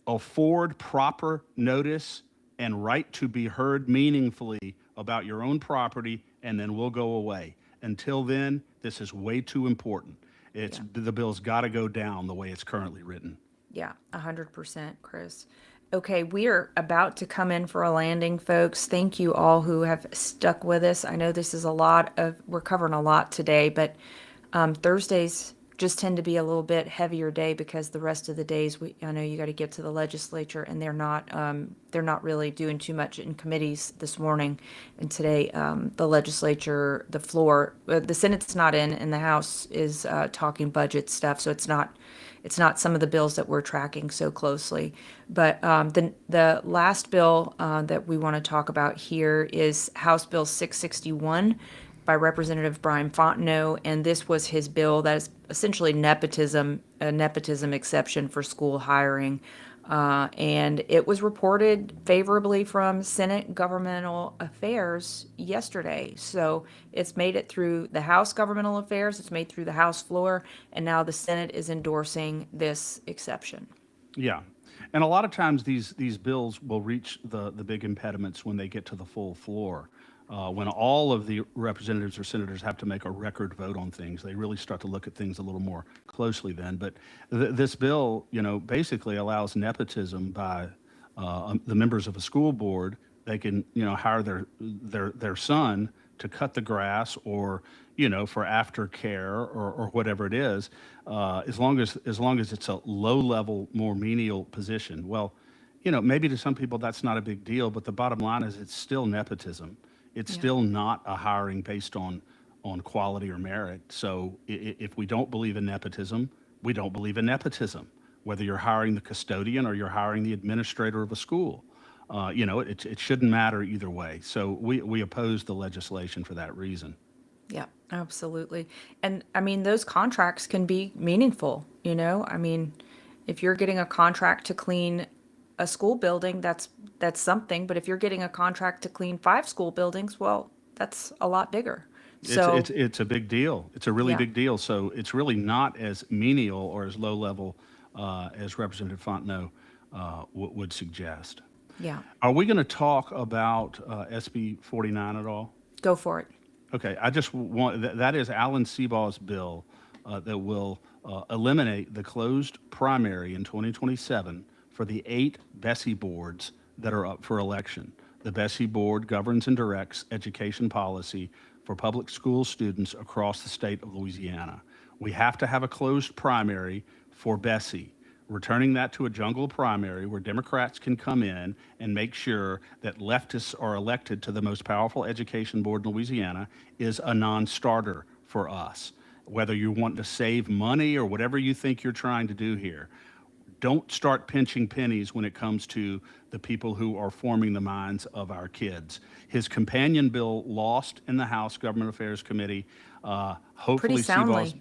Afford proper notice and right to be heard meaningfully about your own property, and then we'll go away. Until then, this is way too important. The bill's got to go down the way it's currently written. Yeah, 100%, Chris. Okay, we are about to come in for a landing, folks. Thank you all who have stuck with us. I know this is we're covering a lot today, but Thursday's just tend to be a little bit heavier day because the rest of the days, I know you got to get to the legislature, and they're not really doing too much in committees this morning. And today, the legislature, the floor, the Senate's not in, and the House is talking budget stuff. So it's not some of the bills that we're tracking so closely. But the last bill that we want to talk about here is House Bill 661 by Representative Brian Fontenot, and this was his bill that is essentially nepotism, a nepotism exception for school hiring. And it was reported favorably from Senate Governmental Affairs yesterday. So it's made it through the House Governmental Affairs, it's made through the House floor, and now the Senate is endorsing this exception. Yeah. And a lot of times these bills will reach the big impediments when they get to the full floor. When all of the representatives or senators have to make a record vote on things, they really start to look at things a little more closely then. But this bill, basically allows nepotism by the members of a school board. They can, hire their son to cut the grass or, for aftercare or whatever it is, as long as it's a low-level, more menial position. Well, maybe to some people that's not a big deal, but the bottom line is it's still nepotism. It's still not a hiring based on quality or merit. So if we don't believe in nepotism, we don't believe in nepotism, whether you're hiring the custodian or you're hiring the administrator of a school. It shouldn't matter either way. So we oppose the legislation for that reason. Yeah, absolutely. And I mean, those contracts can be meaningful, I mean, if you're getting a contract to clean a school building, that's something. But if you're getting a contract to clean 5 school buildings, well, that's a lot bigger. So It's a big deal. It's a really Yeah. big deal. So it's really not as menial or as low level as Representative Fontenot would suggest. yeah, Are we going to talk about SB 49 at all? go for it. Okay, I just want that is Alan Sebaugh's bill that will eliminate the closed primary in 2027 for the 8 Bessie boards that are up for election. The Bessie board governs and directs education policy for public school students across the state of Louisiana. We have to have a closed primary for Bessie, returning that to a jungle primary where Democrats can come in and make sure that leftists are elected to the most powerful education board in Louisiana is a non-starter for us. Whether you want to save money or whatever you think you're trying to do here, don't start pinching pennies when it comes to the people who are forming the minds of our kids. His companion bill lost in the House Government Affairs Committee. Hopefully Pretty soundly. Sebaugh's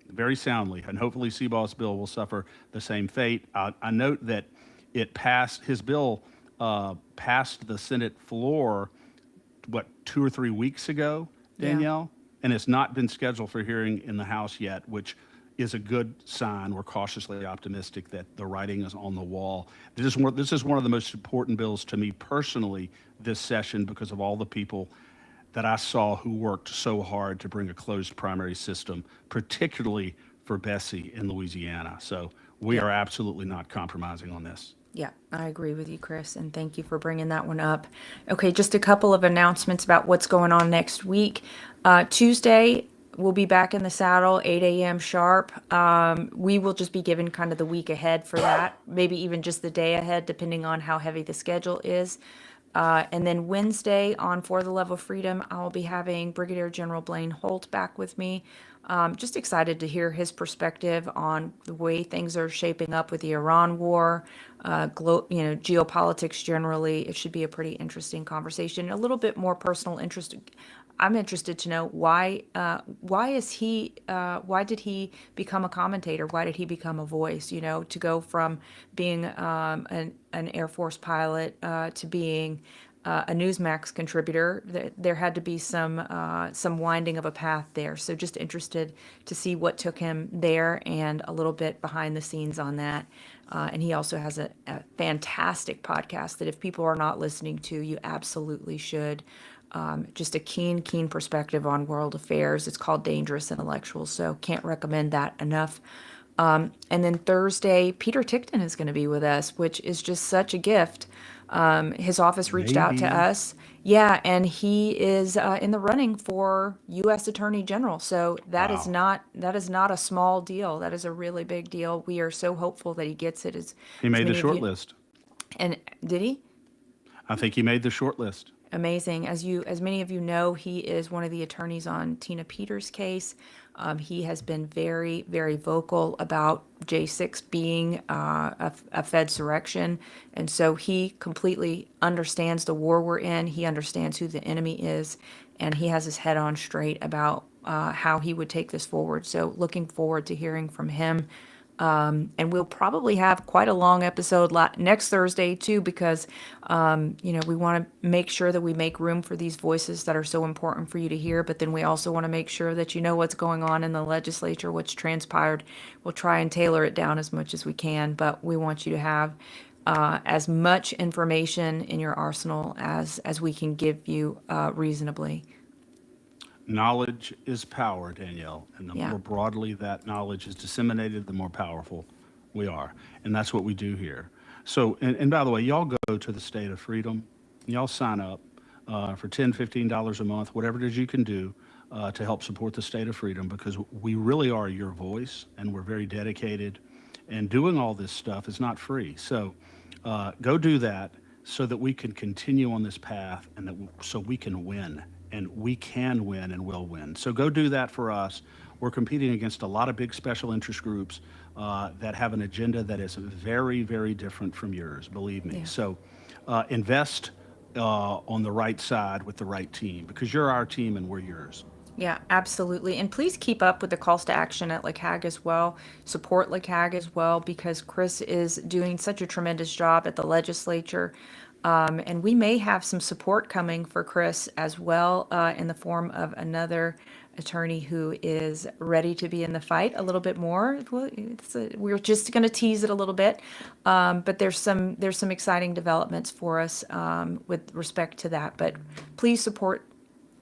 very soundly, and hopefully Sebaugh's bill will suffer the same fate. I note that his bill passed the Senate floor, 2 or 3 weeks ago, Danielle? And it's not been scheduled for hearing in the House yet, which is a good sign. We're cautiously optimistic that the writing is on the wall. This is one of the most important bills to me personally this session because of all the people that I saw who worked so hard to bring a closed primary system, particularly for Bessie in Louisiana. So we are absolutely not compromising on this. Yeah, I agree with you, Chris, and thank you for bringing that one up. Okay, just a couple of announcements about what's going on next week. Tuesday, we'll be back in the saddle, 8 a.m. sharp. We will just be given kind of the week ahead for that, maybe even just the day ahead, depending on how heavy the schedule is. And then Wednesday on For the Love of Freedom, I'll be having Brigadier General Blaine Holt back with me. Just excited to hear his perspective on the way things are shaping up with the Iran war, geopolitics generally. It should be a pretty interesting conversation. A little bit more personal interest. I'm interested to know why did he become a commentator? Why did he become a voice? To go from being an Air Force pilot to being a Newsmax contributor, there had to be some winding of a path there. So just interested to see what took him there and a little bit behind the scenes on that. And he also has a fantastic podcast that if people are not listening to, you absolutely should. Just a keen perspective on world affairs. It's called Dangerous Intellectuals, so can't recommend that enough. And then Thursday, Peter Tickton is going to be with us, which is just such a gift. His office reached out to Maybe. us. Yeah, and he is in the running for U.S. Attorney General. So Wow. that is not a small deal. That is a really big deal. We are so hopeful that he gets it. He As made the many of short you, list. and did he? I think he made the short list. Amazing. As many of you know, he is one of the attorneys on Tina Peters' case. He has been very, very vocal about J6 being a Fedsurrection. And so he completely understands the war we're in. He understands who the enemy is. And he has his head on straight about how he would take this forward. So looking forward to hearing from him. And we'll probably have quite a long episode next Thursday too, because we want to make sure that we make room for these voices that are so important for you to hear. But then we also want to make sure that you know what's going on in the legislature, what's transpired. We'll try and tailor it down as much as we can, but we want you to have as much information in your arsenal as we can give you reasonably. Knowledge is power, Danielle. And the Yeah. more broadly that knowledge is disseminated, the more powerful we are. And that's what we do here. So, and by the way, y'all go to the State of Freedom. Y'all sign up for $10, $15 a month, whatever it is you can do to help support the State of Freedom, because we really are your voice and we're very dedicated. And doing all this stuff is not free. So go do that so that we can continue on this path and so we can win. And we can win and will win. So go do that for us. We're competing against a lot of big special interest groups that have an agenda that is very, very different from yours, believe me. Yeah. So invest on the right side with the right team, because you're our team and we're yours. Yeah, absolutely. And please keep up with the calls to action at LCAG as well. Support LCAG as well, because Chris is doing such a tremendous job at the legislature. And we may have some support coming for Chris as well in the form of another attorney who is ready to be in the fight a little bit more. We're just going to tease it a little bit, but there's some exciting developments for us with respect to that. But please support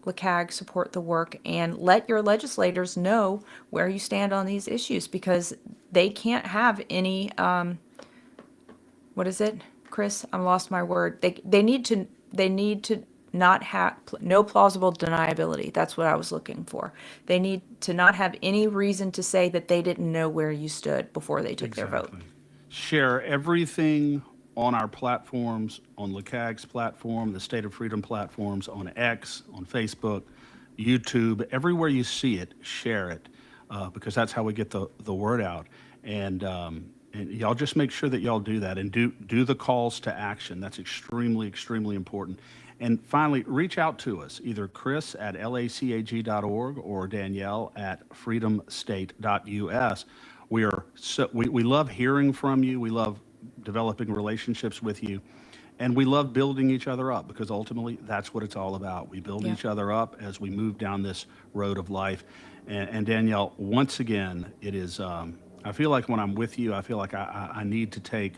LCAG, support the work, and let your legislators know where you stand on these issues, because they can't have any what is it, Chris? I lost my word. They need to not have no plausible deniability. That's what I was looking for. They need to not have any reason to say that they didn't know where you stood before they took their vote. Share everything on our platforms, on LCAG's platform, the State of Freedom platforms, on X, on Facebook, YouTube, everywhere you see it, share it, because that's how we get the word out. And y'all just make sure that y'all do that and do the calls to action. That's extremely, extremely important. And finally, reach out to us, either Chris at lacag.org or Danielle at freedomstate.us. We love hearing from you. We love developing relationships with you. And we love building each other up, because ultimately that's what it's all about. We build each other up as we move down this road of life. And Danielle, once again, it is... I feel like when I'm with you, I feel like I need to take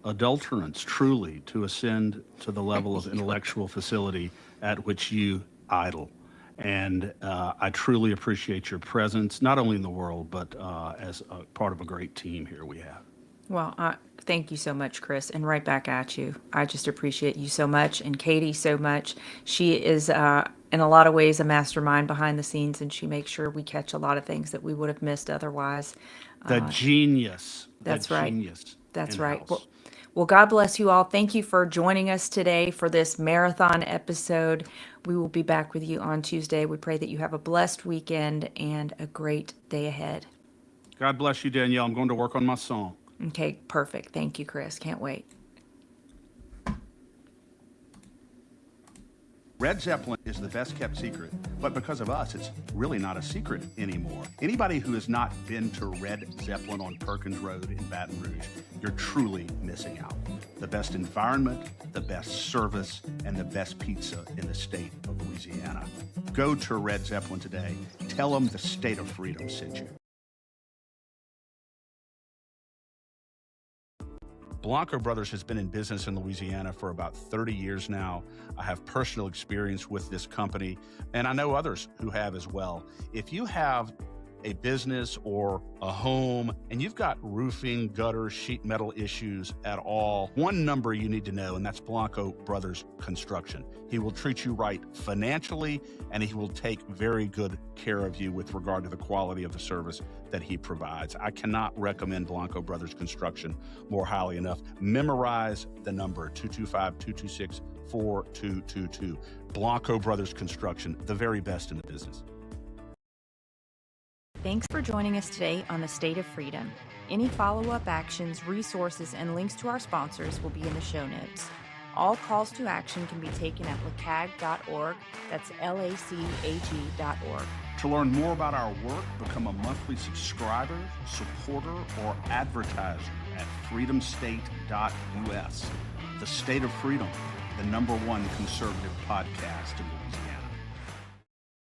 adulterants truly to ascend to the level of intellectual facility at which you idle. And I truly appreciate your presence, not only in the world, but as a part of a great team here we have. Well, thank you so much, Chris, and right back at you. I just appreciate you so much, and Katie so much. She is, in a lot of ways, a mastermind behind the scenes, and she makes sure we catch a lot of things that we would have missed otherwise. The genius. That's the right. Genius That's right. in-house. Well, God bless you all. Thank you for joining us today for this marathon episode. We will be back with you on Tuesday. We pray that you have a blessed weekend and a great day ahead. God bless you, Danielle. I'm going to work on my song. Okay, perfect. Thank you, Chris. Can't wait. Red Zeppelin is the best kept secret, but because of us, it's really not a secret anymore. Anybody who has not been to Red Zeppelin on Perkins Road in Baton Rouge, you're truly missing out. The best environment, the best service, and the best pizza in the state of Louisiana. Go to Red Zeppelin today. Tell them the State of Freedom sent you. Blanco Brothers has been in business in Louisiana for about 30 years now. I have personal experience with this company, and I know others who have as well. If you have a business or a home and you've got roofing, gutter, sheet metal issues at all, one number you need to know, and that's Blanco Brothers Construction. He will treat you right financially, and he will take very good care of you with regard to the quality of the service that he provides. I cannot recommend Blanco Brothers Construction more highly enough. Memorize the number 225-226-4222. Blanco Brothers Construction, the very best in the business. Thanks for joining us today on the State of Freedom. Any follow-up actions, resources, and links to our sponsors will be in the show notes. All calls to action can be taken at lacag.org. That's LACAG.org. To learn more about our work, become a monthly subscriber, supporter, or advertiser at freedomstate.us. The State of Freedom, the #1 conservative podcast in Louisiana.